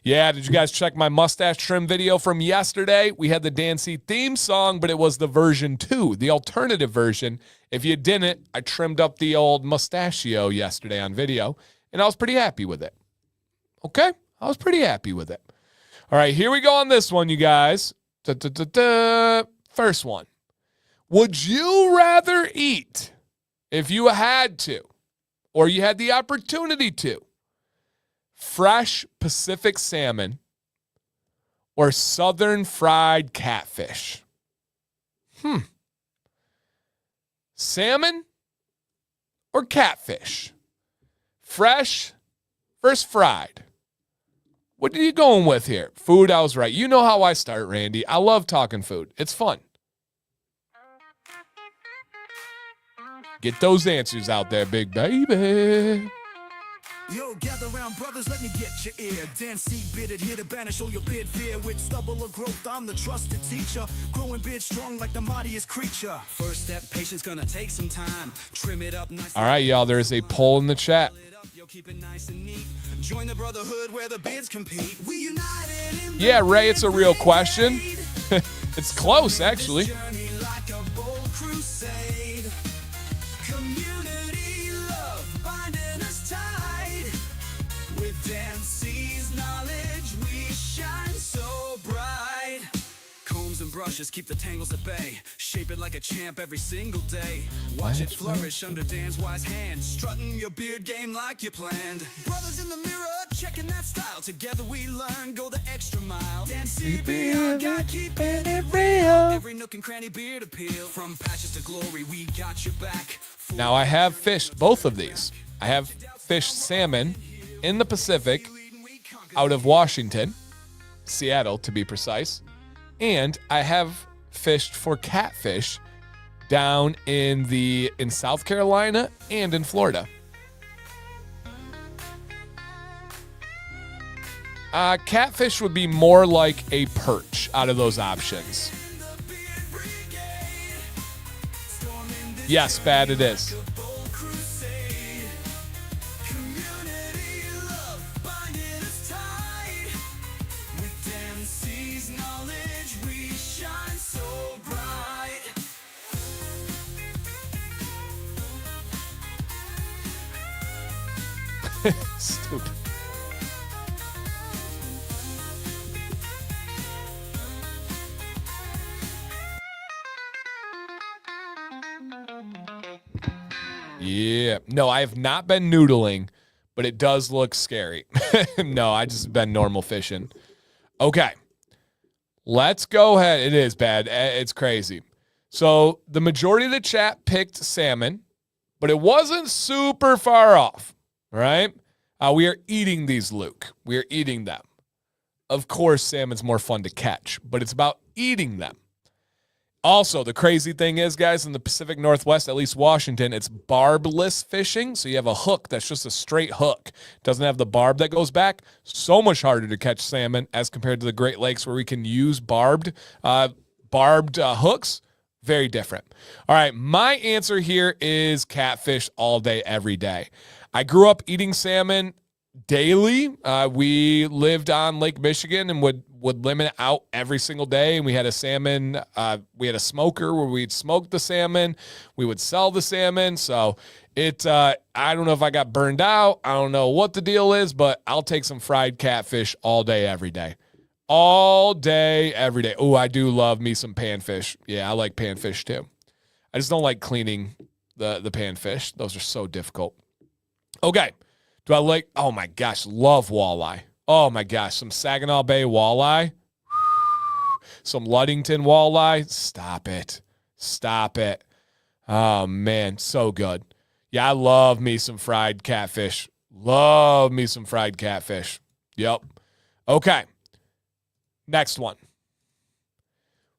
Yeah, did you guys check my mustache trim video from yesterday? We had the Dancy theme song, but it was the version 2, the alternative version. If you didn't, I trimmed up the old mustachio yesterday on video, and I was pretty happy with it. Okay? I was pretty happy with it. All right, here we go on this one, you guys. First one. Would you rather eat, if you had to, or you had the opportunity to, fresh Pacific salmon or southern fried catfish? Salmon or catfish? Fresh versus fried. What are you going with here? Food, I was right. You know how I start, Randy. I love talking food. It's fun. Get those answers out there, big baby. Yo, gather round, brothers, let me get your ear. Dancy bidded here to banish all your bid fear. With stubble or growth, I'm the trusted teacher. Growing bid strong like the mightiest creature. First step, patience gonna take some time. Trim it up nice. All right, y'all, there is a poll in the chat. Yo, keep it nice and neat. Join the brotherhood where the bids compete. We united in Yeah, Ray, it's a real question. It's close, actually. journey like a bold crusade. Community love binding us tight. With Dancy's knowledge, we shine so bright. Combs and brushes keep the tangles at bay. Shape it like a champ every single day. Watch it flourish under Dan's wise hand. Strutting your beard game like you planned. Brothers in the mirror, checking that style. Together we learn, go the extra mile. Dancy beard, got keeping it real. Every nook and cranny beard appeal. From patches to glory, we got your back. Now, I have fished both of these. I have fished salmon in the Pacific out of Washington, Seattle to be precise, and I have fished for catfish down in South Carolina and in Florida. Catfish would be more like a perch out of those options. Yes, bad it is. Stupid. Yeah. No, I have not been noodling, but it does look scary. No, I just been normal fishing. Okay. Let's go ahead. It is bad. It's crazy. So the majority of the chat picked salmon, but it wasn't super far off. Right? We are eating these, Luke. We are eating them. Of course, salmon's more fun to catch, but it's about eating them. Also, the crazy thing is, guys, in the Pacific Northwest, at least Washington, it's barbless fishing. So you have a hook that's just a straight hook. Doesn't have the barb that goes back. So much harder to catch salmon as compared to the Great Lakes where we can use barbed hooks. Very different. All right, my answer here is catfish all day, every day. I grew up eating salmon daily. We lived on Lake Michigan and would limit it out every single day. And we had a salmon, we had a smoker where we'd smoke the salmon. We would sell the salmon. So I don't know if I got burned out. I don't know what the deal is, but I'll take some fried catfish all day, every day. All day, every day. Oh, I do love me some panfish. Yeah, I like panfish too. I just don't like cleaning the panfish. Those are so difficult. Okay. Do I like, oh my gosh, love walleye. Oh my gosh, some Saginaw Bay walleye. Some Ludington walleye. Stop it. Stop it. Oh man, so good. Yeah, I love me some fried catfish. Love me some fried catfish. Yep. Okay. Next one.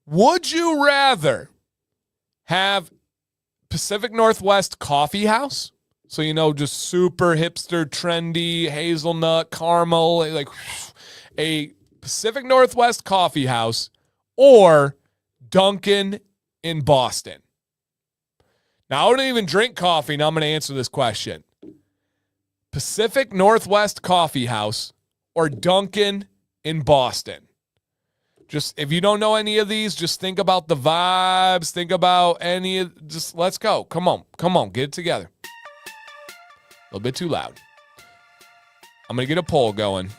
Would you rather have Pacific Northwest Coffee House? So, just super hipster, trendy, hazelnut, caramel, like a Pacific Northwest coffee house or Dunkin' in Boston? Now, I don't even drink coffee, and I'm going to answer this question. Pacific Northwest coffee house or Dunkin' in Boston? Just, if you don't know any of these, just think about the vibes. Think about just let's go. Come on, get it together. A little bit too loud. I'm going to get a poll going.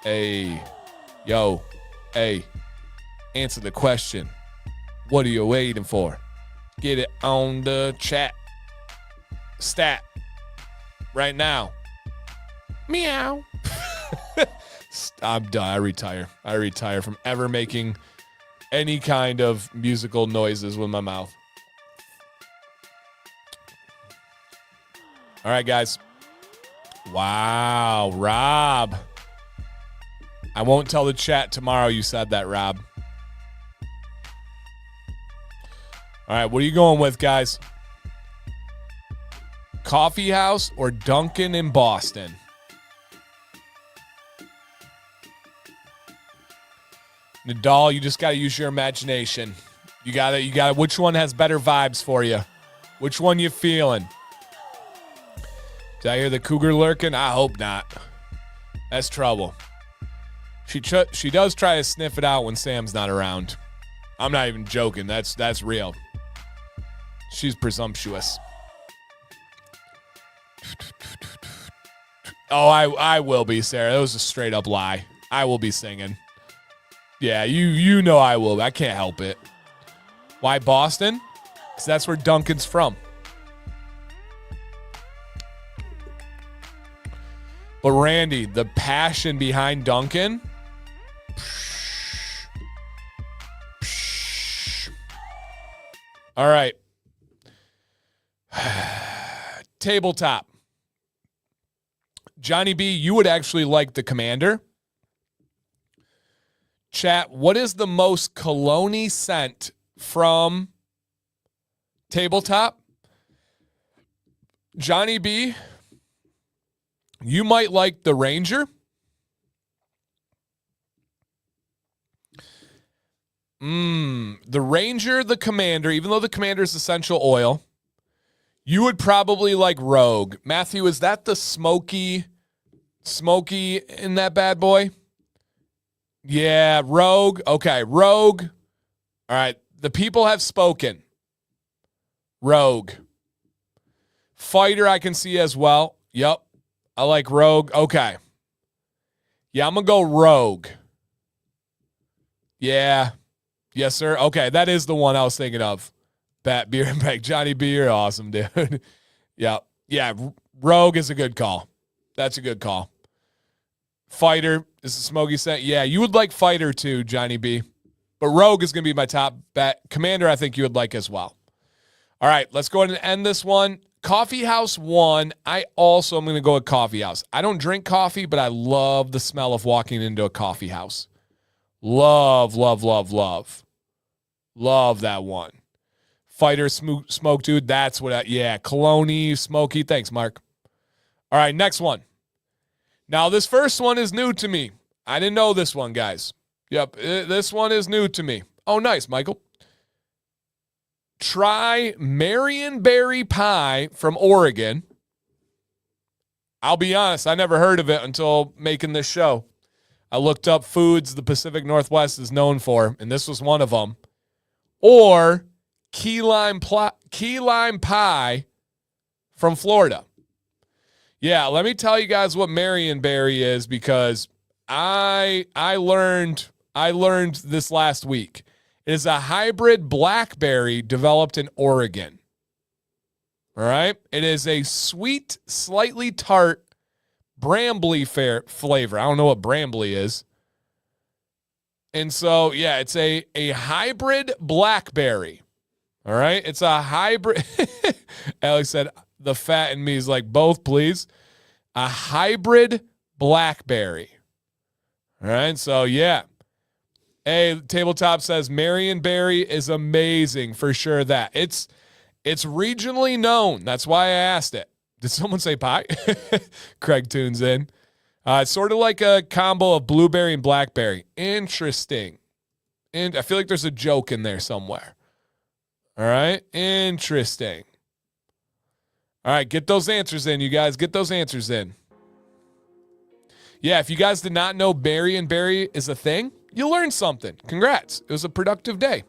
Hey, yo, hey, answer the question. What are you waiting for? Get it on the chat. Stat. Right now. Meow. I'm done. I retire. I retire from ever making any kind of musical noises with my mouth. All right, guys. Wow, Rob. I won't tell the chat tomorrow you said that, Rob. All right, what are you going with, guys? Coffee house or Dunkin' in Boston? Nadal, you just got to use your imagination. You got to, which one has better vibes for you? Which one you feeling? Did I hear the cougar lurking? I hope not. That's trouble. She does try to sniff it out when Sam's not around. I'm not even joking. That's real. She's presumptuous. Oh, I will be, Sarah. That was a straight up lie. I will be singing. Yeah, you know I will. I can't help it. Why Boston? Because that's where Dunkin's from. But Randy, the passion behind Dunkin'. All right. Tabletop. Johnny B, you would actually like the Commander. Chat, what is the most cologne scent from Tabletop? Johnny B, you might like the Ranger. The Ranger, the Commander, even though the Commander is essential oil, you would probably like Rogue. Matthew, is that the smoky in that bad boy? Yeah, Rogue. Okay, Rogue. All right, The people have spoken. Rogue. Fighter I can see as well. Yep. I like Rogue. Okay. Yeah, I'm going to go Rogue. Yeah. Yes, sir. Okay, that is the one I was thinking of. Bat Beer and Bag. Johnny B, you're awesome, dude. Yeah. Yeah, Rogue is a good call. That's a good call. Fighter is a smoky scent. Yeah, you would like Fighter too, Johnny B. But Rogue is going to be my top bet. Commander, I think you would like as well. All right, let's go ahead and end this one. Coffee House 1. I also am going to go with Coffee House. I don't drink coffee, but I love the smell of walking into a coffee house. Love, love, love, love. Love that one. Fighter smoke, dude. That's what yeah. Cologne, smoky. Thanks, Mark. All right, next one. Now, this first one is new to me. I didn't know this one, guys. Yep, this one is new to me. Oh, nice, Michael. Try Marionberry pie from Oregon. I'll be honest, I never heard of it until making this show. I looked up foods the Pacific Northwest is known for, and this was one of them. Or key lime pie from Florida. Yeah, let me tell you guys what Marionberry is, because I learned this last week. It is a hybrid blackberry developed in Oregon. All right? It is a sweet, slightly tart, brambly flavor. I don't know what brambly is. And so, yeah, it's a hybrid blackberry. All right? It's a hybrid. Alex said, the fat in me is like, both, please. A hybrid blackberry. All right? So, yeah. Hey, Tabletop says Marionberry is amazing, for sure. That it's regionally known. That's why I asked it. Did someone say pie? Craig tunes in. It's sort of like a combo of blueberry and blackberry. Interesting. And I feel like there's a joke in there somewhere. All right. Interesting. All right. Get those answers in, you guys. Get those answers in. Yeah, if you guys did not know Marionberry is a thing, you learned something. Congrats. It was a productive day.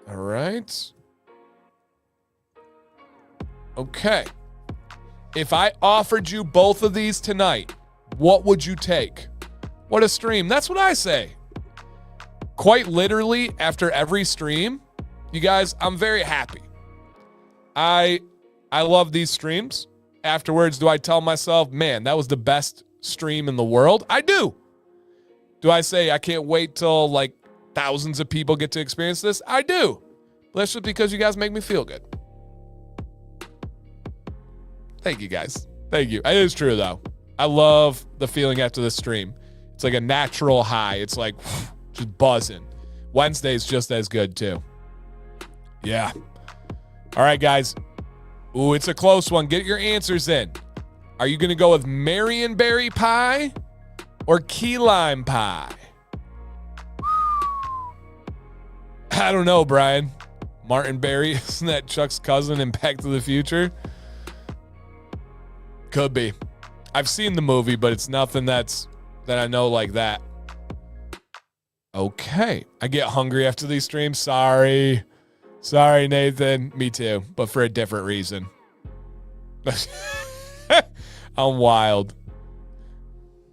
All right. Okay. If I offered you both of these tonight, what would you take? What a stream. That's what I say. Quite literally, after every stream, you guys, I'm very happy. I love these streams. Afterwards, do I tell myself, man, that was the best stream in the world? I do. Do I say I can't wait till like thousands of people get to experience this? I do. That's just because you guys make me feel good. Thank you, guys. Thank you. It is true, though. I love the feeling after the stream. It's like a natural high. It's like just buzzing. Wednesday's just as good, too. Yeah. All right, guys. Ooh, it's a close one. Get your answers in. Are you going to go with Marionberry pie or key lime pie? I don't know, Brian. Martin Berry, isn't that Chuck's cousin in Back to the Future? Could be. I've seen the movie, but it's nothing that I know like that. Okay. I get hungry after these streams. Sorry, Nathan. Me too, but for a different reason. I'm wild.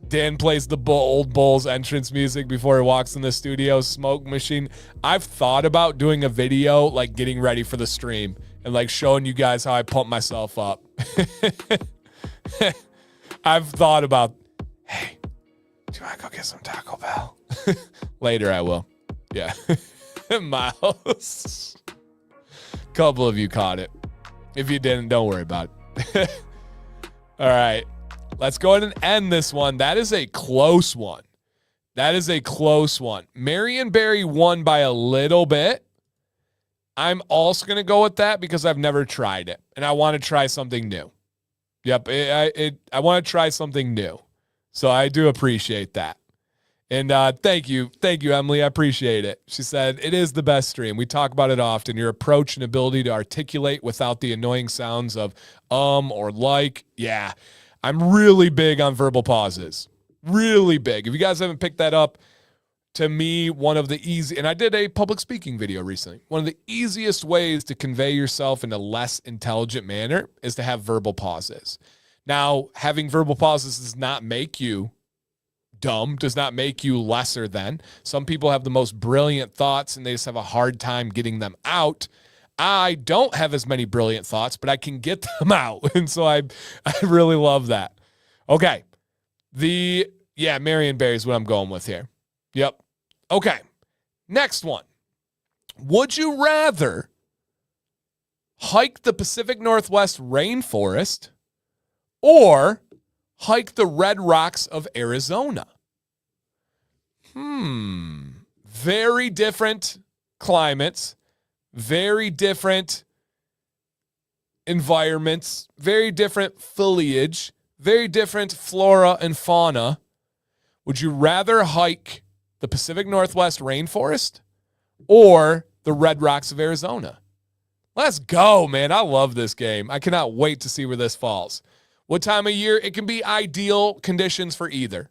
Dan plays the old Bulls entrance music before he walks in the studio. Smoke machine. I've thought about doing a video, like getting ready for the stream and like showing you guys how I pump myself up. I've thought about, hey, do you want to go get some Taco Bell? Later I will. Yeah. Miles. Couple of you caught it. If you didn't, don't worry about it. All right. Let's go ahead and end this one. That is a close one. Marionberry won by a little bit. I'm also going to go with that because I've never tried it, and I want to try something new. Yep, I want to try something new. So I do appreciate that. And thank you, Emily. I appreciate it. She said, it is the best stream. We talk about it often. Your approach and ability to articulate without the annoying sounds of or like. Yeah, I'm really big on verbal pauses. Really big. If you guys haven't picked that up, to me, one of the easy, and I did a public speaking video recently. One of the easiest ways to convey yourself in a less intelligent manner is to have verbal pauses. Now, having verbal pauses does not make you dumb, does not make you lesser than. Some people have the most brilliant thoughts and they just have a hard time getting them out. I don't have as many brilliant thoughts, but I can get them out. And so I really love that. Okay. Marion Barry is what I'm going with here. Yep. Okay. Next one. Would you rather hike the Pacific Northwest rainforest or hike the Red Rocks of Arizona? Very different climates, very different environments, very different foliage, very different flora and fauna. Would you rather hike the Pacific Northwest rainforest or the Red Rocks of Arizona? Let's go, man. I love this game. I cannot wait to see where this falls. What time of year? It can be ideal conditions for either.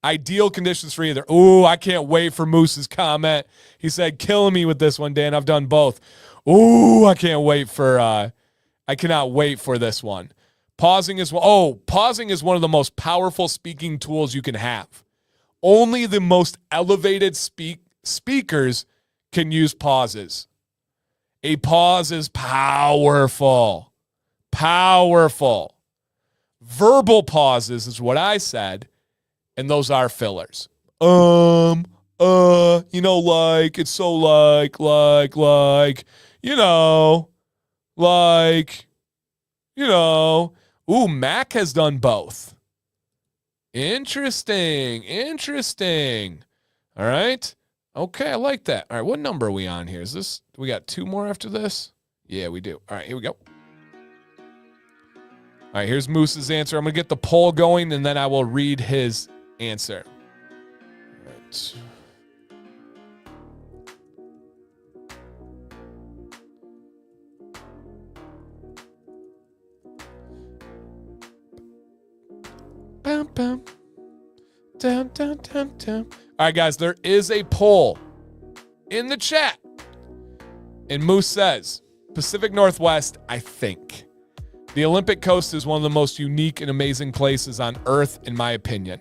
Ideal conditions for either. Ooh, I can't wait for Moose's comment. He said, killing me with this one, Dan. I've done both. Ooh, I cannot wait for this one. Pausing is one of the most powerful speaking tools you can have. Only the most elevated speakers can use pauses. A pause is powerful. Powerful. Verbal pauses is what I said, and those are fillers. It's so Ooh, Mac has done both. Interesting. All right. Okay, I like that. All right, what number are we on here? We got 2 more after this? Yeah, we do. All right, here we go. All right, here's Moose's answer. I'm going to get the poll going, and then I will read his answer. All right. Bam, bam. Down. All right, guys, there is a poll in the chat. And Moose says, Pacific Northwest, I think. The Olympic Coast is one of the most unique and amazing places on Earth, in my opinion.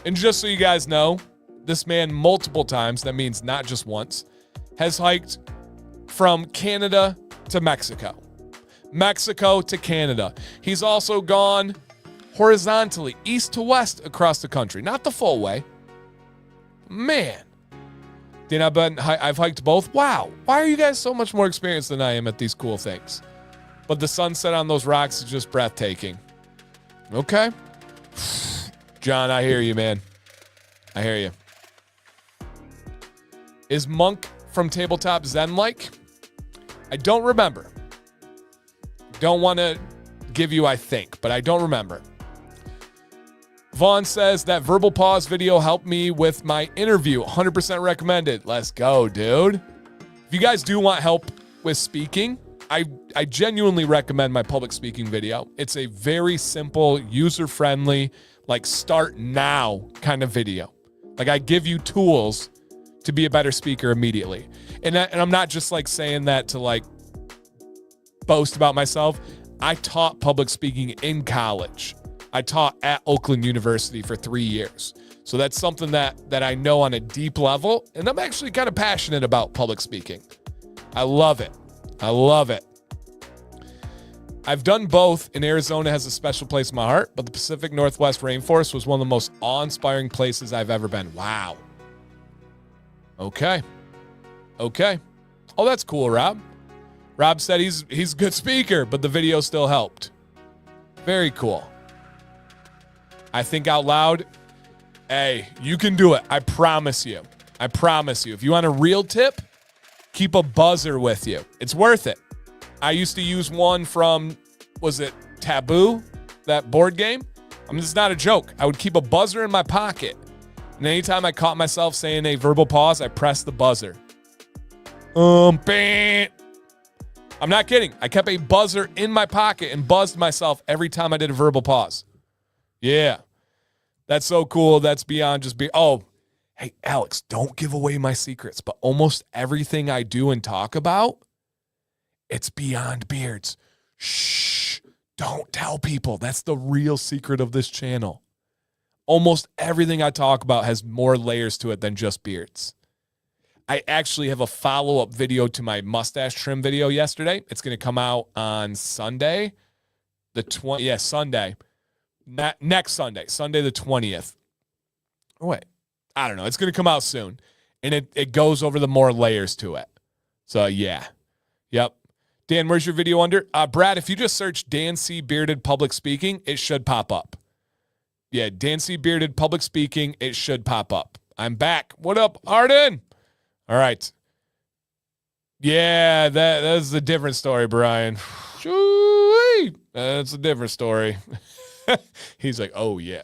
And just so you guys know, this man multiple times, that means not just once, has hiked from Canada to Mexico. Mexico to Canada. He's also gone horizontally, east to west across the country. Not the full way. Man. I've hiked both. Wow. Why are you guys so much more experienced than I am at these cool things? But the sunset on those rocks is just breathtaking. Okay. John, I hear you, man. I hear you. Is Monk from Tabletop Zen-like? I don't remember. Don't want to give you I think, but I don't remember. Vaughn says that verbal pause video helped me with my interview. 100% recommended. Let's go, dude. If you guys do want help with speaking, I genuinely recommend my public speaking video. It's a very simple, user-friendly, start now kind of video. I give you tools to be a better speaker immediately. And I'm not just saying that to boast about myself. I taught public speaking in college. I taught at Oakland University for 3 years. So that's something that I know on a deep level, and I'm actually kind of passionate about public speaking. I love it. I've done both, and Arizona has a special place in my heart, but the Pacific Northwest rainforest was one of the most awe-inspiring places I've ever been. Wow. Okay. Oh, that's cool, Rob. Rob said he's a good speaker, but the video still helped. Very cool. I think out loud. Hey, you can do it. I promise you. If you want a real tip, keep a buzzer with you. It's worth it. I used to use one from, was it Taboo, that board game? It's not a joke. I would keep a buzzer in my pocket. And anytime I caught myself saying a verbal pause, I pressed the buzzer. Bam. I'm not kidding. I kept a buzzer in my pocket and buzzed myself every time I did a verbal pause. Yeah. That's so cool. That's beyond just Hey, Alex, don't give away my secrets, but almost everything I do and talk about, it's beyond beards. Shh, don't tell people. That's the real secret of this channel. Almost everything I talk about has more layers to it than just beards. I actually have a follow-up video to my mustache trim video yesterday. It's going to come out on Sunday, Sunday. Next Sunday, Sunday the 20th. Oh, wait. I don't know. It's going to come out soon. And it goes over the more layers to it. So, yeah. Yep. Dan, where's your video under? Brad, if you just search Dan C. Bearded Public Speaking, it should pop up. Yeah, Dan C. Bearded Public Speaking, it should pop up. I'm back. What up, Arden? All right. Yeah, that's a different story, Brian. That's a different story. He's like, oh, yeah.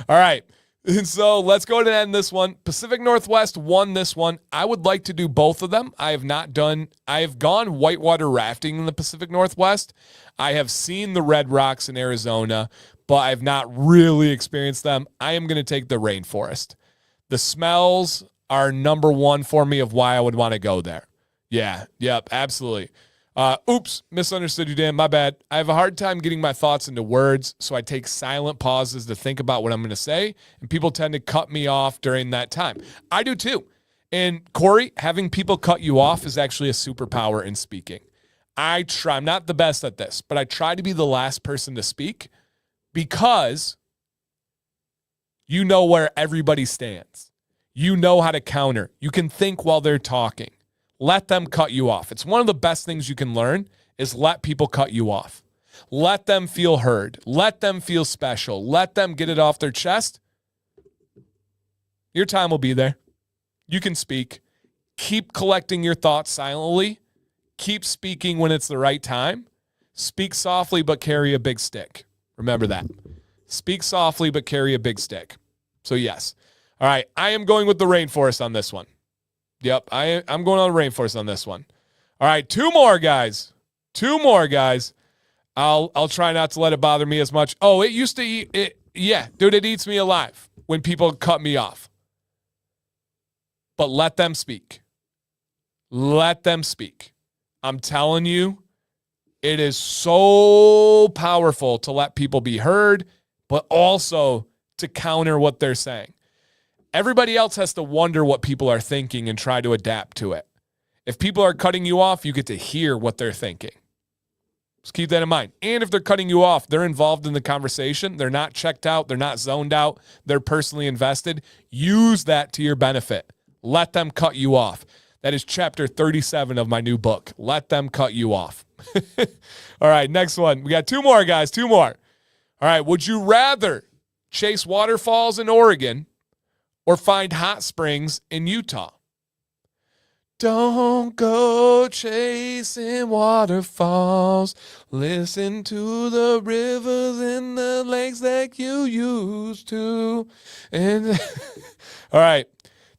All right. And so let's go ahead and end this one. Pacific Northwest won this one. I would like to do both of them. I have gone whitewater rafting in the Pacific Northwest. I have seen the Red Rocks in Arizona, but I've not really experienced them. I am going to take the rainforest. The smells are number one for me of why I would want to go there. Yeah, yep, absolutely. Oops, misunderstood you, Dan. My bad. I have a hard time getting my thoughts into words, so I take silent pauses to think about what I'm going to say, and people tend to cut me off during that time. I do too. And Corey, having people cut you off is actually a superpower in speaking. I'm not the best at this, but I try to be the last person to speak because you know where everybody stands. You know how to counter. You can think while they're talking. Let them cut you off. It's one of the best things you can learn is let people cut you off. Let them feel heard. Let them feel special. Let them get it off their chest. Your time will be there. You can speak. Keep collecting your thoughts silently. Keep speaking when it's the right time. Speak softly, but carry a big stick. Remember that. Speak softly, but carry a big stick. So yes. All right. I am going with the rainforest on this one. Yep, I'm going on the rainforest on this one. All right, two more guys. I'll try not to let it bother me as much. Oh, it used to eat it. Yeah, dude, it eats me alive when people cut me off. But let them speak. Let them speak. I'm telling you, it is so powerful to let people be heard, but also to counter what they're saying. Everybody else has to wonder what people are thinking and try to adapt to it. If people are cutting you off, you get to hear what they're thinking. Just keep that in mind. And if they're cutting you off, they're involved in the conversation. They're not checked out. They're not zoned out. They're personally invested. Use that to your benefit. Let them cut you off. That is chapter 37 of my new book. Let them cut you off. All right, next one. We got two more, guys. Two more. All right, would you rather chase waterfalls in Oregon or find hot springs in Utah? Don't go chasing waterfalls. Listen to the rivers and the lakes that you used to. And all right.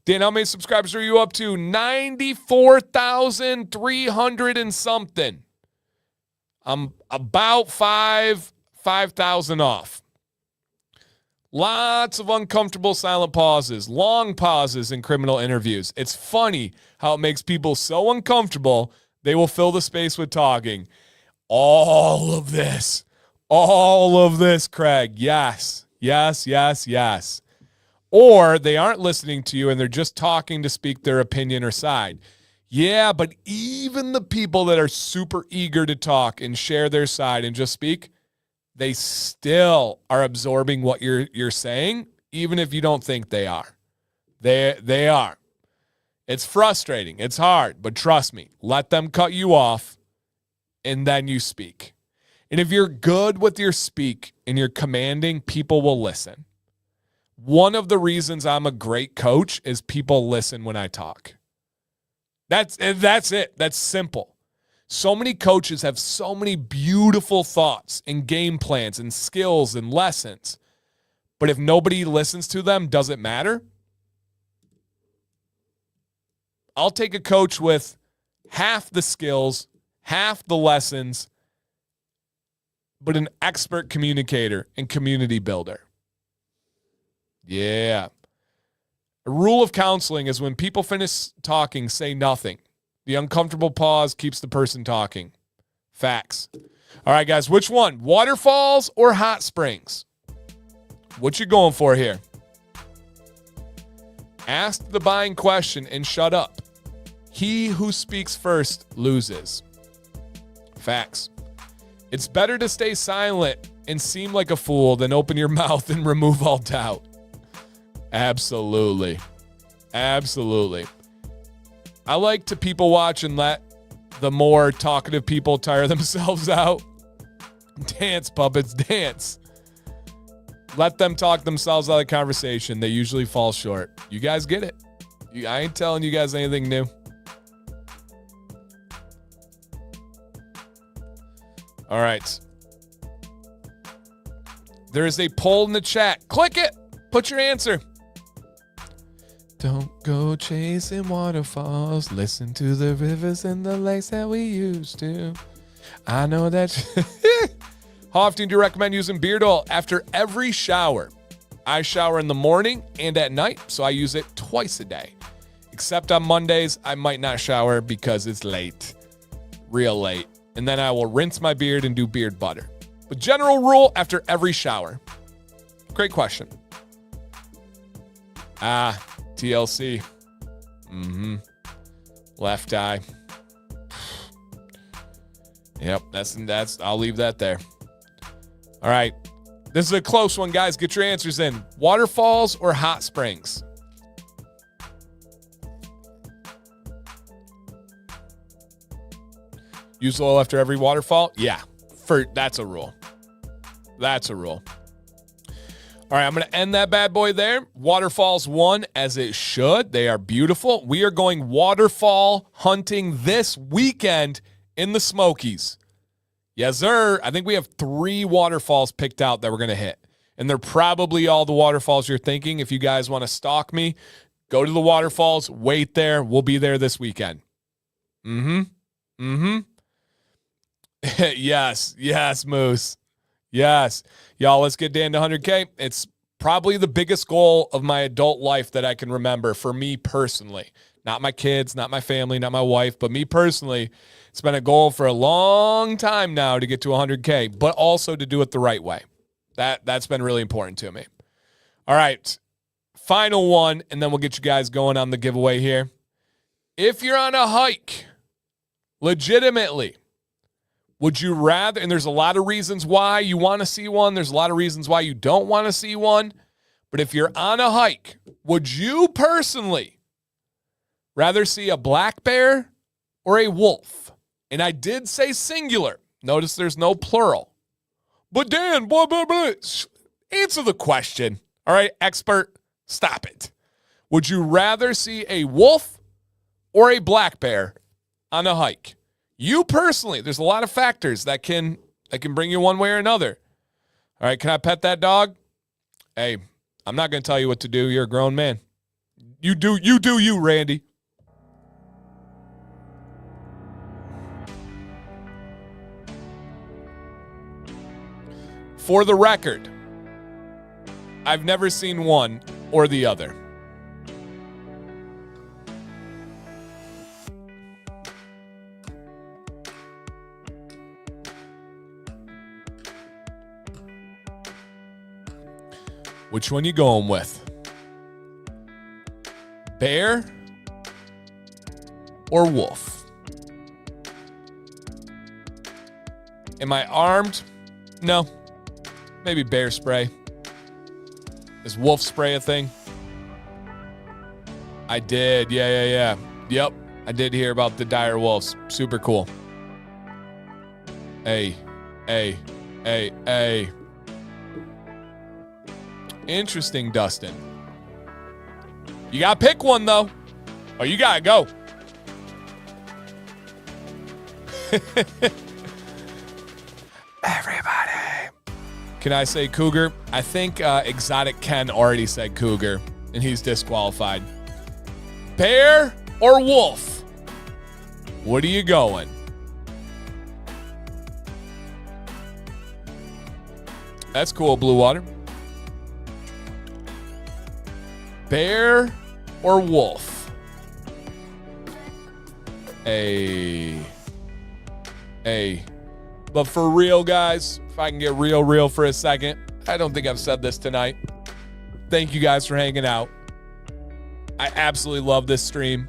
Dan, how many subscribers are you up to? 94,300 and something. I'm about 5,000 off. Lots of uncomfortable silent pauses, long pauses in criminal interviews. It's funny how it makes people so uncomfortable, they will fill the space with talking. All of this, Craig. Yes. Or they aren't listening to you and they're just talking to speak their opinion or side. Yeah, but even the people that are super eager to talk and share their side and just speak, they still are absorbing what you're saying, even if you don't think they are. They are. It's frustrating. It's hard, but trust me, let them cut you off and then you speak. And if you're good with your speak and you're commanding, people will listen. One of the reasons I'm a great coach is people listen when I talk. That's it. That's simple. So many coaches have so many beautiful thoughts and game plans and skills and lessons. But if nobody listens to them, does it matter? I'll take a coach with half the skills, half the lessons, but an expert communicator and community builder. Yeah. A rule of counseling is when people finish talking, say nothing. The uncomfortable pause keeps the person talking. Facts. All right, guys, which one? Waterfalls or hot springs? What you going for here? Ask the buying question and shut up. He who speaks first loses. Facts. It's better to stay silent and seem like a fool than open your mouth and remove all doubt. Absolutely. Absolutely. I like to people watch and let the more talkative people tire themselves out. Dance, puppets, dance. Let them talk themselves out of the conversation. They usually fall short. You guys get it. I ain't telling you guys anything new. All right. There is a poll in the chat. Click it. Put your answer. Don't go chasing waterfalls. Listen to the rivers and the lakes that we used to. I know that. How often do you recommend using beard oil? After every shower. I shower in the morning and at night, so I use it twice a day. Except on Mondays, I might not shower because it's late. Real late. And then I will rinse my beard and do beard butter. But general rule, after every shower. Great question. TLC. Left eye. Yep, that's I'll leave that there. All right. This is a close one, guys. Get your answers in. Waterfalls or hot springs? Use oil after every waterfall? Yeah. That's a rule. That's a rule. All right, I'm going to end that bad boy there. Waterfalls won as it should. They are beautiful. We are going waterfall hunting this weekend in the Smokies. Yes, sir. I think we have 3 waterfalls picked out that we're going to hit. And they're probably all the waterfalls you're thinking. If you guys want to stalk me, go to the waterfalls. Wait there. We'll be there this weekend. Yes, Moose. Yes. Y'all, let's get Dan to 100K. It's probably the biggest goal of my adult life that I can remember for me personally. Not my kids, not my family, not my wife, but me personally. It's been a goal for a long time now to get to 100K, but also to do it the right way. That's been really important to me. All right. Final one, and then we'll get you guys going on the giveaway here. If you're on a hike, legitimately, would you rather, and there's a lot of reasons why you want to see one. There's a lot of reasons why you don't want to see one. But if you're on a hike, would you personally rather see a black bear or a wolf? And I did say singular. Notice there's no plural. But Dan, blah, blah, blah. Answer the question. All right, expert, stop it. Would you rather see a wolf or a black bear on a hike? You personally, there's a lot of factors that can bring you one way or another. All right, can I pet that dog? Hey, I'm not going to tell you what to do. You're a grown man. You do you, Randy. For the record, I've never seen one or the other. Which one you going with? Bear or wolf? Am I armed? No. Maybe bear spray. Is wolf spray a thing? I did. Yeah. Yep. I did hear about the dire wolves. Super cool. Hey. Interesting, Dustin. You got to pick one, though. Oh, you got to go. Everybody. Can I say cougar? I think Exotic Ken already said cougar, and he's disqualified. Bear or wolf? What are you going? That's cool, Blue Water. Bear or wolf? A. But for real, guys, if I can get real for a second, I don't think I've said this tonight. Thank you guys for hanging out. I absolutely love this stream.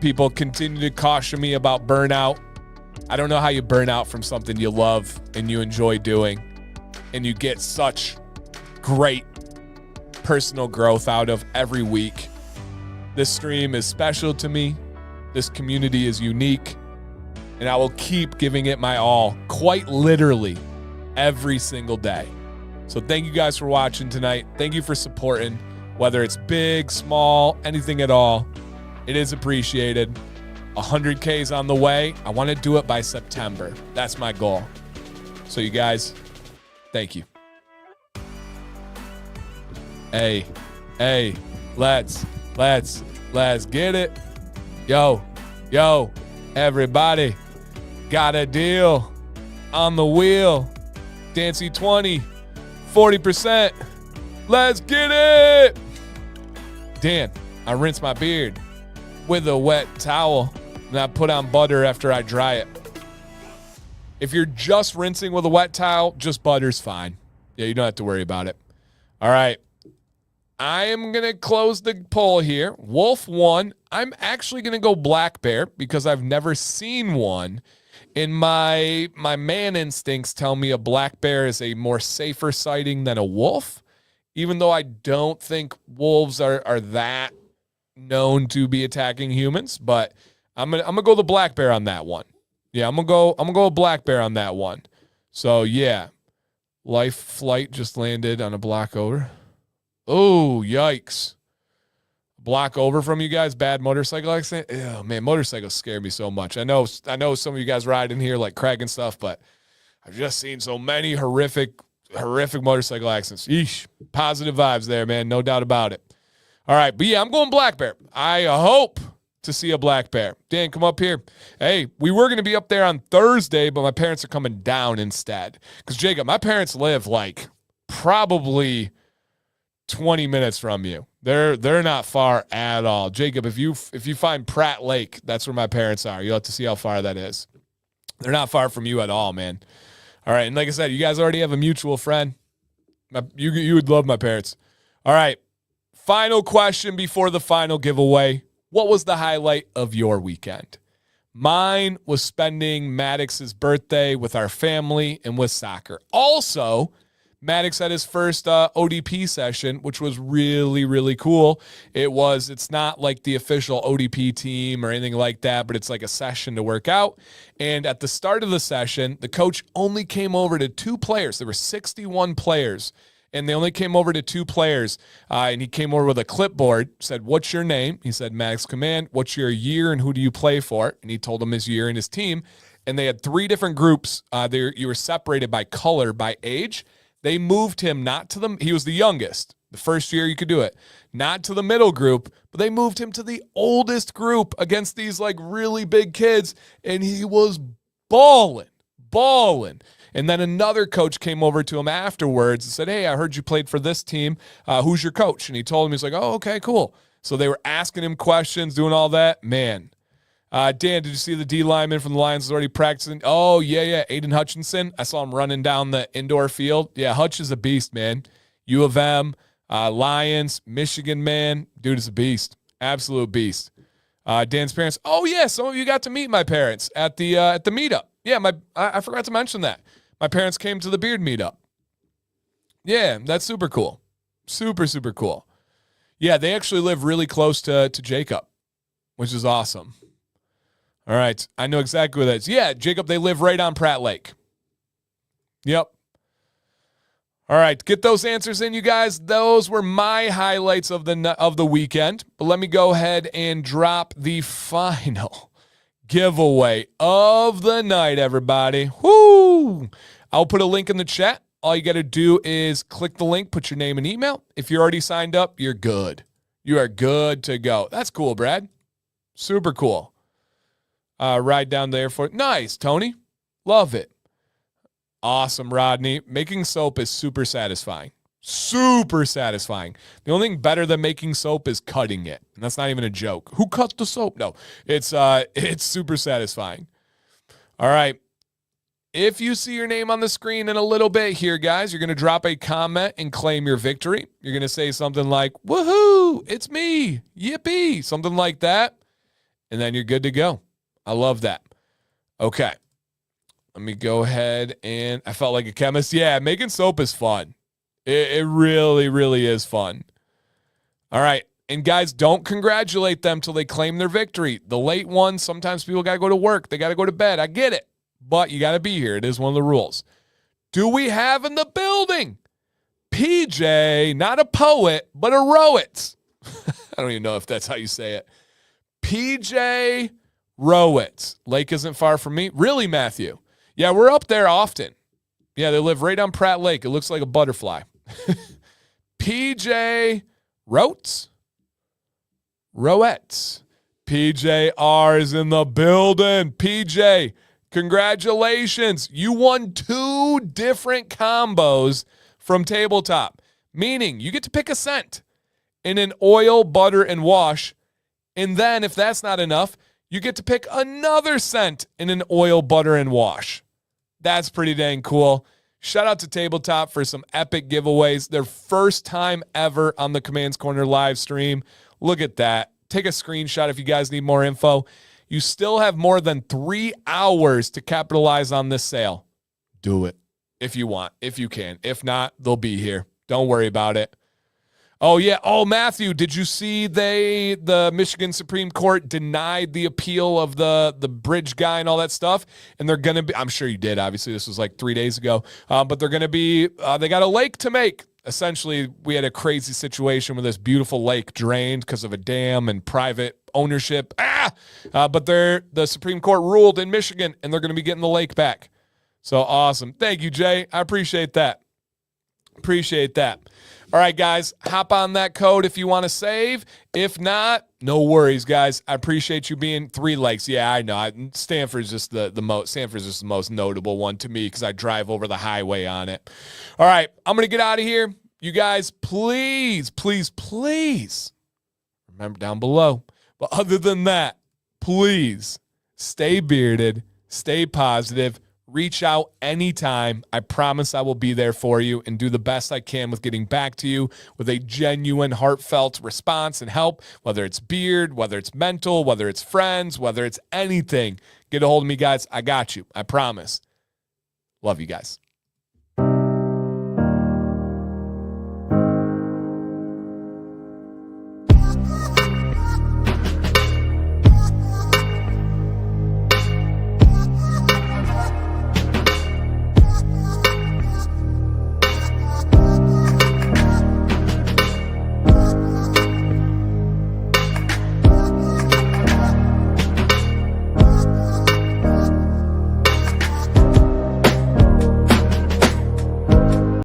People continue to caution me about burnout. I don't know how you burn out from something you love and you enjoy doing, and you get such great personal growth out of every week. This stream is special to me. This community is unique, and I will keep giving it my all, quite literally, every single day. So thank you guys for watching tonight. Thank you for supporting, whether it's big, small, anything at all. It is appreciated. 100K is on the way. I want to do it by September. That's my goal. So you guys, thank you. Hey, let's get it. Yo, everybody, got a deal on the wheel. Dancy 20, 40%. Let's get it. Dan, I rinse my beard with a wet towel, and I put on butter after I dry it. If you're just rinsing with a wet towel, just butter's fine. Yeah, you don't have to worry about it. All right. I am going to close the poll here. Wolf won. I'm actually going to go black bear because I've never seen one. And my man instincts tell me a black bear is a more safer sighting than a wolf, even though I don't think wolves are that known to be attacking humans, but I'm gonna go the black bear on that one. Yeah, I'm gonna go black bear on that one. So yeah, life flight just landed on a block over. Oh yikes! Block over from you guys. Bad motorcycle accident. Oh man, motorcycles scare me so much. I know some of you guys ride in here like Craig and stuff, but I've just seen so many horrific motorcycle accidents. Yeesh. Positive vibes there, man. No doubt about it. All right, but yeah, I'm going black bear. I hope to see a black bear. Dan, come up here. Hey, we were going to be up there on Thursday, but my parents are coming down instead. Because, Jacob, my parents live like probably 20 minutes from you. They're not far at all. Jacob, if you find Pratt Lake, that's where my parents are. You'll have to see how far that is. They're not far from you at all, man. All right, and like I said, you guys already have a mutual friend. You would love my parents. All right. Final question before the final giveaway. What was the highlight of your weekend? Mine was spending Maddox's birthday with our family and with soccer. Also, Maddox had his first ODP session, which was really, really cool. It's not like the official ODP team or anything like that, but it's like a session to work out. And at the start of the session, the coach only came over to 2 players. There were 61 players. And they only came over to 2 players, and he came over with a clipboard, said, "What's your name?" He said, "Maddox Command." "What's your year and who do you play for?" And he told him his year and his team. And they had 3 different groups. You were separated by color, by age. They moved him he was the youngest. The first year you could do it. Not to the middle group, but they moved him to the oldest group against these like really big kids, and he was balling. And then another coach came over to him afterwards and said, "Hey, I heard you played for this team. Who's your coach?" And he told him, he's like, "Oh, okay, cool." So they were asking him questions, doing all that. Man. Dan, did you see the D lineman from the Lions is already practicing? Oh, yeah. Aiden Hutchinson. I saw him running down the indoor field. Yeah, Hutch is a beast, man. U of M, Lions, Michigan, man. Dude is a beast. Absolute beast. Dan's parents. Oh, yeah, some of you got to meet my parents at the meetup. Yeah, I forgot to mention that. My parents came to the beard meetup. Yeah, that's super cool. Super, super cool. Yeah, they actually live really close to Jacob, which is awesome. All right, I know exactly where that is. Yeah, Jacob, they live right on Pratt Lake. Yep. All right, get those answers in, you guys. Those were my highlights of the weekend. But let me go ahead and drop the final giveaway of the night, everybody. Woo! I'll put a link in the chat. All you got to do is click the link, put your name and email. If you're already signed up, you're good. You are good to go. That's cool, Brad. Super cool. Ride down the airport. Nice, Tony. Love it. Awesome, Rodney. Making soap is super satisfying. Super satisfying. The only thing better than making soap is cutting it. And that's not even a joke. Who cuts the soap? No, it's super satisfying. All right. If you see your name on the screen in a little bit here, guys, you're going to drop a comment and claim your victory. You're going to say something like, woohoo, it's me, yippee, something like that. And then you're good to go. I love that. Okay. Let me go ahead and I felt like a chemist. Yeah, making soap is fun. It really, really is fun. All right. And guys, don't congratulate them till they claim their victory. The late ones, sometimes people got to go to work. They got to go to bed. I get it. But you got to be here. It is one of the rules. Do we have in the building PJ, not a poet, but a Rowitz? I don't even know if that's how you say it. PJ Rowitz. Lake isn't far from me. Really, Matthew? Yeah, we're up there often. Yeah, they live right on Pratt Lake. It looks like a butterfly. PJ Rowitz? Rowetz. PJR is in the building. PJ, congratulations. You won 2 different combos from Tabletop, meaning you get to pick a scent in an oil, butter, and wash. And then if that's not enough, you get to pick another scent in an oil, butter, and wash. That's pretty dang cool. Shout out to Tabletop for some epic giveaways. Their first time ever on the Commands Corner live stream. Look at that. Take a screenshot if you guys need more info. You still have more than 3 hours to capitalize on this sale. Do it if you want, if you can. If not, they'll be here. Don't worry about it. Oh, yeah. Oh, Matthew, did you see the Michigan Supreme Court denied the appeal of the bridge guy and all that stuff? And they're going to be, I'm sure you did. Obviously, this was like 3 days ago. But they're going to be, they got a lake to make. Essentially, we had a crazy situation where this beautiful lake drained because of a dam and private ownership. But the Supreme Court ruled in Michigan, and they're going to be getting the lake back. So awesome. Thank you, Jay. I appreciate that. Appreciate that. All right, guys, hop on that code if you want to save. If not, no worries, guys. I appreciate you being 3 lakes. Yeah, I know. Stanford's just the most. Stanford's just the most notable one to me because I drive over the highway on it. All right, I'm gonna get out of here. You guys, please, please, please remember down below. But other than that, please stay bearded, stay positive. Reach out anytime. I promise I will be there for you and do the best I can with getting back to you with a genuine, heartfelt response and help, whether it's beard, whether it's mental, whether it's friends, whether it's anything. Get a hold of me, guys. I got you. I promise. Love you guys.